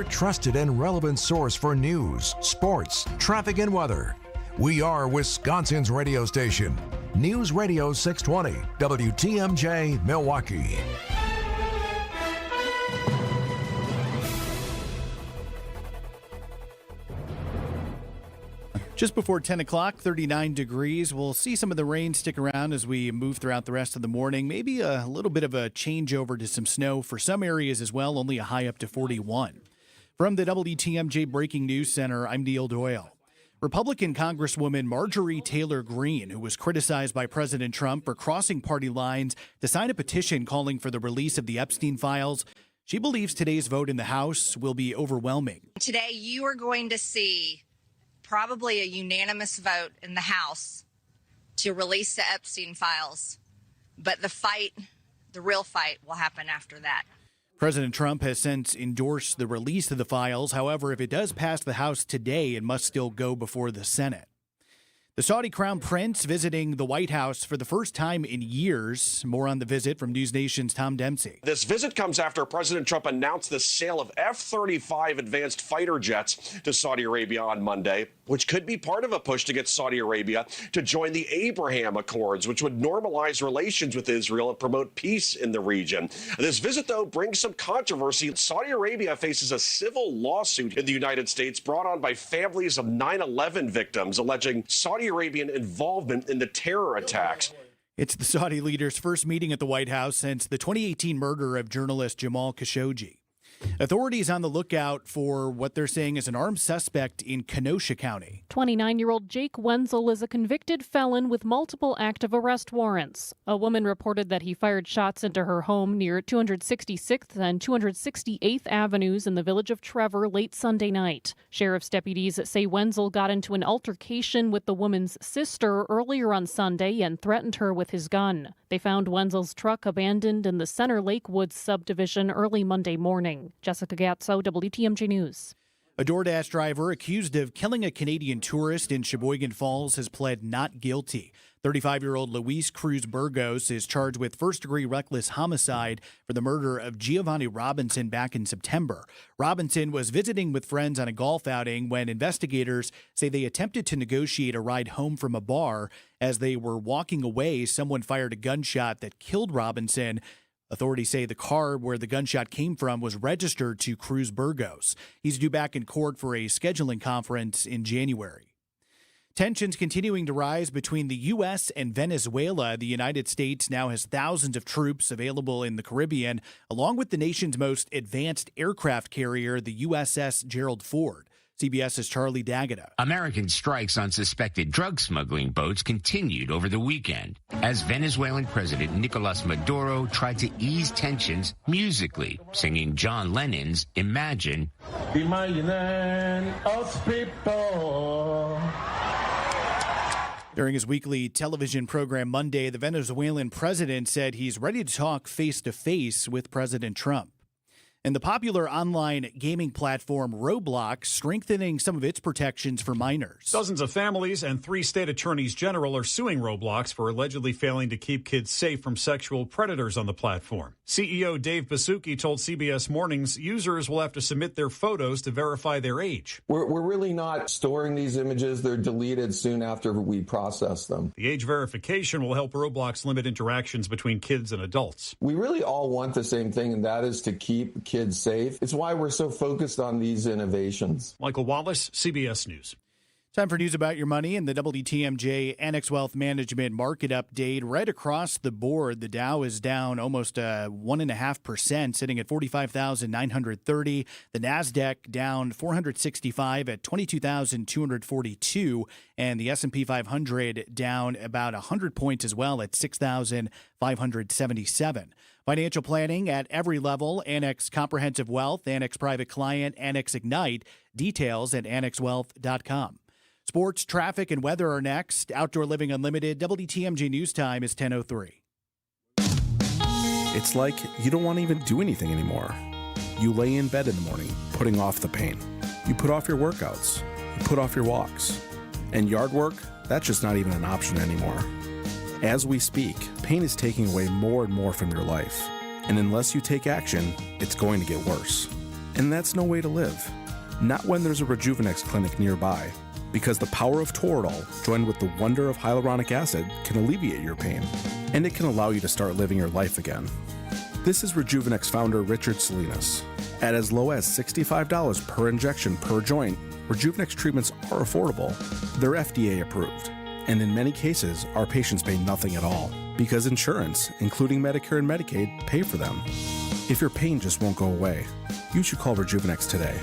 trusted and relevant source for news, sports, traffic, and weather. We are Wisconsin's radio station. News Radio 620, WTMJ, Milwaukee. Just before 10 o'clock, 39 degrees. We'll see some of the rain stick around as we move throughout the rest of the morning. Maybe a little bit of a changeover to some snow for some areas as well, only a high up to 41. From the WTMJ Breaking News Center, I'm Neil Doyle. Republican Congresswoman Marjorie Taylor Greene, who was criticized by President Trump for crossing party lines to sign a petition calling for the release of the Epstein files, she believes today's vote in the House will be overwhelming. Today, you are going to see probably a unanimous vote in the House to release the Epstein files. But the real fight will happen after that. President Trump has since endorsed the release of the files. However, if it does pass the House today, it must still go before the Senate. The Saudi Crown Prince visiting the White House for the first time in years. More on the visit from News Nation's Tom Dempsey. This visit comes after President Trump announced the sale of F-35 advanced fighter jets to Saudi Arabia on Monday, which could be part of a push to get Saudi Arabia to join the Abraham Accords, which would normalize relations with Israel and promote peace in the region. This visit, though, brings some controversy. Saudi Arabia faces a civil lawsuit in the United States brought on by families of 9/11 victims, alleging Saudi Arabian involvement in the terror attacks. It's the Saudi leader's first meeting at the White House since the 2018 murder of journalist Jamal Khashoggi. Authorities on the lookout for what they're saying is an armed suspect in Kenosha County. 29-year-old Jake Wenzel is a convicted felon with multiple active arrest warrants. A woman reported that he fired shots into her home near 266th and 268th Avenues in the village of Trevor late Sunday night. Sheriff's deputies say Wenzel got into an altercation with the woman's sister earlier on Sunday and threatened her with his gun. They found Wenzel's truck abandoned in the Center Lake Woods subdivision early Monday morning. Jessica Gatso, WTMJ News. A DoorDash driver accused of killing a Canadian tourist in Sheboygan Falls has pled not guilty. 35-year-old Luis Cruz Burgos is charged with first-degree reckless homicide for the murder of Giovanni Robinson back in September. Robinson was visiting with friends on a golf outing when investigators say they attempted to negotiate a ride home from a bar. As they were walking away, someone fired a gunshot that killed Robinson. Authorities say the car where the gunshot came from was registered to Cruz Burgos. He's due back in court for a scheduling conference in January. Tensions continuing to rise between the U.S. and Venezuela. The United States now has thousands of troops available in the Caribbean, along with the nation's most advanced aircraft carrier, the USS Gerald Ford. CBS's Charlie D'Agata. American strikes on suspected drug smuggling boats continued over the weekend as Venezuelan President Nicolas Maduro tried to ease tensions musically, singing John Lennon's Imagine. Imagine us people. During his weekly television program Monday, the Venezuelan president said he's ready to talk face-to-face with President Trump. And the popular online gaming platform Roblox strengthening some of its protections for minors. Dozens of families and 3 state attorneys general are suing Roblox for allegedly failing to keep kids safe from sexual predators on the platform. CEO Dave Basuki told CBS Mornings users will have to submit their photos to verify their age. We're really not storing these images. They're deleted soon after we process them. The age verification will help Roblox limit interactions between kids and adults. We really all want the same thing, and that is to keep kids safe. It's why we're so focused on these innovations. Michael Wallace, CBS News. Time for news about your money and the WTMJ Annex Wealth Management market update. Right across the board, the Dow is down almost 1.5%, sitting at 45,930. The NASDAQ down 465 at 22,242. And the S&P 500 down about 100 points as well at 6,577. Financial planning at every level. Annex Comprehensive Wealth, Annex Private Client, Annex Ignite. Details at annexwealth.com. Sports, traffic, and weather are next. Outdoor Living Unlimited. WTMJ News Time is 10:03. It's like you don't want to even do anything anymore. You lay in bed in the morning, putting off the pain. You put off your workouts. You put off your walks. And yard work, that's just not even an option anymore. As we speak, pain is taking away more and more from your life. And unless you take action, it's going to get worse. And that's no way to live. Not when there's a Rejuvenex clinic nearby. Because the power of Toradol, joined with the wonder of hyaluronic acid, can alleviate your pain. And it can allow you to start living your life again. This is Rejuvenex founder Richard Salinas. At as low as $65 per injection per joint, Rejuvenex treatments are affordable. They're FDA approved. And in many cases, our patients pay nothing at all. Because insurance, including Medicare and Medicaid, pay for them. If your pain just won't go away, you should call Rejuvenex today.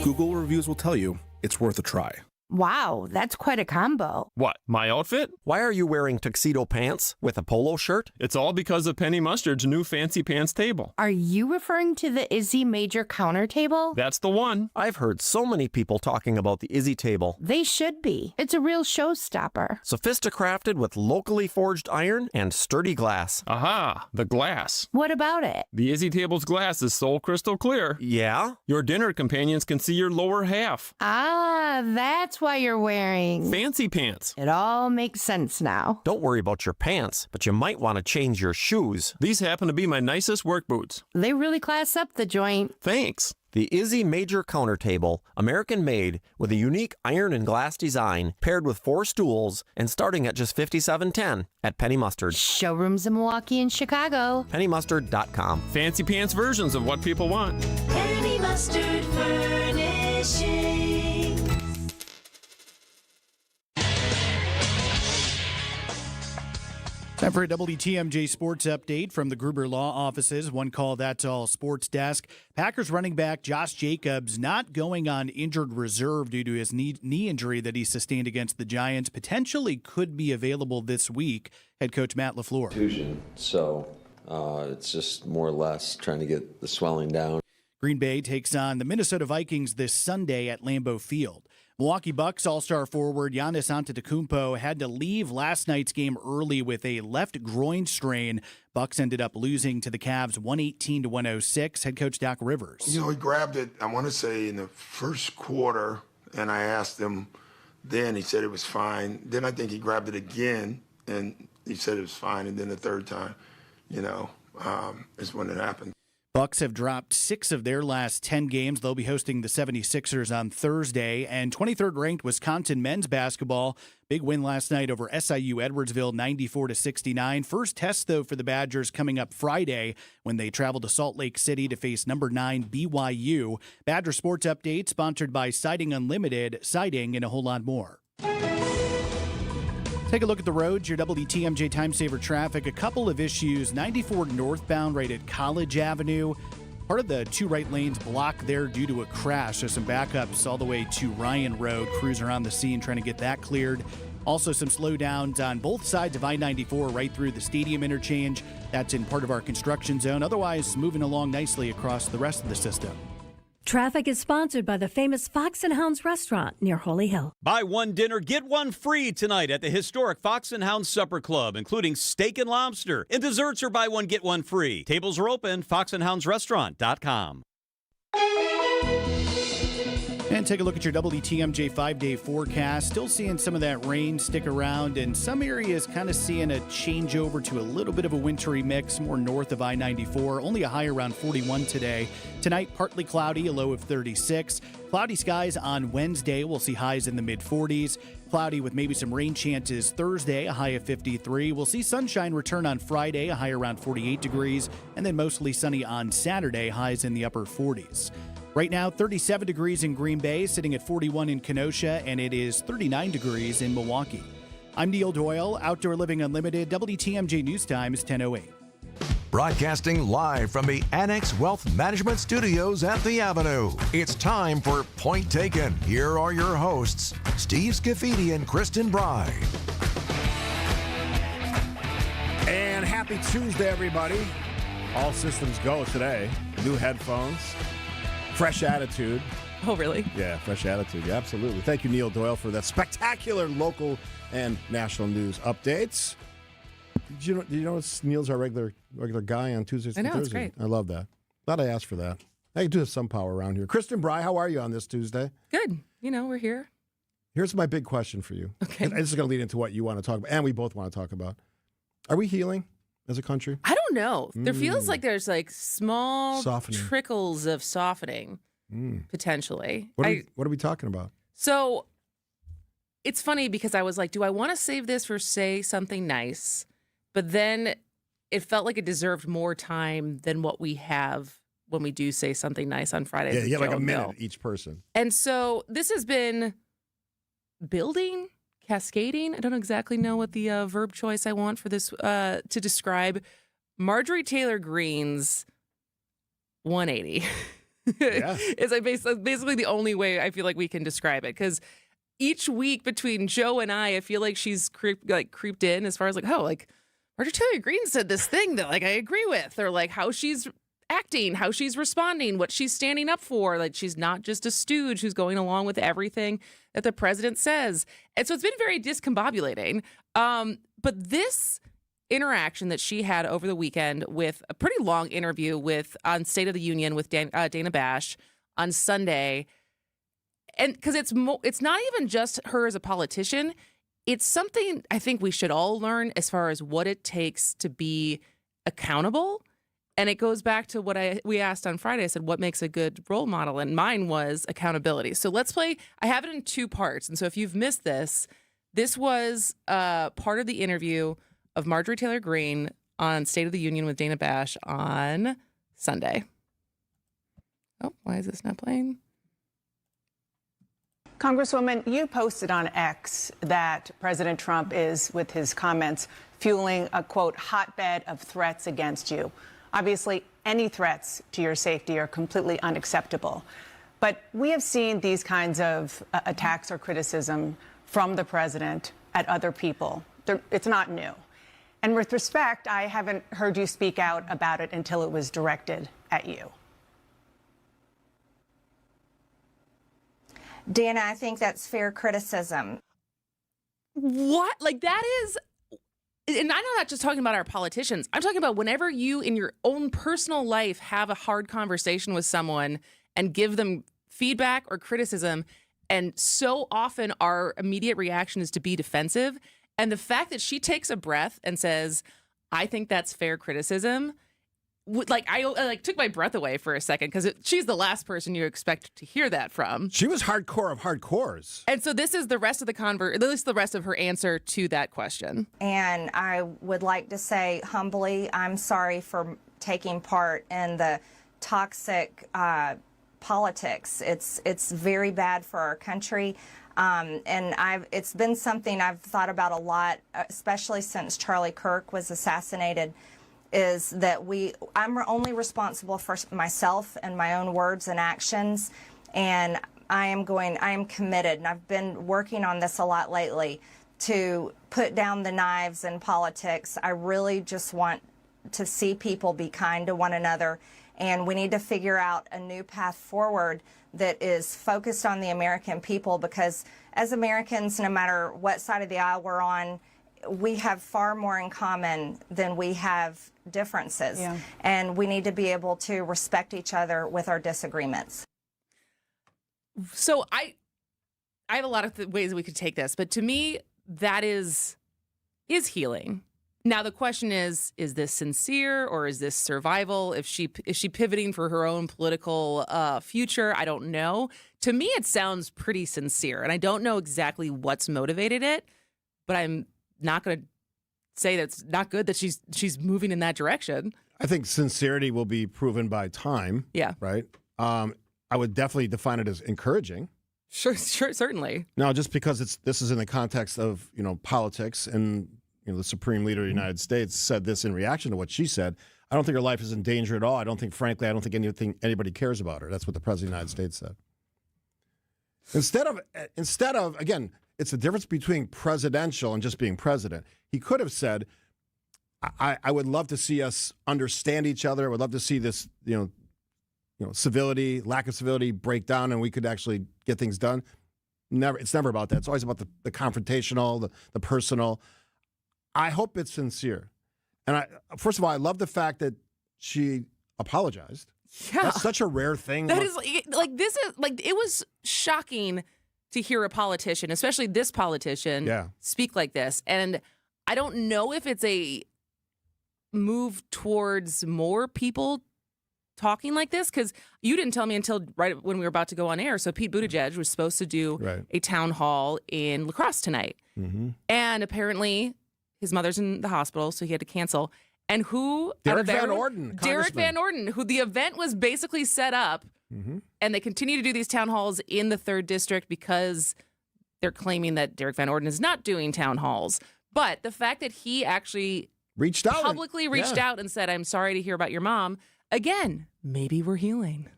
Google reviews will tell you it's worth a try. Wow, that's quite a combo. What, my outfit? Why are you wearing tuxedo pants with a polo shirt? It's all because of Penny Mustard's new Fancy Pants table. Are you referring to the Izzy Major counter table? That's the one. I've heard so many people talking about the Izzy table. They should be. It's a real showstopper. Sophisticrafted with locally forged iron and sturdy glass. Aha, the glass. What about it? The Izzy table's glass is so crystal clear. Yeah? Your dinner companions can see your lower half. Ah, that's why you're wearing Fancy Pants. It all makes sense now. Don't worry about your pants, but you might want to change your shoes. These happen to be my nicest work boots. They really class up the joint. Thanks. The Izzy Major counter table, American-made, with a unique iron and glass design, paired with 4 stools, and starting at just $57.10 at Penny Mustard. Showrooms in Milwaukee and Chicago. PennyMustard.com. Fancy pants versions of what people want. Penny Mustard Furnishing. Time for a WTMJ Sports Update from the Gruber Law Offices. One call, that's all. Sports Desk. Packers running back Josh Jacobs not going on injured reserve due to his knee injury that he sustained against the Giants. Potentially could be available this week. Head coach Matt LaFleur. So it's just more or less trying to get the swelling down. Green Bay takes on the Minnesota Vikings this Sunday at Lambeau Field. Milwaukee Bucks all-star forward Giannis Antetokounmpo had to leave last night's game early with a left groin strain. Bucks ended up losing to the Cavs 118-106. Head coach Doc Rivers. He grabbed it, I want to say, in the first quarter, and I asked him then. He said it was fine. Then I think he grabbed it again, and he said it was fine. And then the third time, is when it happened. Bucks have dropped 6 of their last 10 games. They'll be hosting the 76ers on Thursday. And 23rd ranked Wisconsin men's basketball. Big win last night over SIU Edwardsville, 94-69. First test, though, for the Badgers coming up Friday when they travel to Salt Lake City to face number 9 BYU. Badger Sports Update sponsored by Siding Unlimited, siding and a whole lot more. Take a look at the roads, your WTMJ Time Saver traffic. A couple of issues. 94 northbound right at College Avenue. Part of the 2 right lanes blocked there due to a crash. So some backups all the way to Ryan Road. Crews are on the scene trying to get that cleared. Also some slowdowns on both sides of I-94 right through the stadium interchange. That's in part of our construction zone. Otherwise, moving along nicely across the rest of the system. Traffic is sponsored by the famous Fox and Hounds restaurant near Holy Hill. Buy one dinner, get one free tonight at the historic Fox and Hounds Supper Club, including steak and lobster. And desserts are buy one, get one free. Tables are open, foxandhoundsrestaurant.com. And take a look at your WTMJ 5-day forecast. Still seeing some of that rain stick around, and some areas kind of seeing a changeover to a little bit of a wintry mix more north of I-94. Only a high around 41 today. Tonight, partly cloudy, a low of 36. Cloudy skies on Wednesday. We'll see highs in the mid-40s. Cloudy with maybe some rain chances Thursday, a high of 53. We'll see sunshine return on Friday, a high around 48 degrees. And then mostly sunny on Saturday, highs in the upper 40s. Right now, 37 degrees in Green Bay, sitting at 41 in Kenosha, and it is 39 degrees in Milwaukee. I'm Neil Doyle, Outdoor Living Unlimited. WTMJ News Time is 10:08. Broadcasting live from the Annex Wealth Management Studios at the Avenue. It's time for Point Taken. Here are your hosts, Steve Scaffidi and Kristin Brey. And happy Tuesday, everybody. All systems go today. New headphones. Fresh attitude. Oh, really? Yeah, fresh attitude. Yeah, absolutely. Thank you, Neil Doyle, for that spectacular local and national news updates. Did you notice Neil's our regular guy on Tuesdays and Thursdays? It's great. I love that. Thought I asked for that. I do have some power around here. Kristin Brey, how are you on this Tuesday? Good. We're here. Here's my big question for you. Okay. This is going to lead into what you want to talk about, and we both want to talk about. Are we healing as a country? I don't know. There feels like there's like small Softening. trickles of softening, potentially. What are we talking about? So it's funny because I was like, do I want to save this for say something nice? But then it felt like it deserved more time than what we have when we do say something nice on Fridays. Yeah, you get like a minute Bill. each person. And so this has been building, cascading. I don't exactly know what the verb choice I want for this to describe Marjorie Taylor Greene's 180. Yeah. Is basically the only way I feel like we can describe it, because each week between Joe and I feel like she's creeped in as far as like, oh, like Marjorie Taylor Greene said this thing that like I agree with, or like how she's acting, how she's responding, what she's standing up for. Like she's not just a stooge who's going along with everything that the president says. And so it's been very discombobulating. But this interaction that she had over the weekend with a pretty long interview on State of the Union with Dana Bash on Sunday, and because it's not even just her as a politician, it's something I think we should all learn as far as what it takes to be accountable. And it goes back to what we asked on Friday. I said, what makes a good role model? And mine was accountability. So let's play. I have it in two parts. And so if you've missed this was part of the interview of Marjorie Taylor Greene on State of the Union with Dana Bash on Sunday. Oh, why is this not playing? Congresswoman, you posted on X that President Trump is, with his comments, fueling a, quote, hotbed of threats against you. Obviously, any threats to your safety are completely unacceptable. But we have seen these kinds of attacks or criticism from the president at other people. It's not new. And with respect, I haven't heard you speak out about it until it was directed at you. Dana, I think that's fair criticism. What? Like that is, and I'm not just talking about our politicians. I'm talking about whenever you in your own personal life have a hard conversation with someone and give them feedback or criticism. And so often our immediate reaction is to be defensive. And the fact that she takes a breath and says, I think that's fair criticism. I took my breath away for a second because she's the last person you expect to hear that from. She was hardcore of hardcores. And so this is the rest of at least the rest of her answer to that question. And I would like to say humbly, I'm sorry for taking part in the toxic politics. It's very bad for our country. And it's been something I've thought about a lot, especially since Charlie Kirk was assassinated, is that I'm only responsible for myself and my own words and actions. And I am committed, and I've been working on this a lot lately, to put down the knives in politics. I really just want to see people be kind to one another. And we need to figure out a new path forward that is focused on the American people, because as Americans, no matter what side of the aisle we're on, we have far more in common than we have differences. Yeah. And we need to be able to respect each other with our disagreements. So I have a lot of ways we could take this, but to me, that is healing. Now, the question is this sincere or is this survival? Is she pivoting for her own political future? I don't know. To me, it sounds pretty sincere, and I don't know exactly what's motivated it, but I'm not going to say that's not good that she's moving in that direction. I think sincerity will be proven by time. Yeah. Right? I would definitely define it as encouraging. Sure, certainly. Now, just because this is in the context of, politics, and the Supreme Leader of the United States said this in reaction to what she said, I don't think her life is in danger at all. I don't think anybody cares about her. That's what the President of the United States said. Instead of again, it's the difference between presidential and just being president. He could have said, I would love to see us understand each other. I would love to see this, civility, lack of civility break down, and we could actually get things done. It's never about that. It's always about the confrontational, the personal. I hope it's sincere. And first of all, I love the fact that she apologized. Yeah. That's such a rare thing. That is it was shocking to hear a politician, especially this politician, speak like this. And I don't know if it's a move towards more people talking like this? Because you didn't tell me until right when we were about to go on air. So Pete Buttigieg was supposed to do a town hall in La Crosse tonight. Mm-hmm. And apparently his mother's in the hospital, so he had to cancel. And who? Derek Van Orden. Derek Van Orden, who the event was basically set up. Mm-hmm. And they continue to do these town halls in the 3rd District because they're claiming that Derek Van Orden is not doing town halls. But the fact that he actually publicly reached out and said, I'm sorry to hear about your mom, again, maybe we're healing.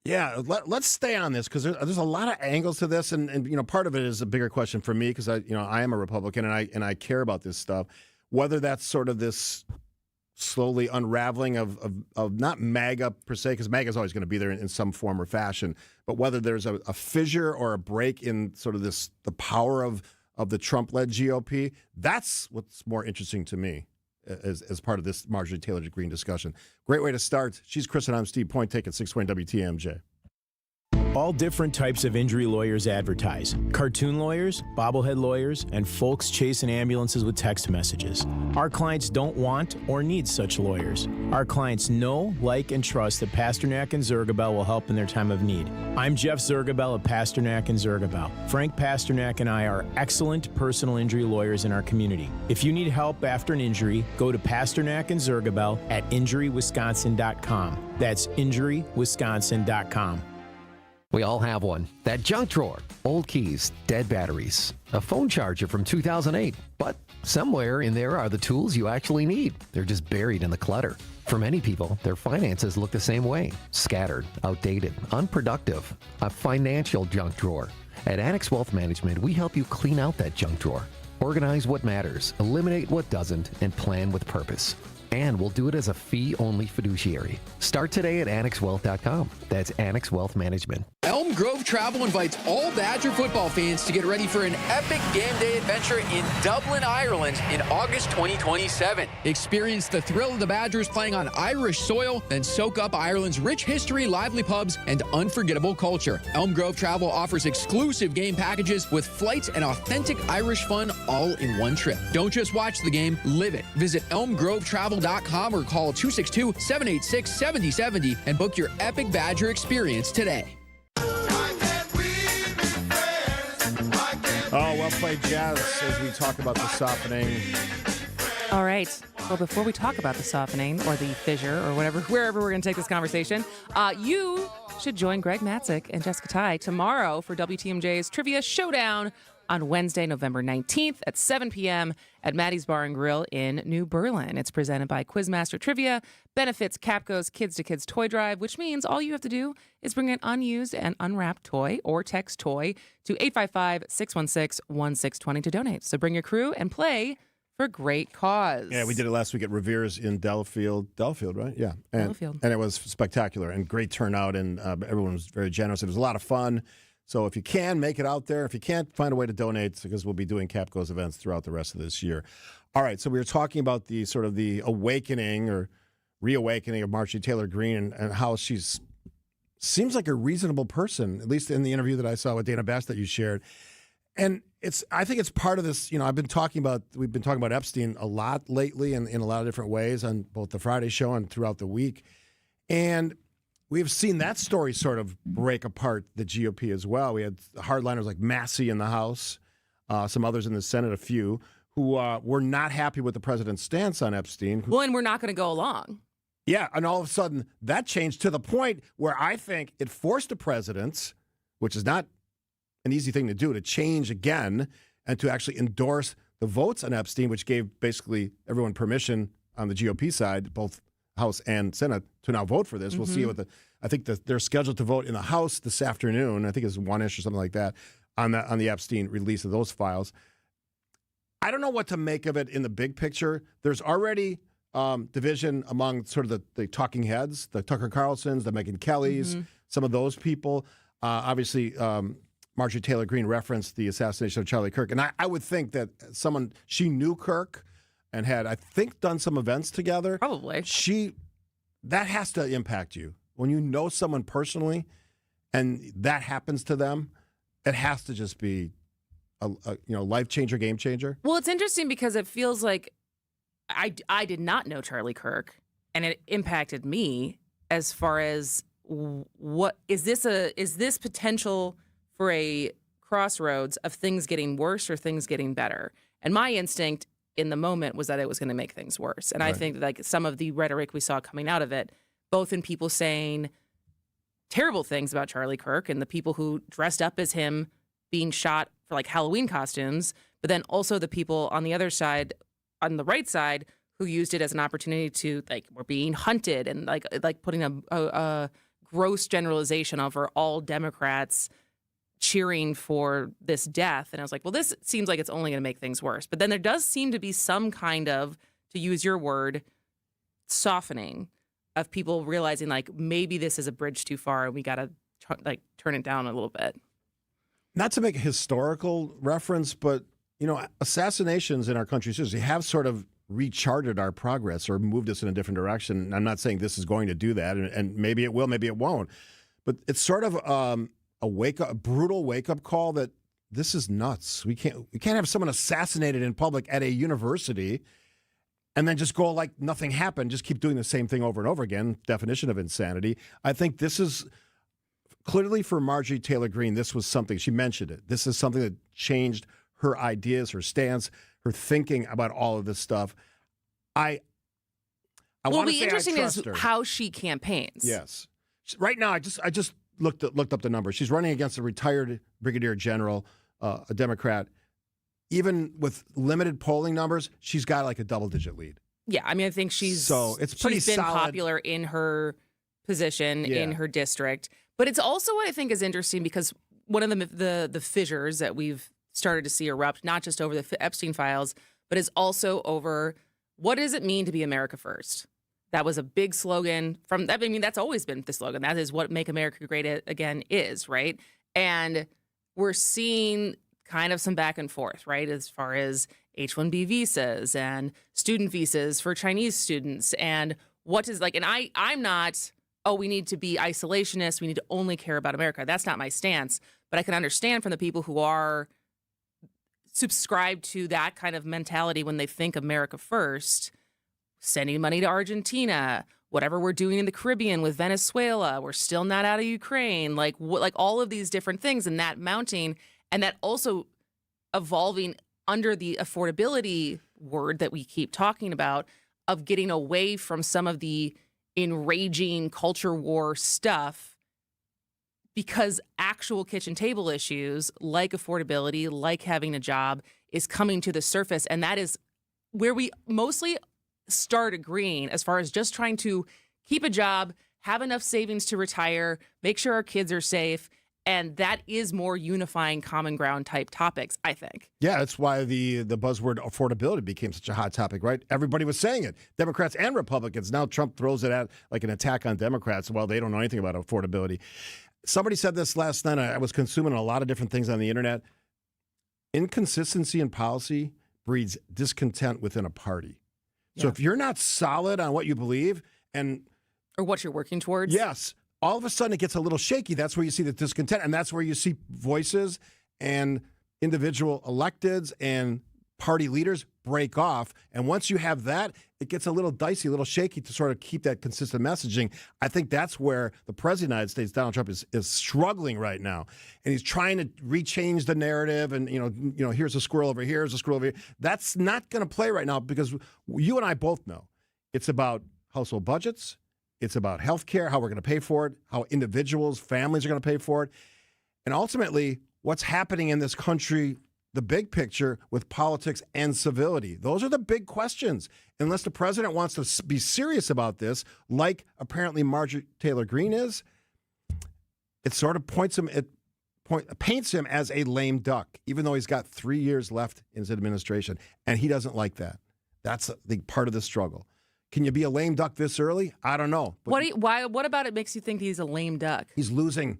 Yeah, let's stay on this because there's a lot of angles to this, and you know, part of it is a bigger question for me because I am a Republican and I care about this stuff. Whether that's sort of this slowly unraveling of not MAGA per se, because MAGA is always going to be there in some form or fashion, but whether there's a fissure or a break in sort of the power of the Trump-led GOP, that's what's more interesting to me as part of this Marjorie Taylor Greene discussion. Great way to start. She's Kristin. I'm Steve. Point taken, 620 WTMJ. All different types of injury lawyers advertise. Cartoon lawyers, bobblehead lawyers, and folks chasing ambulances with text messages. Our clients don't want or need such lawyers. Our clients know, like, and trust that Pasternak and Zergabel will help in their time of need. I'm Jeff Zergabel of Pasternak and Zergabel. Frank Pasternak and I are excellent personal injury lawyers in our community. If you need help after an injury, go to Pasternak and Zergabel at injurywisconsin.com. That's injurywisconsin.com. We all have one. That junk drawer, old keys, dead batteries, a phone charger from 2008. But somewhere in there are the tools you actually need. They're just buried in the clutter. For many people, their finances look the same way. Scattered, outdated, unproductive. A financial junk drawer. At Annex Wealth Management, we help you clean out that junk drawer. Organize what matters, eliminate what doesn't, and plan with purpose. And we'll do it as a fee-only fiduciary. Start today at AnnexWealth.com. That's Annex Wealth Management. Elm Grove Travel invites all Badger football fans to get ready for an epic game day adventure in Dublin, Ireland in August 2027. Experience the thrill of the Badgers playing on Irish soil, then soak up Ireland's rich history, lively pubs, and unforgettable culture. Elm Grove Travel offers exclusive game packages with flights and authentic Irish fun all in one trip. Don't just watch the game, live it. Visit elmgrovetravel.com or call 262-786-7070 and book your epic Badger experience today. Oh, well played, Jazz, as we talk about the softening. All right. Well, before we talk about the softening or the fissure or wherever we're going to take this conversation, you should join Greg Matzik and Jessica Ty tomorrow for WTMJ's Trivia Showdown on Wednesday, November 19th at 7 p.m. at Maddie's Bar and Grill in New Berlin. It's presented by Quizmaster Trivia, benefits Capco's Kids to Kids Toy Drive, which means all you have to do is bring an unused and unwrapped toy or text toy to 855-616-1620 to donate. So bring your crew and play for a great cause. Yeah, we did it last week at Revere's in Delafield, right? Yeah. Delafield. And it was spectacular and great turnout, and everyone was very generous. It was a lot of fun. So if you can, make it out there. If you can't, find a way to donate, because we'll be doing Capco's events throughout the rest of this year. All right, so we were talking about the sort of the awakening or reawakening of Marjorie Taylor Greene and how she's seems like a reasonable person, at least in the interview that I saw with Dana Bass that you shared. And I think it's part of this, we've been talking about Epstein a lot lately in a lot of different ways on both the Friday show and throughout the week. And we've seen that story sort of break apart the GOP as well. We had hardliners like Massey in the House, some others in the Senate, a few, who were not happy with the president's stance on Epstein. Well, and we're not going to go along. Yeah, and all of a sudden that changed to the point where I think it forced the president, which is not an easy thing to do, to change again and to actually endorse the votes on Epstein, which gave basically everyone permission on the GOP side, both House and Senate, to now vote for this. We'll see what I think they're scheduled to vote in the House this afternoon. I think it's 1-ish or something like that on the Epstein release of those files. I don't know what to make of it in the big picture. There's already division among sort of the talking heads, the Tucker Carlsons, the Megyn Kellys, some of those people. Obviously, Marjorie Taylor Greene referenced the assassination of Charlie Kirk. And I would think that she knew Kirk and had, I think, done some events together. Probably. That has to impact you. When you know someone personally and that happens to them, it has to just be a life changer, game changer. Well, it's interesting because it feels like I did not know Charlie Kirk, and it impacted me as far as what is this potential for a crossroads of things getting worse or things getting better? And my instinct in the moment was that it was going to make things worse. And right. I think like some of the rhetoric we saw coming out of it, both in people saying terrible things about Charlie Kirk and the people who dressed up as him being shot for like Halloween costumes, but then also the people on the other side, on the right side, who used it as an opportunity to like, we're being hunted, and like putting a gross generalization over all Democrats cheering for this death. And I was like, well, this seems like it's only going to make things worse. But then there does seem to be some kind of, to use your word, softening of people realizing like maybe this is a bridge too far and we got to turn it down a little bit. Not to make a historical reference, but assassinations in our country seriously have sort of recharted our progress or moved us in a different direction. I'm not saying this is going to do that, and maybe it will, maybe it won't. But it's sort of a brutal wake-up call that this is nuts. We can't have someone assassinated in public at a university and then just go like nothing happened, just keep doing the same thing over and over again. Definition of insanity. I think this is clearly for Marjorie Taylor Greene, this was something, she mentioned it. This is something that changed her ideas, her stance, her thinking about all of this stuff. What'll be interesting is how she campaigns. Yes. Right now, I just looked up the numbers. She's running against a retired brigadier general, a Democrat. Even with limited polling numbers, she's got like a double-digit lead. Yeah, I mean, I think she's pretty been solid. Popular in her position, in her district. But it's also what I think is interesting because one of the fissures that we've started to see erupt, not just over the Epstein files, but is also over what does it mean to be America first? That was a big slogan from, I mean, that's always been the slogan. That is what Make America Great Again is, right? And we're seeing kind of some back and forth, right? As far as H-1B visas and student visas for Chinese students and what is like, and I'm not, we need to be isolationists. We need to only care about America. That's not my stance. But I can understand from the people who are subscribed to that kind of mentality when they think America first, sending money to Argentina, whatever we're doing in the Caribbean with Venezuela, we're still not out of Ukraine, like all of these different things and that mounting and that also evolving under the affordability word that we keep talking about of getting away from some of the enraging culture war stuff because actual kitchen table issues like affordability, like having a job is coming to the surface. And that is where we mostly start agreeing as far as just trying to keep a job, have enough savings to retire, make sure our kids are safe. And that is more unifying common ground type topics, I think. Yeah, that's why the buzzword affordability became such a hot topic, right? Everybody was saying it, Democrats and Republicans. Now Trump throws it at like an attack on Democrats. Well, they don't know anything about affordability. Somebody said this last night. I was consuming a lot of different things on the internet. Inconsistency in policy breeds discontent within a party. So if you're not solid on what you believe or what you're working towards. Yes. All of a sudden it gets a little shaky. That's where you see the discontent. And that's where you see voices and individual electeds and party leaders break off. And once you have that, it gets a little dicey, a little shaky to sort of keep that consistent messaging. I think that's where the President of the United States, Donald Trump, is struggling right now. And he's trying to rechange the narrative and, here's a squirrel over here, here's a squirrel over here. That's not going to play right now because you and I both know it's about household budgets. It's about health care, how we're going to pay for it, how individuals, families are going to pay for it. And ultimately, what's happening in this country, the big picture with politics and civility. Those are the big questions. Unless the president wants to be serious about this, like apparently Marjorie Taylor Greene is, it sort of paints him as a lame duck, even though he's got 3 years left in his administration. And he doesn't like that. That's the part of the struggle. Can you be a lame duck this early? I don't know. What about it makes you think he's a lame duck? He's losing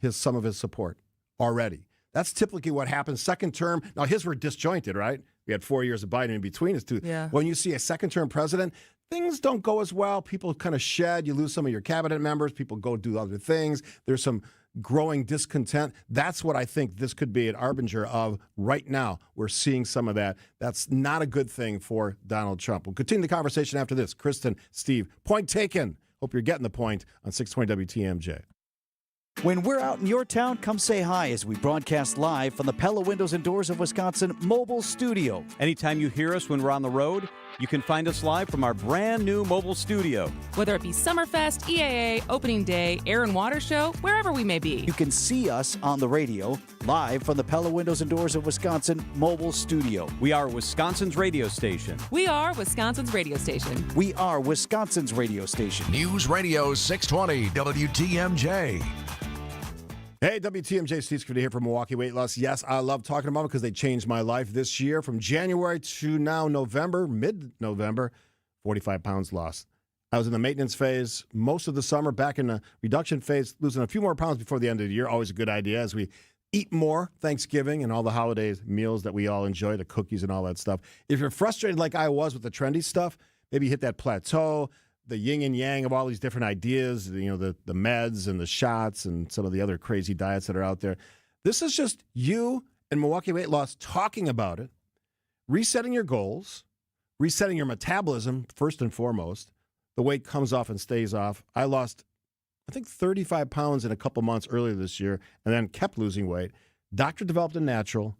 some of his support already. That's typically what happens. Second term. Now, his were disjointed, right? We had 4 years of Biden in between his two. Yeah. When you see a second-term president, things don't go as well. People kind of shed. You lose some of your cabinet members. People go do other things. There's some growing discontent. That's what I think this could be an arbinger of right now. We're seeing some of that. That's not a good thing for Donald Trump. We'll continue the conversation after this. Kristin, Steve, point taken. Hope you're getting the point on 620 WTMJ. When we're out in your town, come say hi as we broadcast live from the Pella Windows and Doors of Wisconsin mobile studio. Anytime you hear us when we're on the road, you can find us live from our brand new mobile studio. Whether it be Summerfest, EAA, Opening Day, Air and Water Show, wherever we may be. You can see us on the radio, live from the Pella Windows and Doors of Wisconsin mobile studio. We are Wisconsin's radio station. We are Wisconsin's radio station. We are Wisconsin's radio station. News Radio 620 WTMJ. Hey, WTMJ, Steve Scaffidi here from Milwaukee Weight Loss. Yes, I love talking about them because they changed my life this year. From January to now November, mid-November, 45 pounds lost. I was in the maintenance phase most of the summer, back in the reduction phase, losing a few more pounds before the end of the year. Always a good idea as we eat more Thanksgiving and all the holiday meals that we all enjoy, the cookies and all that stuff. If you're frustrated like I was with the trendy stuff, maybe hit that plateau. The yin and yang of all these different ideas, the meds and the shots and some of the other crazy diets that are out there. This is just you and Milwaukee Weight Loss talking about it, resetting your goals, resetting your metabolism first and foremost. The weight comes off and stays off. I lost, I think, 35 pounds in a couple months earlier this year and then kept losing weight. Doctor developed a natural.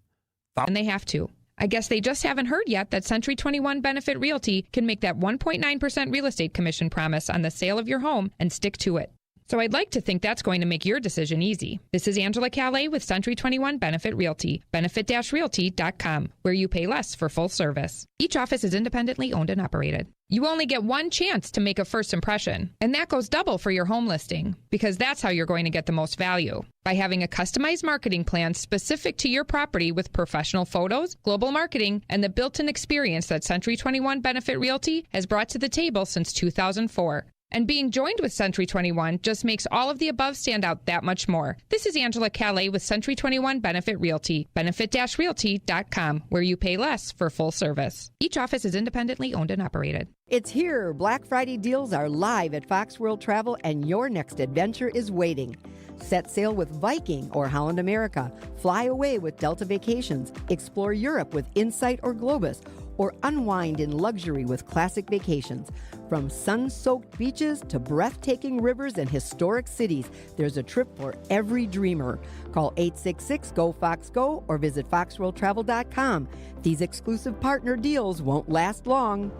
And they have to. I guess they just haven't heard yet that Century 21 Benefit Realty can make that 1.9% real estate commission promise on the sale of your home and stick to it. So I'd like to think that's going to make your decision easy. This is Angela Calais with Century 21 Benefit Realty, benefit-realty.com, where you pay less for full service. Each office is independently owned and operated. You only get one chance to make a first impression, and that goes double for your home listing, because that's how you're going to get the most value. By having a customized marketing plan specific to your property with professional photos, global marketing, and the built-in experience that Century 21 Benefit Realty has brought to the table since 2004. And being joined with Century 21 just makes all of the above stand out that much more. This is Angela Calais with Century 21 Benefit Realty, benefit-realty.com, where you pay less for full service. Each office is independently owned and operated. It's here. Black Friday deals are live at Fox World Travel, and your next adventure is waiting. Set sail with Viking or Holland America. Fly away with Delta Vacations. Explore Europe with Insight or Globus, or unwind in luxury with Classic Vacations. From sun-soaked beaches to breathtaking rivers and historic cities, there's a trip for every dreamer. Call 866-GO-FOX-GO or visit foxworldtravel.com. These exclusive partner deals won't last long.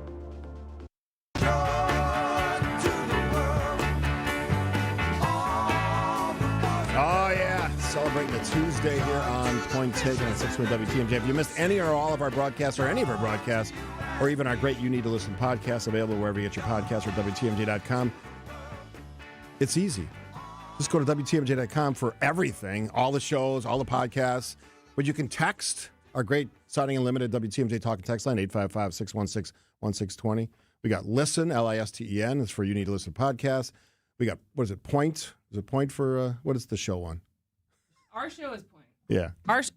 Oh, yeah. Celebrating a Tuesday here on Point Taken on 620 WTMJ. If you missed any or all of our broadcasts or any of our broadcasts, or even our great You Need to Listen podcasts available wherever you get your podcasts or WTMJ.com, it's easy. Just go to WTMJ.com for everything, all the shows, all the podcasts. But you can text our great Signing Unlimited WTMJ Talk and Text line, 855-616-1620. We got Listen, L-I-S-T-E-N. It's for You Need to Listen podcast. We got, what is it, Point? Is it Point for, what is the show one? Our show is Point. Yeah.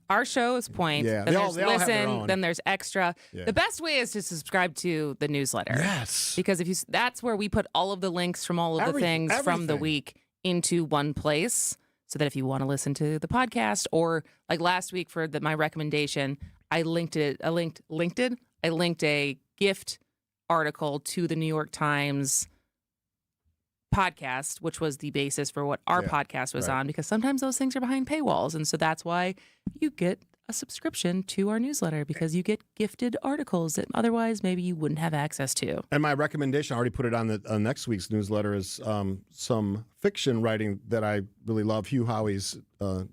Our show is Point. Yeah. Then They there's all have their Listen. own. Then there's Extra. Yeah. The best way is to subscribe to the newsletter. Yes. Because that's where we put all of the links from all of the things from the week into one place, so that if you want to listen to the podcast, or like last week for my recommendation, I linked a gift article to the New York Times podcast, which was the basis for what our podcast was on, because sometimes those things are behind paywalls. And so that's why you get a subscription to our newsletter, because you get gifted articles that otherwise maybe you wouldn't have access to. And my recommendation, I already put it on the next week's newsletter, is some fiction writing that I really love, Hugh Howey's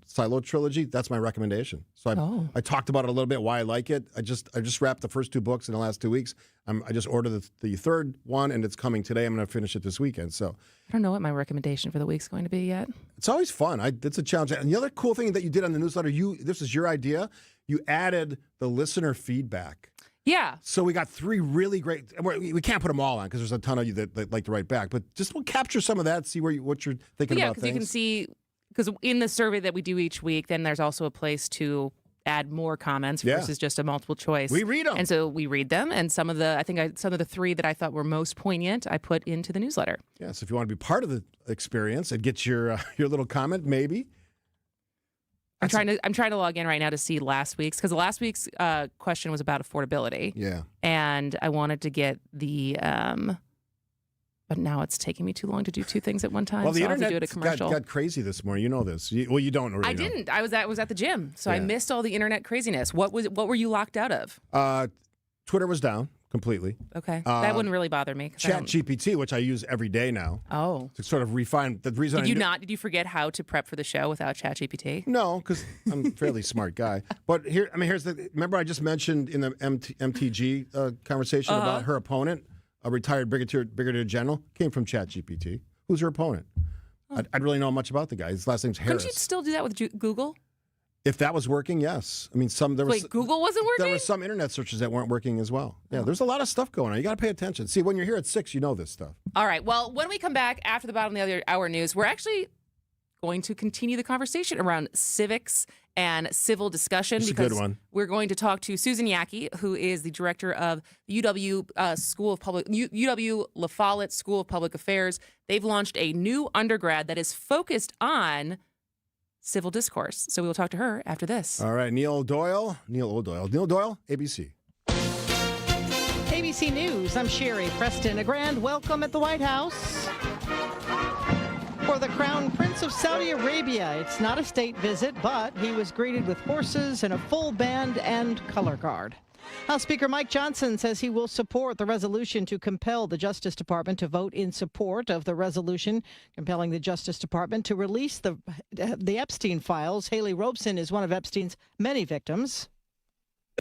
Silo trilogy. That's my recommendation. So I talked about it a little bit, why I like it. I just wrapped the first two books in the last 2 weeks. I just ordered the third one, and it's coming today. I'm going to finish it this weekend. So I don't know what my recommendation for the week's going to be yet. It's always fun. It's a challenge. And the other cool thing that you did on the newsletter, this is your idea. You added the listener feedback. Yeah. So we got 3 really great. We can't put them all on because there's a ton of you that like to write back. But just we'll capture some of that, see what you're thinking about things. Yeah, because you can see, because in the survey that we do each week, then there's also a place to add more comments versus just a multiple choice. We read them. And so we read them. And some of the 3 that I thought were most poignant, I put into the newsletter. Yeah, so if you want to be part of the experience and get your little comment, maybe I'm trying to log in right now to see last week's, because last week's question was about affordability. Yeah. And I wanted to get the, but now it's taking me too long to do two things at one time. Well, the so I'll have to internet do it a commercial. got crazy this morning. You know this. You don't really I know. didn't. I was at the gym, so I Yeah. missed all the internet craziness. What were you locked out of? Twitter was down completely. Okay, that wouldn't really bother me. Chat GPT, which I use every day now. Oh. To sort of refine the reason. Did you forget how to prep for the show without ChatGPT? No, because I'm a fairly smart guy. But here's the. Remember, I just mentioned in the MTG conversation about her opponent, a retired brigadier general, came from ChatGPT. Who's her opponent? I don't really know much about the guy. His last name's Harris. Couldn't you still do that with Google? If that was working, yes. I mean, Google wasn't working? There were some internet searches that weren't working as well. Yeah, there's a lot of stuff going on. You got to pay attention. See, when you're here at 6, you know this stuff. All right. Well, when we come back after the bottom of the other hour news, we're actually going to continue the conversation around civics and civil discussion. It's a good one. We're going to talk to Susan Yackey, who is the director of UW School of Public UW La Follette School of Public Affairs. They've launched a new undergrad that is focused on civil discourse. So we will talk to her after this. All right, Neil Doyle, ABC. ABC News, I'm Sherry Preston. A grand welcome at the White House for the Crown Prince of Saudi Arabia. It's not a state visit, but he was greeted with horses and a full band and color guard. House Speaker Mike Johnson says he will support the resolution to compel the Justice Department to vote in support of the resolution compelling the Justice Department to release the Epstein files. Haley Robeson is one of Epstein's many victims.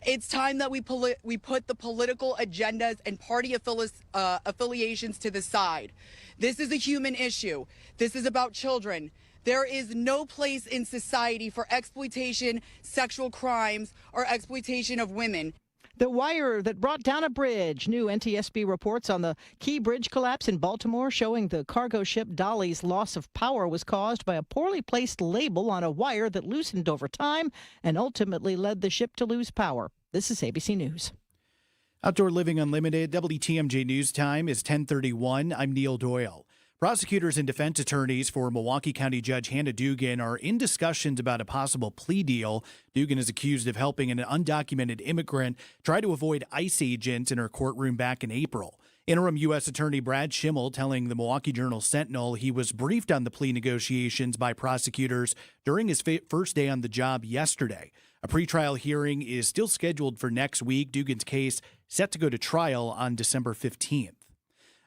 It's time that we put the political agendas and party affiliations to the side. This is a human issue. This is about children. There is no place in society for exploitation, sexual crimes, or exploitation of women. The wire that brought down a bridge. New NTSB reports on the Key Bridge collapse in Baltimore showing the cargo ship Dolly's loss of power was caused by a poorly placed label on a wire that loosened over time and ultimately led the ship to lose power. This is ABC News. Outdoor Living Unlimited, WTMJ News Time is 10:31. I'm Neil Doyle. Prosecutors and defense attorneys for Milwaukee County Judge Hannah Dugan are in discussions about a possible plea deal. Dugan is accused of helping an undocumented immigrant try to avoid ICE agents in her courtroom back in April. Interim U.S. Attorney Brad Schimmel telling the Milwaukee Journal-Sentinel he was briefed on the plea negotiations by prosecutors during his first day on the job yesterday. A pretrial hearing is still scheduled for next week. Dugan's case set to go to trial on December 15th.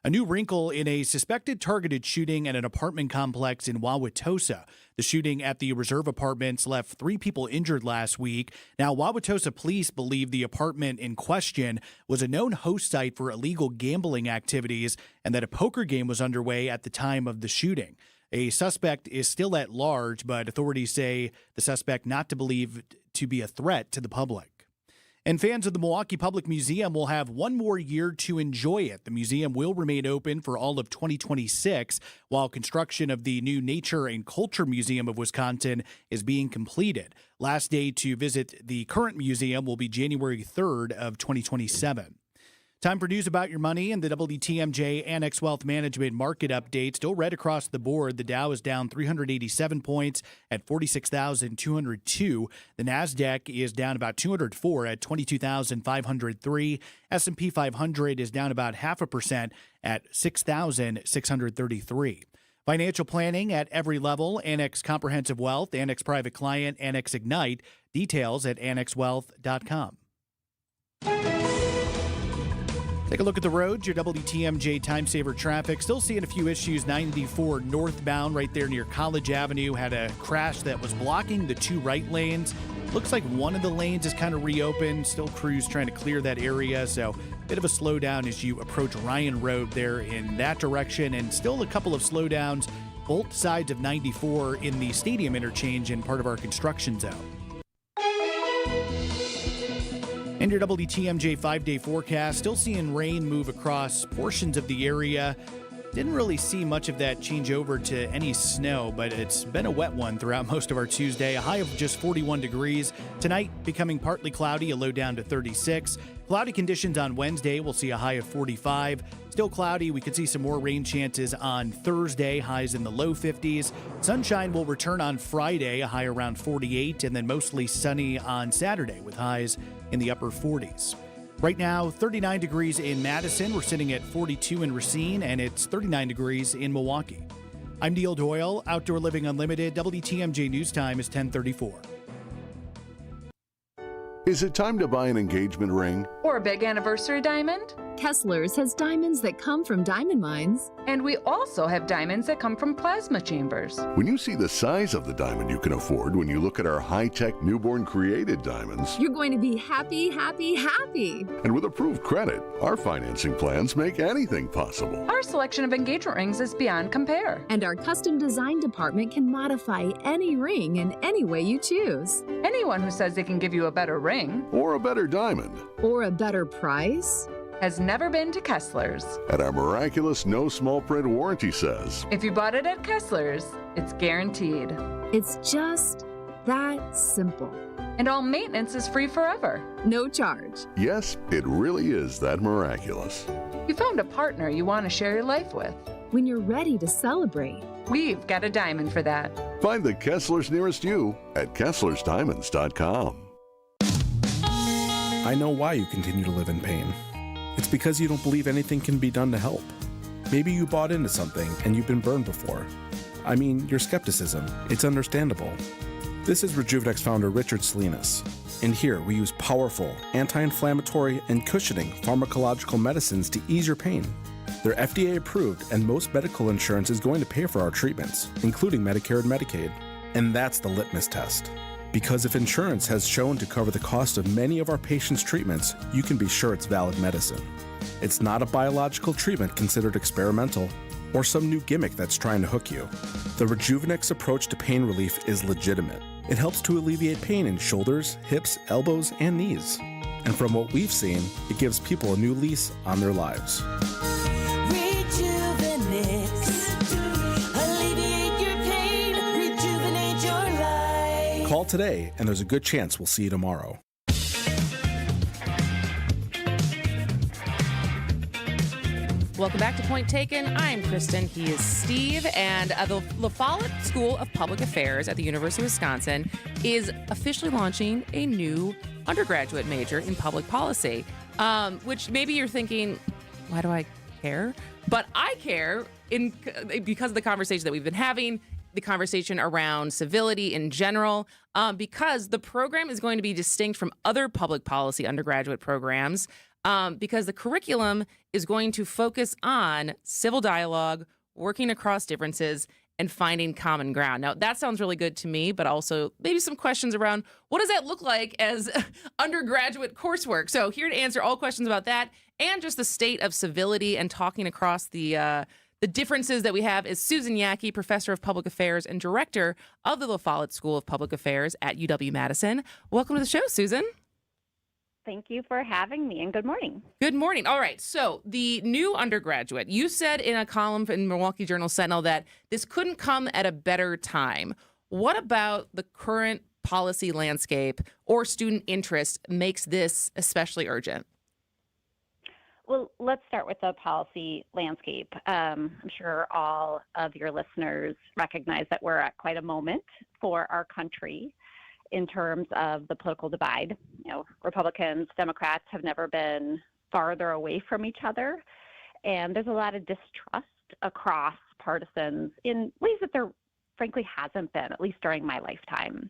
A new wrinkle in a suspected targeted shooting at an apartment complex in Wauwatosa. The shooting at the Reserve Apartments left 3 people injured last week. Now, Wauwatosa police believe the apartment in question was a known host site for illegal gambling activities and that a poker game was underway at the time of the shooting. A suspect is still at large, but authorities say the suspect not to believe to be a threat to the public. And fans of the Milwaukee Public Museum will have one more year to enjoy it. The museum will remain open for all of 2026, while construction of the new Nature and Culture Museum of Wisconsin is being completed. Last day to visit the current museum will be January 3rd of 2027. Time for news about your money and the WTMJ Annex Wealth Management market update. Still red across the board. The Dow is down 387 points at 46,202. The NASDAQ is down about 204 at 22,503. S&P 500 is down about 0.5% at 6,633. Financial planning at every level. Annex Comprehensive Wealth, Annex Private Client, Annex Ignite. Details at annexwealth.com. Take a look at the roads. Your WTMJ Time Saver traffic. Still seeing a few issues. 94 northbound right there near College Avenue had a crash that was blocking the 2 right lanes. Looks like one of the lanes is kind of reopened. Still crews trying to clear that area. So a bit of a slowdown as you approach Ryan Road there in that direction. And still a couple of slowdowns both sides of 94 in the stadium interchange in part of our construction zone. And your WTMJ 5-day forecast, still seeing rain move across portions of the area. Didn't really see much of that change over to any snow, but it's been a wet one throughout most of our Tuesday. A high of just 41 degrees. Tonight, becoming partly cloudy, a low down to 36. Cloudy conditions on Wednesday. We'll see a high of 45. Still cloudy. We could see some more rain chances on Thursday, highs in the low 50s. Sunshine will return on Friday, a high around 48, and then mostly sunny on Saturday with highs in the upper 40s. Right now, 39 degrees in Madison. We're sitting at 42 in Racine, and it's 39 degrees in Milwaukee. I'm Neil Doyle, Outdoor Living Unlimited. WTMJ News Time is 10:34. Is it time to buy an engagement ring? Or a big anniversary diamond? Kessler's has diamonds that come from diamond mines. And we also have diamonds that come from plasma chambers. When you see the size of the diamond you can afford when you look at our high-tech newborn created diamonds, you're going to be happy, happy, happy. And with approved credit, our financing plans make anything possible. Our selection of engagement rings is beyond compare. And our custom design department can modify any ring in any way you choose. Anyone who says they can give you a better ring, or a better diamond, or a better price, has never been to Kessler's. And our miraculous no small print warranty says, if you bought it at Kessler's, it's guaranteed. It's just that simple. And all maintenance is free forever. No charge. Yes, it really is that miraculous. You found a partner you want to share your life with. When you're ready to celebrate, we've got a diamond for that. Find the Kessler's nearest you at KesslersDiamonds.com. I know why you continue to live in pain. It's because you don't believe anything can be done to help. Maybe you bought into something and you've been burned before. I mean, your skepticism, it's understandable. This is Rejuvenex founder Richard Salinas, and here we use powerful, anti-inflammatory, and cushioning pharmacological medicines to ease your pain. They're FDA approved, and most medical insurance is going to pay for our treatments, including Medicare and Medicaid. And that's the litmus test. Because if insurance has shown to cover the cost of many of our patients' treatments, you can be sure it's valid medicine. It's not a biological treatment considered experimental or some new gimmick that's trying to hook you. The Rejuvenex approach to pain relief is legitimate. It helps to alleviate pain in shoulders, hips, elbows, and knees. And from what we've seen, it gives people a new lease on their lives. Call today, and there's a good chance we'll see you tomorrow. Welcome back to Point Taken. I'm Kristin. He is Steve. And the La Follette School of Public Affairs at the University of Wisconsin is officially launching a new undergraduate major in public policy, which maybe you're thinking, why do I care? But I care because of the conversation that we've been having, the conversation around civility in general, because the program is going to be distinct from other public policy undergraduate programs, because the curriculum is going to focus on civil dialogue, working across differences, and finding common ground. Now, that sounds really good to me, but also maybe some questions around what does that look like as undergraduate coursework? So here to answer all questions about that and just the state of civility and talking across the differences that we have is Susan Yackey, professor of public affairs and director of the La Follette School of Public Affairs at UW-Madison. Welcome to the show, Susan. Thank you for having me, and good morning. Good morning. All right, so the new undergraduate, you said in a column in Milwaukee Journal Sentinel that this couldn't come at a better time. What about the current policy landscape or student interest makes this especially urgent? Well, let's start with the policy landscape. I'm sure all of your listeners recognize that we're at quite a moment for our country in terms of the political divide. You know, Republicans, Democrats have never been farther away from each other, and there's a lot of distrust across partisans in ways that there frankly hasn't been, at least during my lifetime.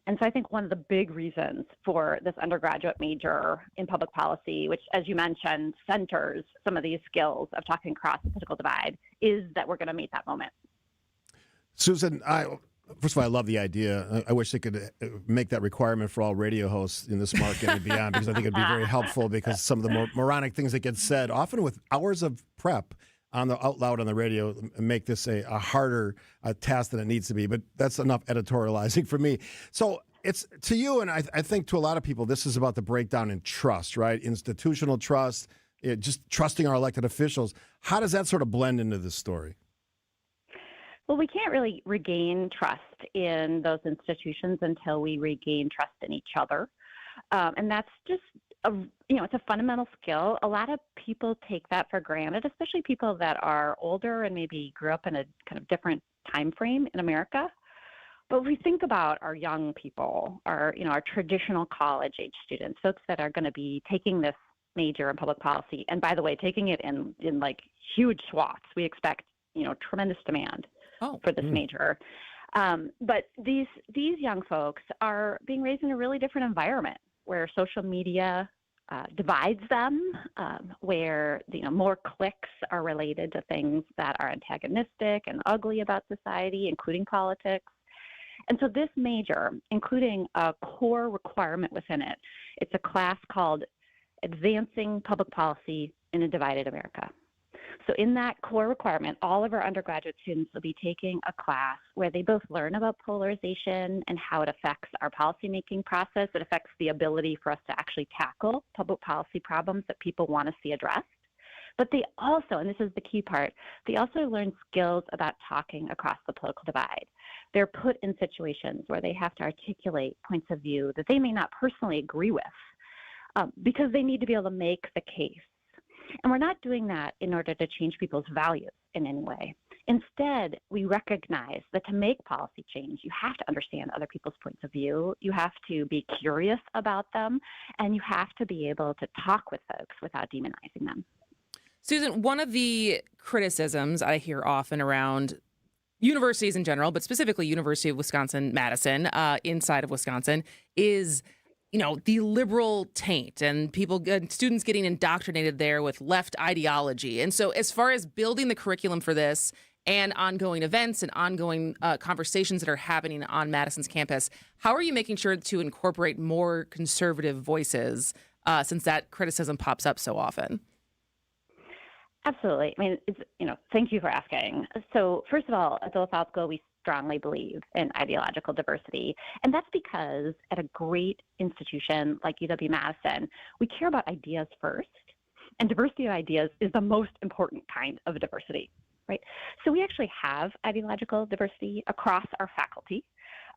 And so I think one of the big reasons for this undergraduate major in public policy, which, as you mentioned, centers some of these skills of talking across the political divide, is that we're going to meet that moment. Susan, first of all, I love the idea. I wish they could make that requirement for all radio hosts in this market and beyond, because I think it'd be very helpful, because some of the more moronic things that get said, often with hours of prep out loud on the radio, make this a harder task than it needs to be. But that's enough editorializing for me. So it's to you, and I think to a lot of people, this is about the breakdown in trust, right? Institutional trust, just trusting our elected officials. How does that sort of blend into this story? Well, we can't really regain trust in those institutions until we regain trust in each other. And that's just, it's a fundamental skill. A lot of people take that for granted, especially people that are older and maybe grew up in a kind of different time frame in America. But if we think about our young people, our traditional college age students, folks that are going to be taking this major in public policy, and by the way, taking it in like huge swaths, we expect, tremendous demand for this major. But these young folks are being raised in a really different environment where social media divides them, where more clicks are related to things that are antagonistic and ugly about society, including politics. And so this major, including a core requirement within it, it's a class called Advancing Public Policy in a Divided America. So in that core requirement, all of our undergraduate students will be taking a class where they both learn about polarization and how it affects our policymaking process. It affects the ability for us to actually tackle public policy problems that people want to see addressed. But they also, and this is the key part, they also learn skills about talking across the political divide. They're put in situations where they have to articulate points of view that they may not personally agree with because they need to be able to make the case. And we're not doing that in order to change people's values in any way. Instead, we recognize that to make policy change, you have to understand other people's points of view, you have to be curious about them, and you have to be able to talk with folks without demonizing them. Susan, one of the criticisms I hear often around universities in general, but specifically University of Wisconsin-Madison, inside of Wisconsin, is the liberal taint and students getting indoctrinated there with left ideology. And so as far as building the curriculum for this and ongoing events and ongoing conversations that are happening on Madison's campus, how are you making sure to incorporate more conservative voices since that criticism pops up so often? Absolutely. I mean, thank you for asking. So first of all, at the LaFalle School, we strongly believe in ideological diversity. And that's because at a great institution like UW-Madison, we care about ideas first. And diversity of ideas is the most important kind of diversity, right? So we actually have ideological diversity across our faculty.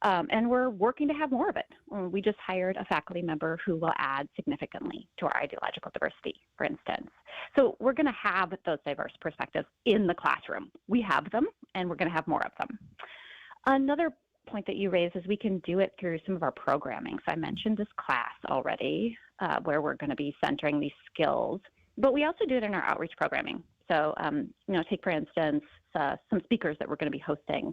And we're working to have more of it. We just hired a faculty member who will add significantly to our ideological diversity, for instance. So we're going to have those diverse perspectives in the classroom. We have them, and we're going to have more of them. Another point that you raised is we can do it through some of our programming. So I mentioned this class already, where we're going to be centering these skills, but we also do it in our outreach programming. So, take, for instance, some speakers that we're going to be hosting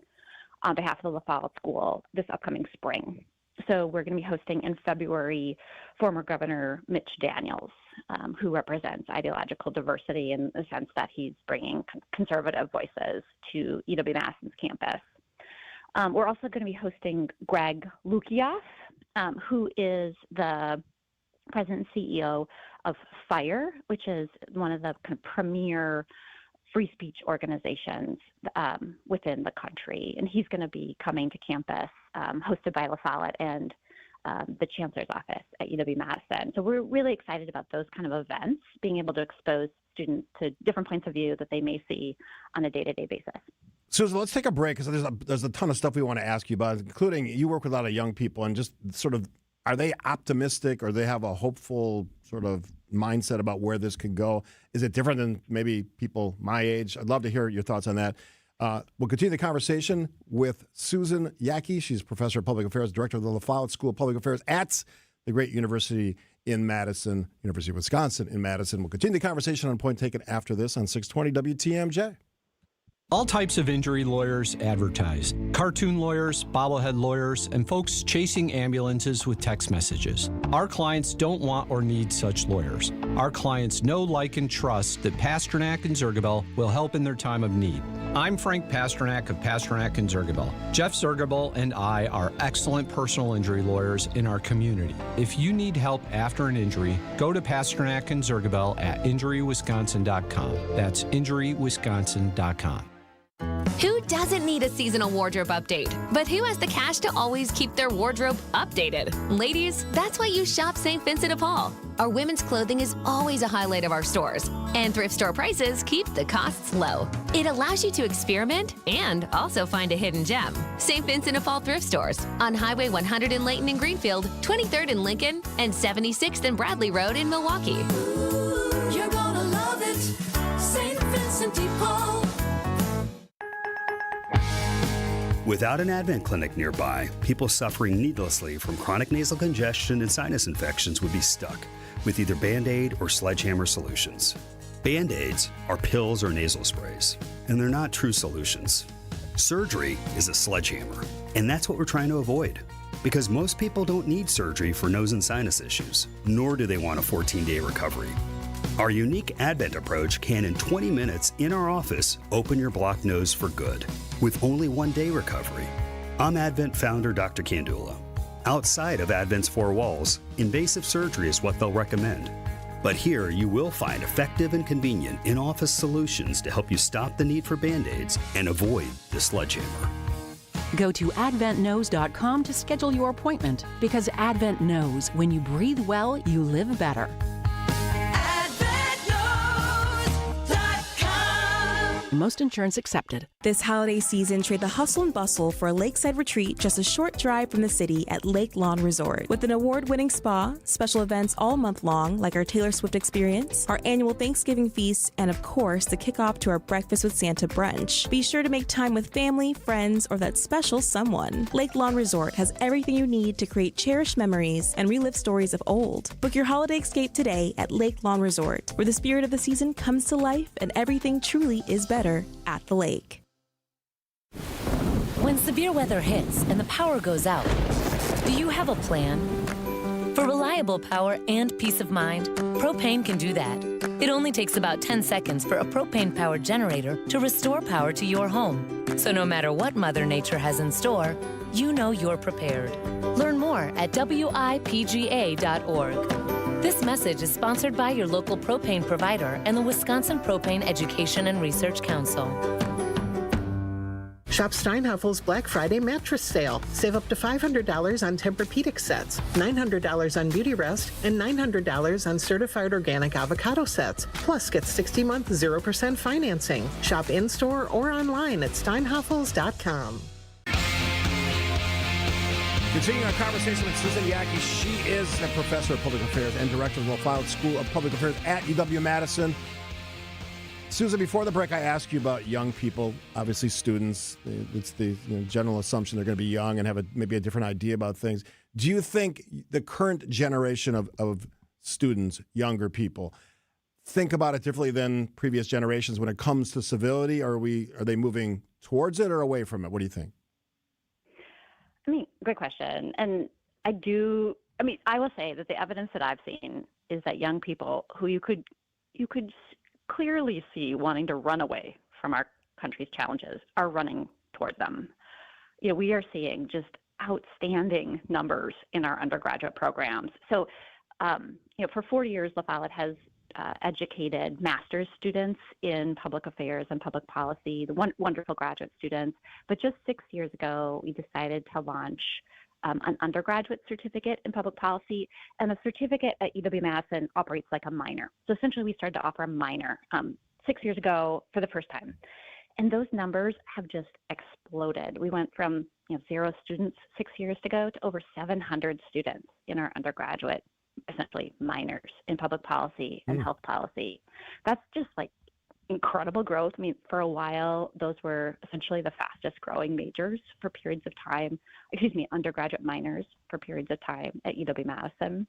on behalf of the LaFalle School this upcoming spring. So we're going to be hosting in February former Governor Mitch Daniels, who represents ideological diversity in the sense that he's bringing conservative voices to UW-Madison's campus. We're also going to be hosting Greg Lukioff, who is the president and CEO of FIRE, which is one of the kind of premier free speech organizations within the country. And he's going to be coming to campus, hosted by LaFollette and the Chancellor's office at UW-Madison. So we're really excited about those kind of events, being able to expose students to different points of view that they may see on a day-to-day basis. Susan, let's take a break because there's a ton of stuff we want to ask you about, including you work with a lot of young people and just sort of, are they optimistic or they have a hopeful sort of mindset about where this could go? Is it different than maybe people my age? I'd love to hear your thoughts on that. We'll continue the conversation with Susan Yackey. She's Professor of Public Affairs, Director of the LaFollette School of Public Affairs at the great university in Madison, University of Wisconsin in Madison. We'll continue the conversation on Point Taken after this on 620 WTMJ. All types of injury lawyers advertise. Cartoon lawyers, bobblehead lawyers, and folks chasing ambulances with text messages. Our clients don't want or need such lawyers. Our clients know, like, and trust that Pasternak and Zergabel will help in their time of need. I'm Frank Pasternak of Pasternak and Zergabel. Jeff Zergabel and I are excellent personal injury lawyers in our community. If you need help after an injury, go to Pasternak and Zergabel at injurywisconsin.com. That's injurywisconsin.com. Who doesn't need a seasonal wardrobe update? But who has the cash to always keep their wardrobe updated? Ladies, that's why you shop St. Vincent de Paul. Our women's clothing is always a highlight of our stores, and thrift store prices keep the costs low. It allows you to experiment and also find a hidden gem. St. Vincent de Paul thrift stores on Highway 100 in Layton and Greenfield, 23rd in Lincoln, and 76th and Bradley Road in Milwaukee. You're gonna love it, St. Vincent de Paul. Without an Advent clinic nearby, people suffering needlessly from chronic nasal congestion and sinus infections would be stuck with either Band-Aid or sledgehammer solutions. Band-Aids are pills or nasal sprays, and they're not true solutions. Surgery is a sledgehammer, and that's what we're trying to avoid. Because most people don't need surgery for nose and sinus issues, nor do they want a 14-day recovery. Our unique Advent approach can, in 20 minutes in our office, open your blocked nose for good, with only 1-day recovery. I'm Advent founder Dr. Kandula. Outside of Advent's four walls, invasive surgery is what they'll recommend. But here you will find effective and convenient in-office solutions to help you stop the need for Band-Aids and avoid the sledgehammer. Go to adventknows.com to schedule your appointment, because Advent knows when you breathe well, you live better. Most insurance accepted. This holiday season, trade the hustle and bustle for a lakeside retreat just a short drive from the city at Lake Lawn Resort. With an award-winning spa, special events all month long, like our Taylor Swift experience, our annual Thanksgiving feast, and of course, the kickoff to our Breakfast with Santa brunch. Be sure to make time with family, friends, or that special someone. Lake Lawn Resort has everything you need to create cherished memories and relive stories of old. Book your holiday escape today at Lake Lawn Resort, where the spirit of the season comes to life and everything truly is better at the lake. When severe weather hits and the power goes out, do you have a plan? For reliable power and peace of mind, propane can do that. It only takes about 10 seconds for a propane-powered generator to restore power to your home. So no matter what Mother Nature has in store, you know you're prepared. Learn more at wipga.org. This message is sponsored by your local propane provider and the Wisconsin Propane Education and Research Council. Shop Steinhaffel's Black Friday mattress sale. Save up to $500 on Tempur-Pedic sets, $900 on Beauty Rest, and $900 on certified organic avocado sets. Plus, get 60-month 0% financing. Shop in-store or online at steinhaffels.com. Continuing our conversation with Susan Yackey. She is a professor of public affairs and director of the LaFollette School of Public Affairs at UW-Madison. Susan, before the break, I asked you about young people, obviously students. It's the general assumption they're going to be young and have maybe a different idea about things. Do you think the current generation of students, younger people, think about it differently than previous generations when it comes to civility? Are they moving towards it or away from it? What do you think? I mean, great question. And I will say that the evidence that I've seen is that young people who you could clearly see wanting to run away from our country's challenges are running toward them. We are seeing just outstanding numbers in our undergraduate programs. So, for 40 years, LaFollette has educated master's students in public affairs and public policy, the wonderful graduate students. But just 6 years ago, we decided to launch an undergraduate certificate in public policy, and the certificate at UW-Madison operates like a minor. So essentially, we started to offer a minor 6 years ago for the first time. And those numbers have just exploded. We went from 0 students 6 years ago to over 700 students in our undergraduate, essentially minors in public policy and health policy. That's just like incredible growth. I mean, for a while, those were essentially the fastest growing majors for periods of time, undergraduate minors for periods of time at UW-Madison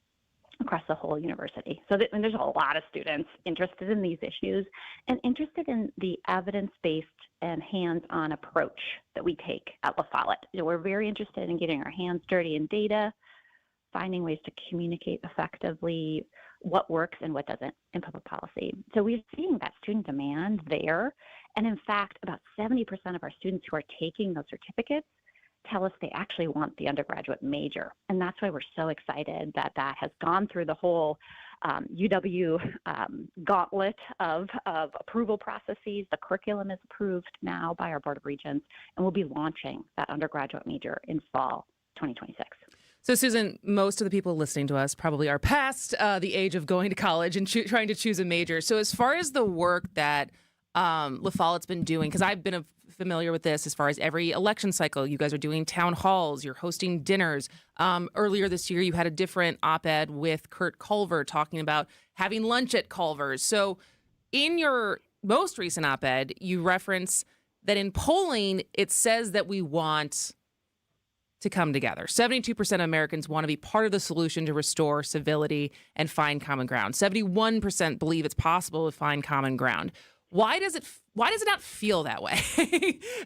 across the whole university. So there's a lot of students interested in these issues and interested in the evidence-based and hands-on approach that we take at LaFollette. We're very interested in getting our hands dirty in data, finding ways to communicate effectively what works and what doesn't in public policy. So we're seeing that student demand there. And in fact, about 70% of our students who are taking those certificates tell us they actually want the undergraduate major. And that's why we're so excited that that has gone through the whole UW gauntlet of approval processes. The curriculum is approved now by our Board of Regents, and we'll be launching that undergraduate major in fall 2026. So, Susan, most of the people listening to us probably are past the age of going to college and trying to choose a major. So as far as the work that La Follette's been doing, because I've been familiar with this as far as every election cycle, you guys are doing town halls, you're hosting dinners. Earlier this year, you had a different op-ed with Kurt Culver talking about having lunch at Culver's. So in your most recent op-ed, you reference that in polling, it says that we want to come together. 72% of Americans want to be part of the solution to restore civility and find common ground. 71% believe it's possible to find common ground. Why does it not feel that way?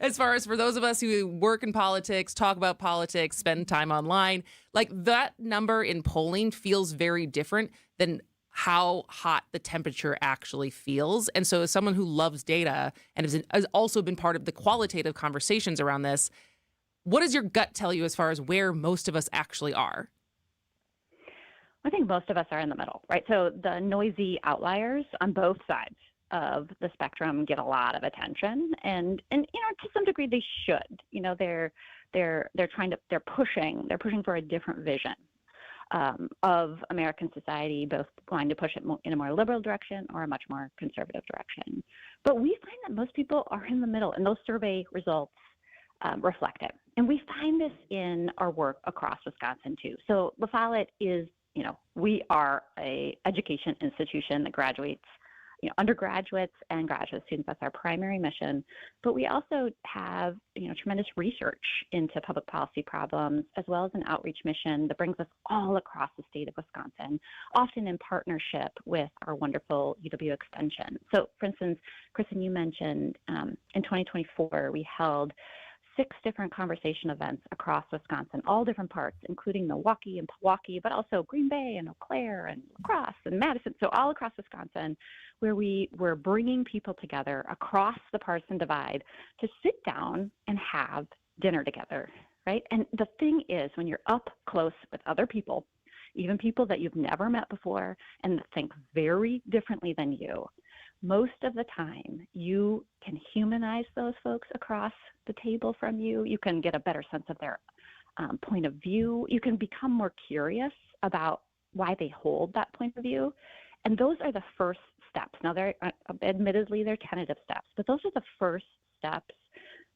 As far as for those of us who work in politics, talk about politics, spend time online, like that number in polling feels very different than how hot the temperature actually feels. And so as someone who loves data and has also been part of the qualitative conversations around this, what does your gut tell you as far as where most of us actually are? I think most of us are in the middle, right? So the noisy outliers on both sides of the spectrum get a lot of attention, and to some degree they should. They're pushing for a different vision of American society, both wanting to push it in a more liberal direction or a much more conservative direction. But we find that most people are in the middle, and those survey results reflect it. And we find this in our work across Wisconsin too. So La Follette is, we are a education institution that graduates undergraduates and graduate students. That's our primary mission. But we also have, tremendous research into public policy problems, as well as an outreach mission that brings us all across the state of Wisconsin, often in partnership with our wonderful UW Extension. So, for instance, Kristin, you mentioned in 2024, we held 6 different conversation events across Wisconsin, all different parts, including Milwaukee and Pewaukee, but also Green Bay and Eau Claire and La Crosse and Madison. So all across Wisconsin, where we were bringing people together across the partisan divide to sit down and have dinner together, right? And the thing is, when you're up close with other people, even people that you've never met before and that think very differently than you, most of the time you can humanize those folks across the table from you. You can get a better sense of their point of view. You can become more curious about why they hold that point of view. And those are the first steps. Now, they're admittedly they're tentative steps, but those are the first steps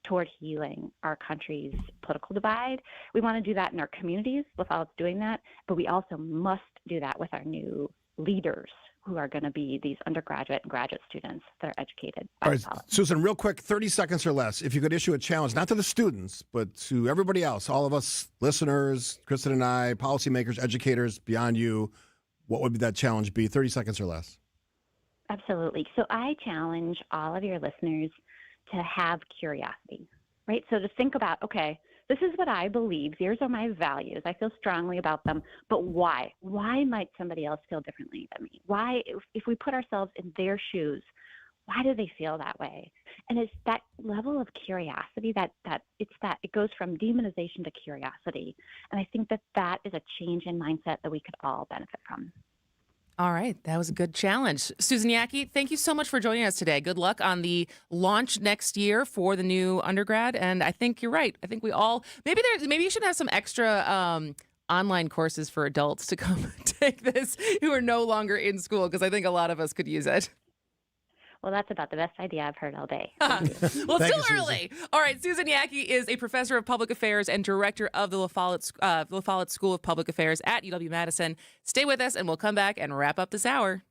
toward healing our country's political divide. We want to do that in our communities. La Follette's doing that, but we also must do that with our new leaders, who are going to be these undergraduate and graduate students that are educated by All right, Susan, real quick, 30 seconds or less. If you could issue a challenge, not to the students, but to everybody else, all of us listeners, Kristin and I, policymakers, educators beyond you, what would that challenge be? 30 seconds or less. Absolutely. So I challenge all of your listeners to have curiosity, right? So to think about, okay, this is what I believe. These are my values. I feel strongly about them. But why? Why might somebody else feel differently than me? Why, if we put ourselves in their shoes, why do they feel that way? And it's that level of curiosity that it goes from demonization to curiosity. And I think that is a change in mindset that we could all benefit from. All right. That was a good challenge. Susan Yackey, thank you so much for joining us today. Good luck on the launch next year for the new undergrad. And I think you're right. I think we all, maybe you should have some extra online courses for adults to come take this who are no longer in school, because I think a lot of us could use it. Well, that's about the best idea I've heard all day. Well, it's still early. All right. Susan Yackey is a professor of public affairs and director of the La Follette School of Public Affairs at UW-Madison. Stay with us, and we'll come back and wrap up this hour.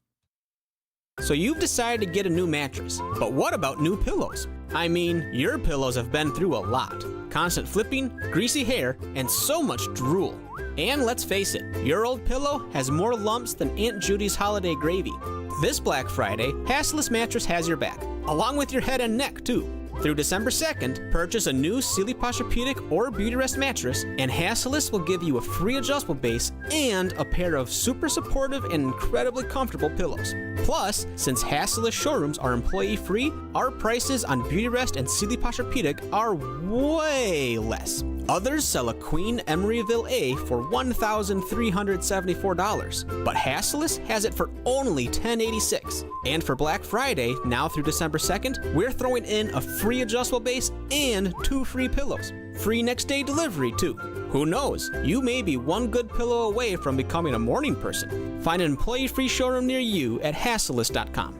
So you've decided to get a new mattress, but what about new pillows? I mean, your pillows have been through a lot. Constant flipping, greasy hair, and so much drool. And let's face it, your old pillow has more lumps than Aunt Judy's holiday gravy. This Black Friday, Hasseless Mattress has your back, along with your head and neck, too. Through December 2nd, purchase a new Sealy Posturepedic or Beautyrest mattress, and Hasseless will give you a free adjustable base and a pair of super supportive and incredibly comfortable pillows. Plus, since Hasseless showrooms are employee-free, our prices on Beautyrest and Sealy Posturepedic are way less. Others sell a Queen Emeryville A for $1,374, but Hassellus has it for only $1,086. And for Black Friday, now through December 2nd, we're throwing in a free adjustable base and 2 free pillows. Free next day delivery, too. Who knows? You may be one good pillow away from becoming a morning person. Find an employee-free showroom near you at Hassellus.com.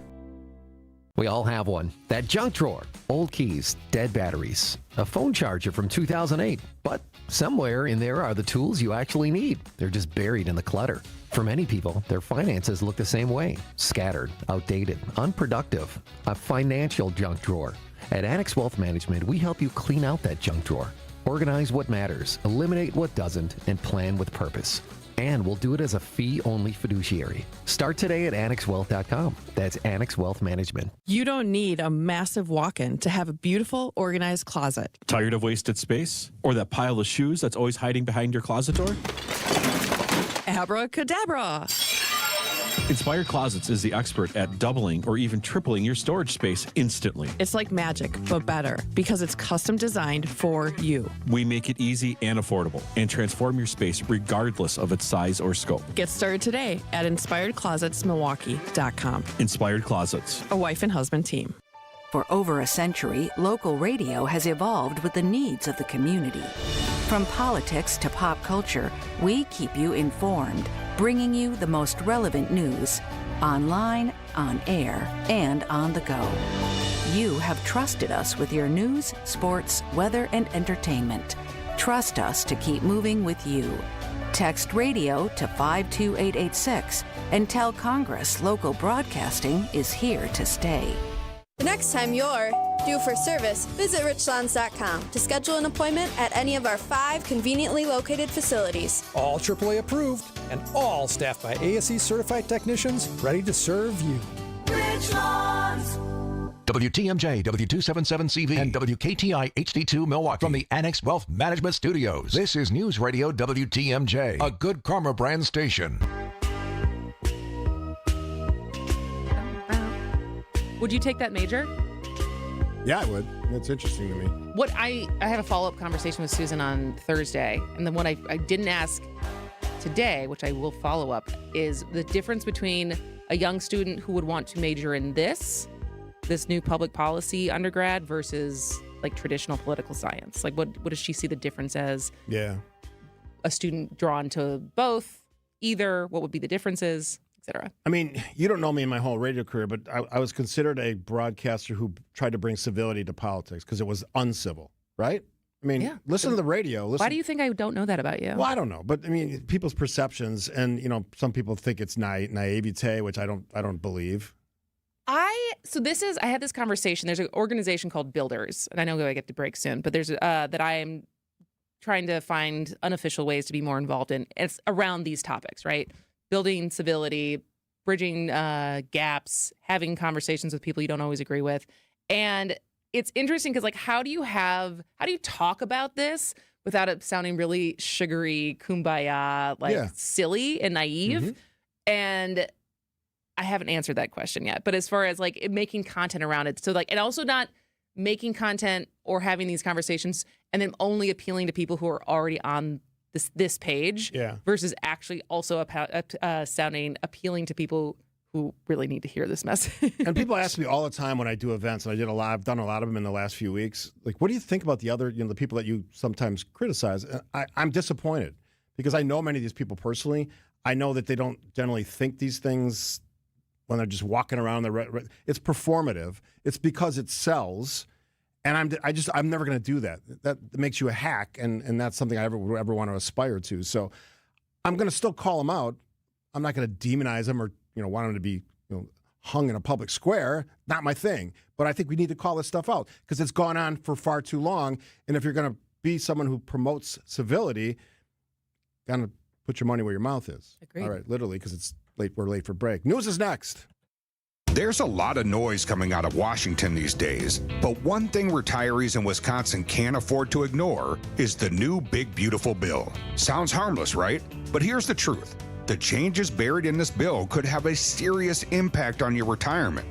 We all have one. That junk drawer, old keys, dead batteries, a phone charger from 2008. But somewhere in there are the tools you actually need. They're just buried in the clutter. For many people, their finances look the same way. Scattered, outdated, unproductive. A financial junk drawer. At Annex Wealth Management, we help you clean out that junk drawer. Organize what matters, eliminate what doesn't, and plan with purpose. And we'll do it as a fee-only fiduciary. Start today at AnnexWealth.com. That's Annex Wealth Management. You don't need a massive walk-in to have a beautiful, organized closet. Tired of wasted space? Or that pile of shoes that's always hiding behind your closet door? Abracadabra! Inspired Closets is the expert at doubling or even tripling your storage space instantly. It's like magic, but better, because it's custom designed for you. We make it easy and affordable and transform your space regardless of its size or scope. Get started today at InspiredClosetsMilwaukee.com. Inspired Closets. A wife and husband team. For over a century, local radio has evolved with the needs of the community. From politics to pop culture, we keep you informed, bringing you the most relevant news, online, on air, and on the go. You have trusted us with your news, sports, weather, and entertainment. Trust us to keep moving with you. Text radio to 52886 and tell Congress local broadcasting is here to stay. The next time you're due for service, visit richlands.com to schedule an appointment at any of our 5 conveniently located facilities. All AAA approved and all staffed by ASE certified technicians ready to serve you. Richlands. WTMJ, W277CV, and WKTI HD2 Milwaukee from the Annex Wealth Management Studios. This is News Radio WTMJ, a Good Karma brand station. Would you take that major? Yeah, I would. It's interesting to me. What I have a follow-up conversation with Susan on Thursday, and then what I didn't ask today, which I will follow up, is the difference between a young student who would want to major in this new public policy undergrad versus like traditional political science. Like what does she see the difference as? Yeah. A student drawn to both, either, what would be the differences? Etc. I mean, you don't know me in my whole radio career, but I was considered a broadcaster who tried to bring civility to politics because it was uncivil, right? I mean, listen to the radio. Why do you think I don't know that about you? Well, I don't know, but I mean, people's perceptions, and some people think it's naivete, which I don't believe. I had this conversation. There's an organization called Builders, and I know I get to break soon, but there's that I am trying to find unofficial ways to be more involved in. It's around these topics, right? Building civility, bridging gaps, having conversations with people you don't always agree with. And it's interesting because, like, how do you talk about this without it sounding really sugary, kumbaya, silly and naive? Mm-hmm. And I haven't answered that question yet. But as far as like making content around it, so like, and also not making content or having these conversations and then only appealing to people who are already on this page, versus actually also appealing to people who really need to hear this message. And people ask me all the time when I do events, and I've done a lot of them in the last few weeks. Like, what do you think about the other, the people that you sometimes criticize? I'm disappointed because I know many of these people personally. I know that they don't generally think these things when they're just walking around. It's performative. It's because it sells. And I'm never going to do that. That makes you a hack, and that's something I would ever want to aspire to. So I'm going to still call them out. I'm not going to demonize them or want them to be hung in a public square. Not my thing. But I think we need to call this stuff out because it's gone on for far too long. And if you're going to be someone who promotes civility, got to put your money where your mouth is. Agreed. All right, literally, because it's late. We're late for break. News is next. There's a lot of noise coming out of Washington these days, but one thing retirees in Wisconsin can't afford to ignore is the new Big Beautiful Bill. Sounds harmless, right? But here's the truth. The changes buried in this bill could have a serious impact on your retirement.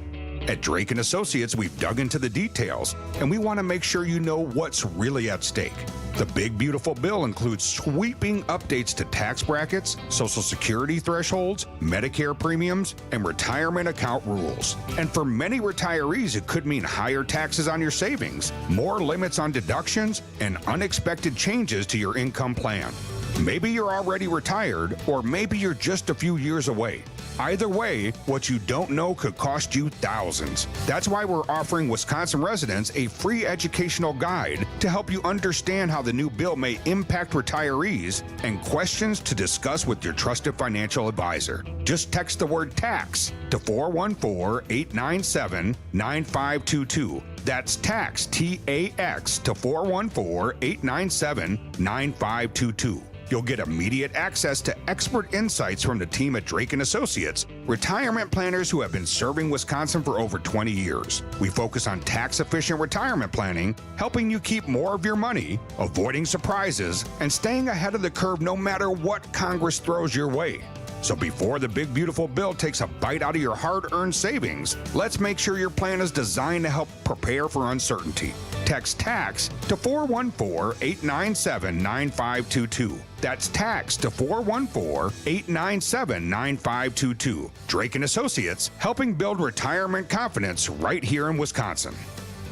At Drake & Associates, we've dug into the details, and we want to make sure you know what's really at stake. The Big Beautiful Bill includes sweeping updates to tax brackets, Social Security thresholds, Medicare premiums, and retirement account rules. And for many retirees, it could mean higher taxes on your savings, more limits on deductions, and unexpected changes to your income plan. Maybe you're already retired, or maybe you're just a few years away. Either way, what you don't know could cost you thousands. That's why we're offering Wisconsin residents a free educational guide to help you understand how the new bill may impact retirees and questions to discuss with your trusted financial advisor. Just text the word tax to 414-897-9522. That's tax, T-A-X, to 414-897-9522. You'll get immediate access to expert insights from the team at Drake & Associates, retirement planners who have been serving Wisconsin for over 20 years. We focus on tax-efficient retirement planning, helping you keep more of your money, avoiding surprises, and staying ahead of the curve no matter what Congress throws your way. So before the Big Beautiful Bill takes a bite out of your hard-earned savings, let's make sure your plan is designed to help prepare for uncertainty. Text TAX to 414-897-9522. That's TAX to 414-897-9522. Drake & Associates, helping build retirement confidence right here in Wisconsin.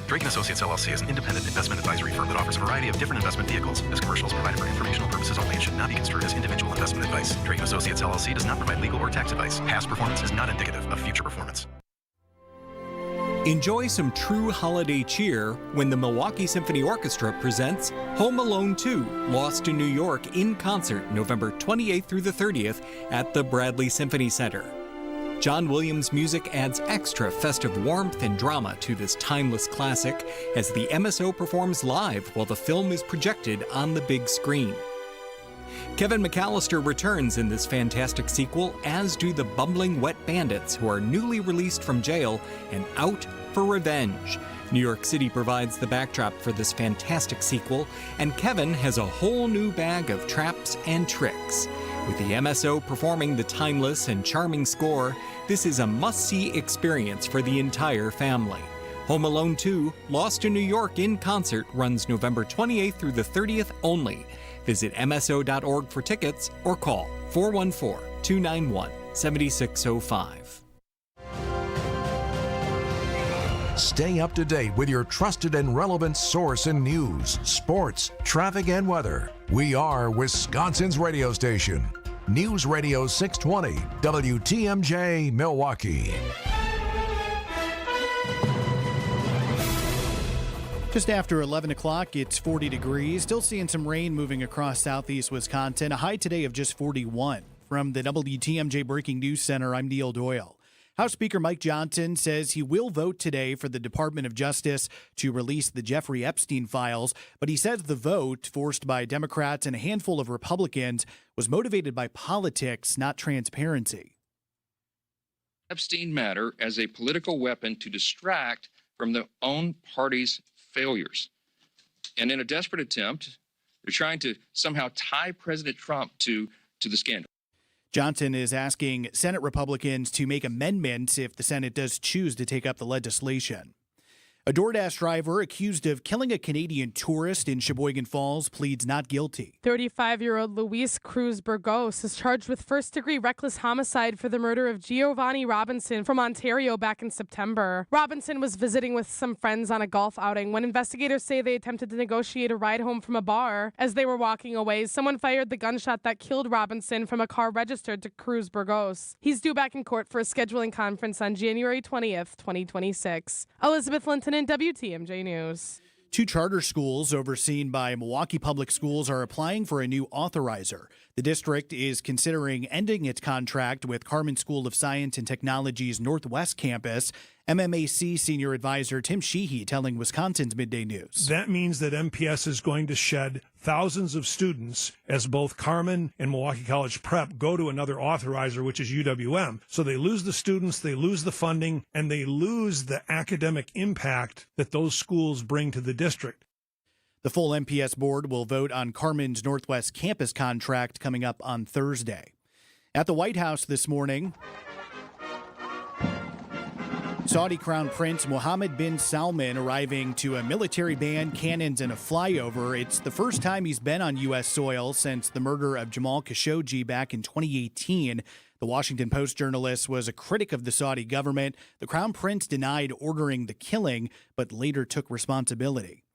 Drake & Associates LLC is an independent investment advisory firm that offers a variety of different investment vehicles. This commercial is provided for informational purposes only and should not be construed as individual investment advice. Drake & Associates LLC does not provide legal or tax advice. Past performance is not indicative of future performance. Enjoy some true holiday cheer when the Milwaukee Symphony Orchestra presents Home Alone 2, Lost in New York in concert November 28th through the 30th at the Bradley Symphony Center. John Williams' music adds extra festive warmth and drama to this timeless classic as the MSO performs live while the film is projected on the big screen. Kevin McAllister returns in this fantastic sequel, as do the bumbling wet bandits who are newly released from jail and out for revenge. New York City provides the backdrop for this fantastic sequel, and Kevin has a whole new bag of traps and tricks. With the MSO performing the timeless and charming score, this is a must-see experience for the entire family. Home Alone 2, Lost in New York in concert runs November 28th through the 30th only. Visit MSO.org for tickets or call 414-291-7605. Stay up to date with your trusted and relevant source in news, sports, traffic, and weather. We are Wisconsin's radio station. News Radio 620, WTMJ, Milwaukee. Just after 11 o'clock, it's 40 degrees. Still seeing some rain moving across southeast Wisconsin. A high today of just 41. From the WTMJ Breaking News Center, I'm Neil Doyle. House Speaker Mike Johnson says he will vote today for the Department of Justice to release the Jeffrey Epstein files, but he says the vote, forced by Democrats and a handful of Republicans, was motivated by politics, not transparency. Epstein matter as a political weapon to distract from their own party's failures. And in a desperate attempt, they're trying to somehow tie President Trump to the scandal. Johnson is asking Senate Republicans to make amendments if the Senate does choose to take up the legislation. A DoorDash driver accused of killing a Canadian tourist in Sheboygan Falls pleads not guilty. 35-year-old Luis Cruz Burgos is charged with first-degree reckless homicide for the murder of Giovanni Robinson from Ontario back in September. Robinson was visiting with some friends on a golf outing when investigators say they attempted to negotiate a ride home from a bar. As they were walking away, someone fired the gunshot that killed Robinson from a car registered to Cruz Burgos. He's due back in court for a scheduling conference on January 20th, 2026. Elizabeth Linton in WTMJ News. 2 charter schools overseen by Milwaukee Public Schools are applying for a new authorizer. The district is considering ending its contract with Carmen School of Science and Technology's Northwest campus. MMAC Senior Advisor Tim Sheehy telling Wisconsin's Midday News. That means that MPS is going to shed thousands of students as both Carmen and Milwaukee College Prep go to another authorizer, which is UWM. So they lose the students, they lose the funding, and they lose the academic impact that those schools bring to the district. The full MPS board will vote on Carmen's Northwest campus contract coming up on Thursday. At the White House this morning, Saudi Crown Prince Mohammed bin Salman arriving to a military band, cannons, and a flyover. It's the first time he's been on U.S. soil since the murder of Jamal Khashoggi back in 2018. The Washington Post journalist was a critic of the Saudi government. The Crown Prince denied ordering the killing, but later took responsibility.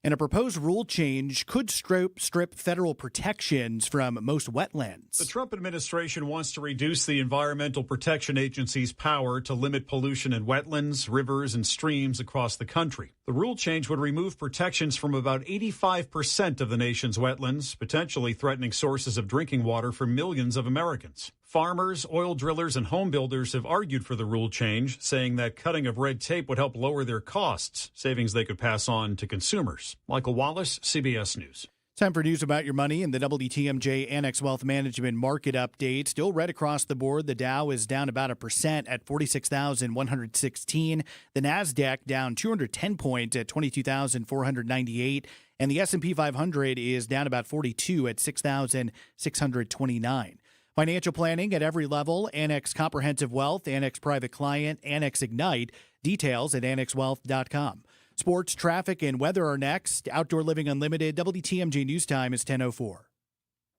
And a proposed rule change could strip federal protections from most wetlands. The Trump administration wants to reduce the Environmental Protection Agency's power to limit pollution in wetlands, rivers, and streams across the country. The rule change would remove protections from about 85% of the nation's wetlands, potentially threatening sources of drinking water for millions of Americans. Farmers, oil drillers, and home builders have argued for the rule change, saying that cutting of red tape would help lower their costs, savings they could pass on to consumers. Michael Wallace, CBS News. Time for news about your money and the WTMJ Annex Wealth Management market update. Still red across the board. The Dow is down about 1% at 46,116. The NASDAQ down 210 points at 22,498. And the S&P 500 is down about 42 at 6,629. Financial planning at every level. Annex Comprehensive Wealth, Annex Private Client, Annex Ignite. Details at annexwealth.com. Sports, traffic, and weather are next. Outdoor Living Unlimited. WTMJ News Time is 10:04.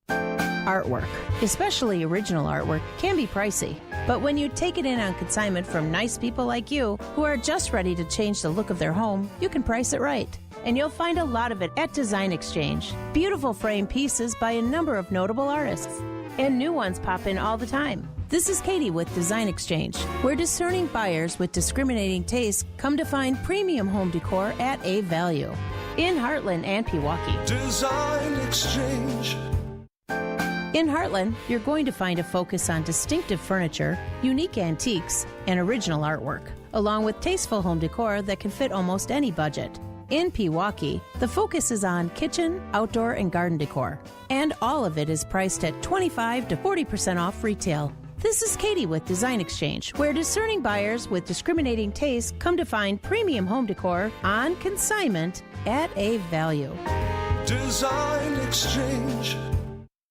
Artwork, especially original artwork, can be pricey. But when you take it in on consignment from nice people like you who are just ready to change the look of their home, you can price it right. And you'll find a lot of it at Design Exchange. Beautiful frame pieces by a number of notable artists. And new ones pop in all the time. This is Katie with Design Exchange, where discerning buyers with discriminating tastes come to find premium home decor at a value. In Heartland and Pewaukee. Design Exchange. In Heartland, you're going to find a focus on distinctive furniture, unique antiques, and original artwork, along with tasteful home decor that can fit almost any budget. In Pewaukee, the focus is on kitchen, outdoor, and garden decor, and all of it is priced at 25 to 40% off retail. This is Katie with Design Exchange, where discerning buyers with discriminating tastes come to find premium home decor on consignment at a value. Design Exchange.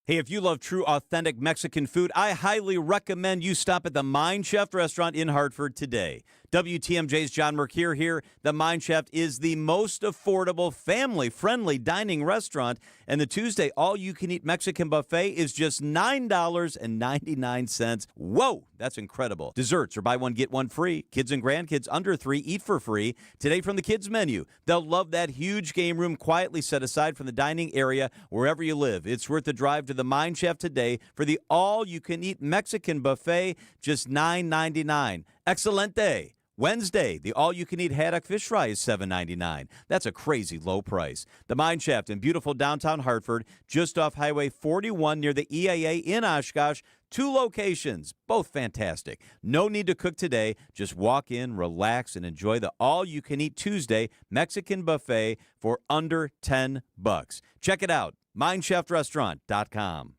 Hey, if you love true, authentic Mexican food, I highly recommend you stop at the Mind Chef restaurant in Hartford today. WTMJ's John Mercure here. The Mind Chef is the most affordable, family-friendly dining restaurant, and the Tuesday all-you-can-eat Mexican buffet is just $9.99. Whoa, that's incredible. Desserts are buy one, get one free. Kids and grandkids under 3 eat for free. Today from the kids' menu, they'll love that huge game room quietly set aside from the dining area wherever you live. It's worth the drive to the Mind Chef today for the all-you-can-eat Mexican buffet, just $9.99. Excelente. Wednesday, the all-you-can-eat haddock fish fry is $7.99. That's a crazy low price. The Mine Shaft in beautiful downtown Hartford, just off Highway 41 near the EAA in Oshkosh. 2 locations, both fantastic. No need to cook today. Just walk in, relax, and enjoy the all-you-can-eat Tuesday Mexican buffet for under $10. Check it out, MineshaftRestaurant.com.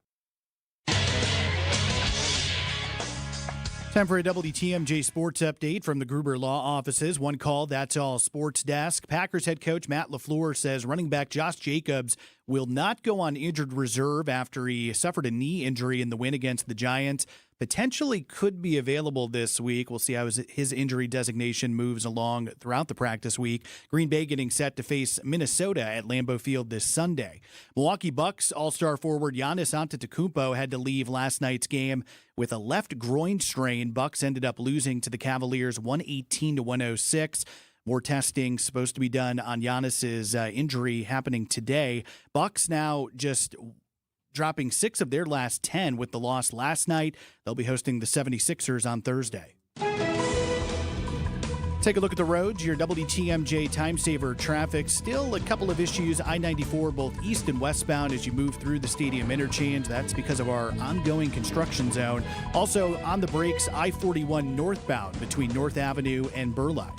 Time for a WTMJ sports update from the Gruber Law Offices. One call, that's all sports desk. Packers head coach Matt LaFleur says running back Josh Jacobs will not go on injured reserve after he suffered a knee injury in the win against the Giants. Potentially could be available this week. We'll see how his injury designation moves along throughout the practice week. Green Bay getting set to face Minnesota at Lambeau Field this Sunday. Milwaukee Bucks all-star forward Giannis Antetokounmpo had to leave last night's game with a left groin strain. Bucks ended up losing to the Cavaliers 118-106. More testing supposed to be done on Giannis's injury happening today. Bucks now just dropping 6 of their last 10 with the loss last night. They'll be hosting the 76ers on Thursday. Take a look at the roads. Your WTMJ time saver traffic. Still a couple of issues. I-94 both east and westbound as you move through the stadium interchange. That's because of our ongoing construction zone. Also on the brakes, I-41 northbound between North Avenue and Burleigh.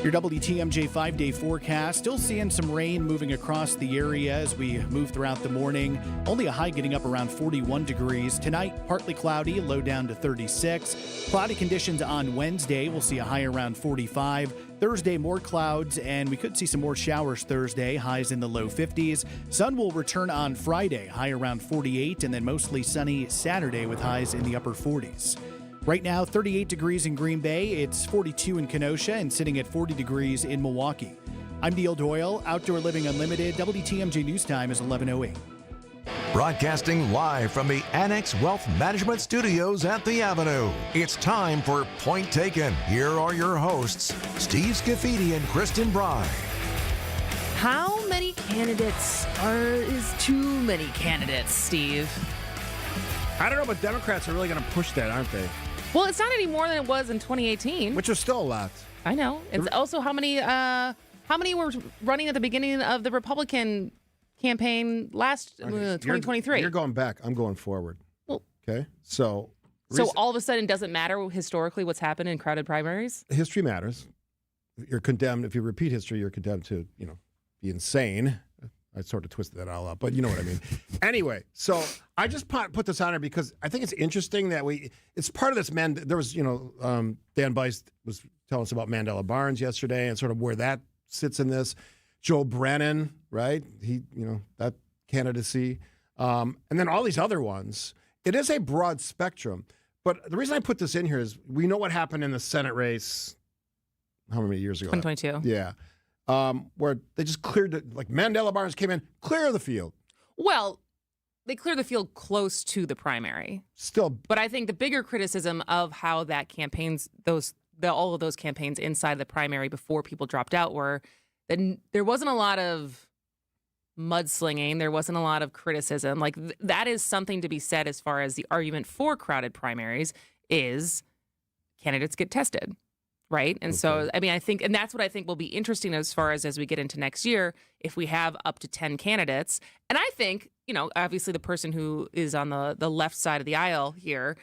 Your WTMJ 5-day forecast. Still seeing some rain moving across the area as we move throughout the morning. Only a high getting up around 41 degrees. Tonight, partly cloudy, low down to 36. Cloudy conditions on Wednesday. We'll see a high around 45. Thursday, more clouds, and we could see some more showers Thursday, highs in the low 50s. Sun will return on Friday, high around 48, and then mostly sunny Saturday with highs in the upper 40s. Right now, 38 degrees in Green Bay. It's 42 in Kenosha and sitting at 40 degrees in Milwaukee. I'm Neil Doyle. Outdoor Living Unlimited. WTMJ News Time is 11:08. Broadcasting live from the Annex Wealth Management Studios at the Avenue. It's time for Point Taken. Here are your hosts, Steve Scaffidi and Kristin Brey. How many candidates is too many candidates, Steve? I don't know, but Democrats are really going to push that, aren't they? Well, it's not any more than it was in 2018. Which is still a lot. I know. It's also how many were running at the beginning of the Republican campaign last 2023. You're going back. I'm going forward. Well, okay. So all of a sudden, it doesn't matter historically what's happened in crowded primaries? History matters. You're condemned. If you repeat history, you're condemned to, be insane. I sort of twisted that all up, but you know what I mean. Anyway, so I just put this on here because I think it's interesting that it's part of this, there was, Dan Bice was telling us about Mandela Barnes yesterday and sort of where that sits in this. Joe Brennan, right? He, that candidacy. And then all these other ones. It is a broad spectrum. But the reason I put this in here is we know what happened in the Senate race, how many years ago? 2022. Yeah. Where they just cleared it, like Mandela Barnes came in, clear the field. Well, they cleared the field close to the primary. Still. But I think the bigger criticism of how that all of those campaigns inside the primary before people dropped out were that there wasn't a lot of mudslinging. There wasn't a lot of criticism. Like that is something to be said as far as the argument for crowded primaries is candidates get tested. Right. And so, I mean, I think, and that's what I think will be interesting as far as we get into next year, if we have up to 10 candidates. And I think, obviously the person who is on the left side of the aisle here,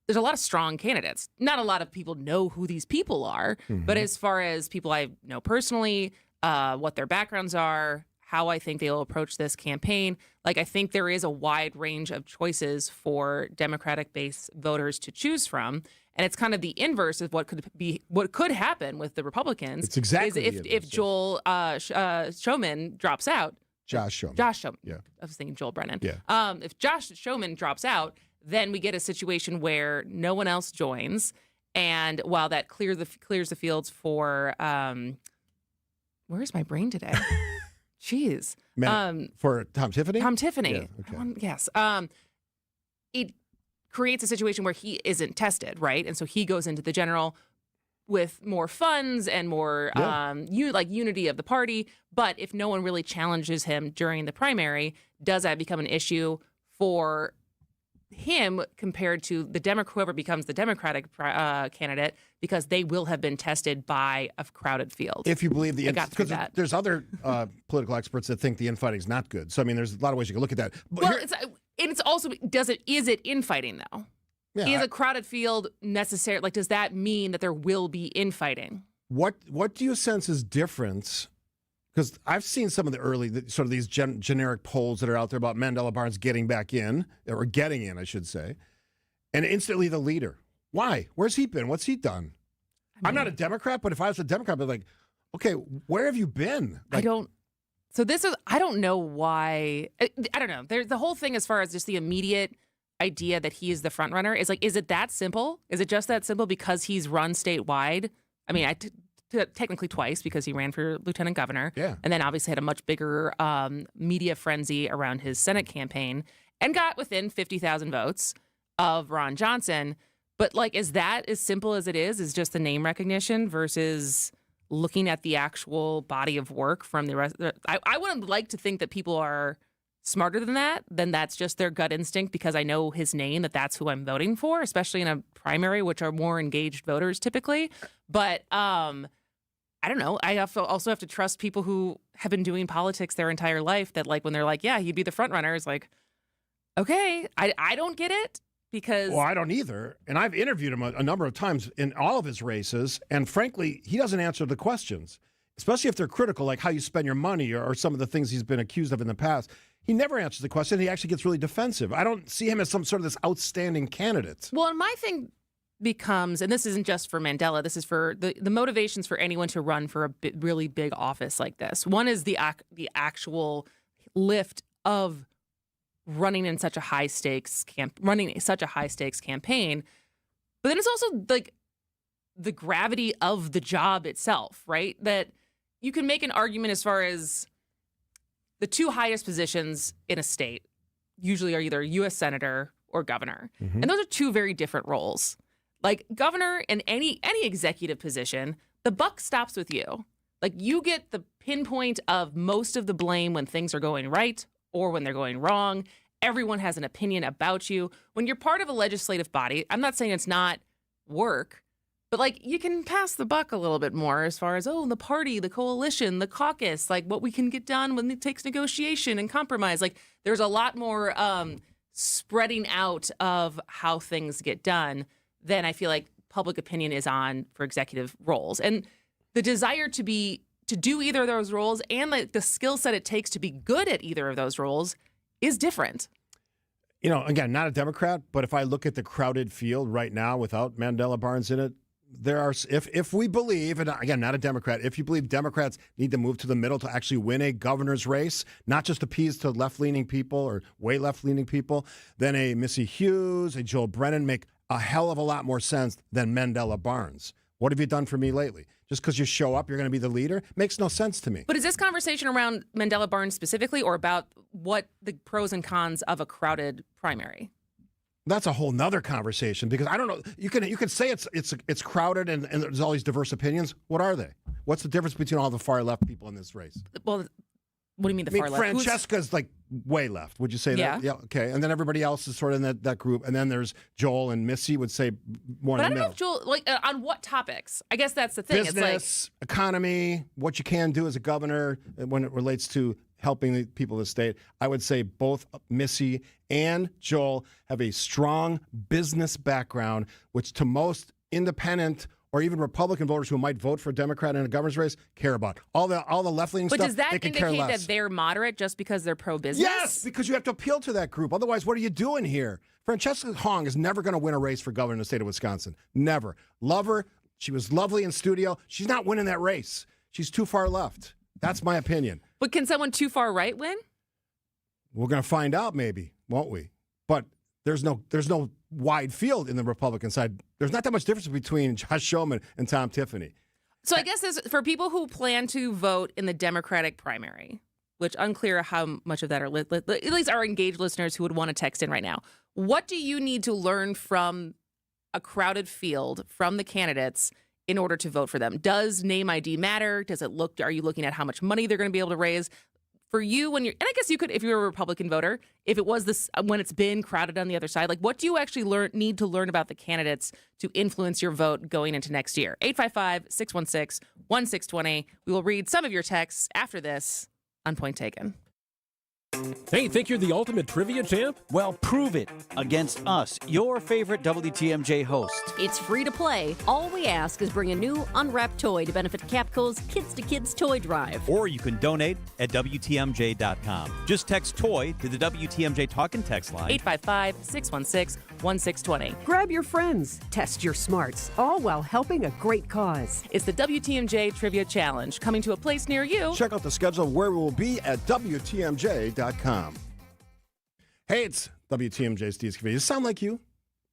there's a lot of strong candidates. Not a lot of people know who these people are, but as far as people I know personally, what their backgrounds are, how I think they'll approach this campaign. Like, I think there is a wide range of choices for Democratic-based voters to choose from. And it's kind of the inverse of what could happen with the Republicans. It's exactly if Joel Schoeman drops out. Josh Schoeman. Josh Schoeman. Yeah. I was thinking Joel Brennan. Yeah. If Josh Schoeman drops out, then we get a situation where no one else joins. And while that clears the fields for where's my brain today? Jeez. For Tom Tiffany? Tom Tiffany. Yeah, okay. Yes. It creates a situation where he isn't tested, right? And so he goes into the general with more funds and more unity of the party. But if no one really challenges him during the primary, does that become an issue for him compared to whoever becomes the Democratic candidate, because they will have been tested by a crowded field? If you believe because there's other political experts that think the infighting is not good. So I mean, there's a lot of ways you can look at that. But well, it's also is it infighting though? Yeah, is a crowded field necessary? Like, does that mean that there will be infighting? What do you sense is different? Because I've seen some of the early, sort of these generic polls that are out there about Mandela Barnes getting back in, or getting in, I should say, and instantly the leader. Why? Where's he been? What's he done? I'm not a Democrat, but if I was a Democrat, I'd be like, okay, where have you been? Like, I don't know why. I don't know. There's the whole thing as far as just the immediate idea that he is the front runner is like, is it that simple? Is it just that simple because he's run statewide? I mean, technically twice because he ran for lieutenant governor. Yeah. And then obviously had a much bigger media frenzy around his Senate campaign and got within 50,000 votes of Ron Johnson. But like, is that as simple as it is just the name recognition versus looking at the actual body of work from the rest? I wouldn't like to think that people are smarter than that, then that's just their gut instinct because I know his name, that's who I'm voting for, especially in a primary, which are more engaged voters typically. But I don't know. I also have to trust people who have been doing politics their entire life that like when they're like, yeah, he'd be the front runner, it's like, okay, I don't get it because... Well, I don't either. And I've interviewed him a number of times in all of his races. And frankly, he doesn't answer the questions, especially if they're critical, like how you spend your money or some of the things he's been accused of in the past. He never answers the question. He actually gets really defensive. I don't see him as some sort of this outstanding candidate. Well, and my thing becomes, and this isn't just for Mandela, this is for the motivations for anyone to run for a really big office like this. One is the actual lift of running such a high stakes campaign. But then it's also like the gravity of the job itself, right? That you can make an argument as far as the two highest positions in a state usually are either U.S. senator or governor. Mm-hmm. And those are two very different roles. Like governor and any executive position, the buck stops with you. Like you get the pinpoint of most of the blame when things are going right or when they're going wrong. Everyone has an opinion about you. When you're part of a legislative body, I'm not saying it's not work, but like you can pass the buck a little bit more as far as, the party, the coalition, the caucus, like what we can get done when it takes negotiation and compromise. Like there's a lot more spreading out of how things get done than I feel like public opinion is on for executive roles. And the desire to do either of those roles and like the skill set it takes to be good at either of those roles is different. You know, again, not a Democrat, but if I look at the crowded field right now without Mandela Barnes in it, there are, if we believe, and again, not a Democrat, if you believe Democrats need to move to the middle to actually win a governor's race, not just appease to left-leaning people or way left-leaning people, then a Missy Hughes, a Joel Brennan make a hell of a lot more sense than Mandela Barnes. What have you done for me lately? Just because you show up, you're going to be the leader? Makes no sense to me. But is this conversation around Mandela Barnes specifically or about what the pros and cons of a crowded primary? That's a whole nother conversation because I don't know. You can say it's crowded and there's all these diverse opinions. What are they? What's the difference between all the far left people in this race? Well, what do you mean far left? Francesca's like way left. Would you say that? Yeah. Okay. And then everybody else is sort of in that group. And then there's Joel and Missy would say more in the middle. But I don't know if Joel, like on what topics? I guess that's the thing. Business, economy, what you can do as a governor when it relates to helping the people of the state. I would say both Missy and Joel have a strong business background, which to most independent or even Republican voters who might vote for a Democrat in a governor's race care about. All the left-leaning stuff, But does that they can care indicate less. that they're moderate just because they're pro-business? Yes, because you have to appeal to that group. Otherwise, what are you doing here? Francesca Hong is never going to win a race for governor in the state of Wisconsin. Never. Love her. She was lovely in studio. She's not winning that race. She's too far left. That's my opinion. But can someone too far right win? We're going to find out maybe, won't we? But there's no wide field in the Republican side. There's not that much difference between Josh Shulman and Tom Tiffany. So I guess this, for people who plan to vote in the Democratic primary, which unclear how much of that are at least our engaged listeners who would want to text in right now. What do you need to learn from a crowded field, from the candidates, in order to vote for them? Does name ID matter? Are you looking at how much money they're going to be able to raise? For you, and I guess you could, if you're a Republican voter, if it was this, when it's been crowded on the other side, like what do you actually need to learn about the candidates to influence your vote going into next year? 855-616-1620. We will read some of your texts after this on Point Taken. Hey, think you're the ultimate trivia champ? Well, prove it against us, your favorite WTMJ host. It's free to play. All we ask is bring a new unwrapped toy to benefit Capco's Kids to Kids Toy Drive. Or you can donate at WTMJ.com. Just text TOY to the WTMJ Talk and Text line. 855-616-1620. Grab your friends. Test your smarts. All while helping a great cause. It's the WTMJ Trivia Challenge, coming to a place near you. Check out the schedule of where we will be at WTMJ.com. Hey, it's WTMJ Steve Scaffidi. Does it sound like you?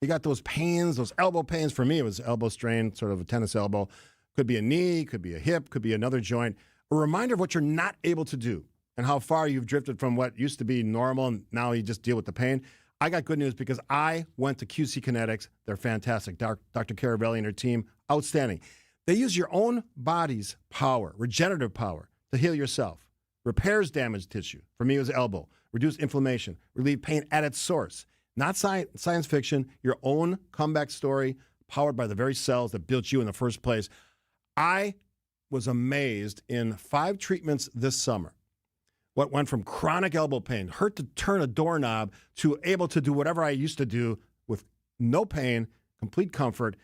You got those pains, those elbow pains. For me, it was elbow strain, sort of a tennis elbow. Could be a knee, could be a hip, could be another joint. A reminder of what you're not able to do and how far you've drifted from what used to be normal and now you just deal with the pain. I got good news because I went to QC Kinetics. They're fantastic. Dr. Caravelli and her team, outstanding. They use your own body's power, regenerative power, to heal yourself. Repairs damaged tissue. For me, it was elbow. Reduce inflammation. Relieve pain at its source. Not science fiction. Your own comeback story, powered by the very cells that built you in the first place. I was amazed in 5 treatments this summer. What went from chronic elbow pain, hurt to turn a doorknob, to able to do whatever I used to do with no pain, complete comfort.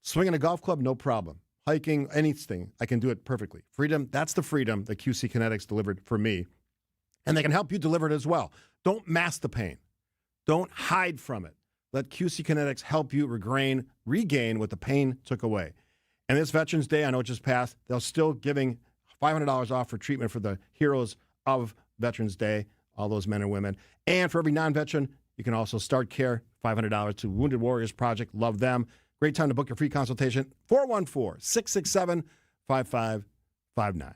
Swinging a golf club, no problem. Hiking, anything, I can do it perfectly. Freedom, that's the freedom that QC Kinetics delivered for me. And they can help you deliver it as well. Don't mask the pain. Don't hide from it. Let QC Kinetics help you regain what the pain took away. And this Veterans Day, I know it just passed, they're still giving $500 off for treatment for the heroes of Veterans Day, all those men and women. And for every non-veteran, you can also start care, $500 to Wounded Warriors Project. Love them. Great time to book your free consultation. 414-667-5559.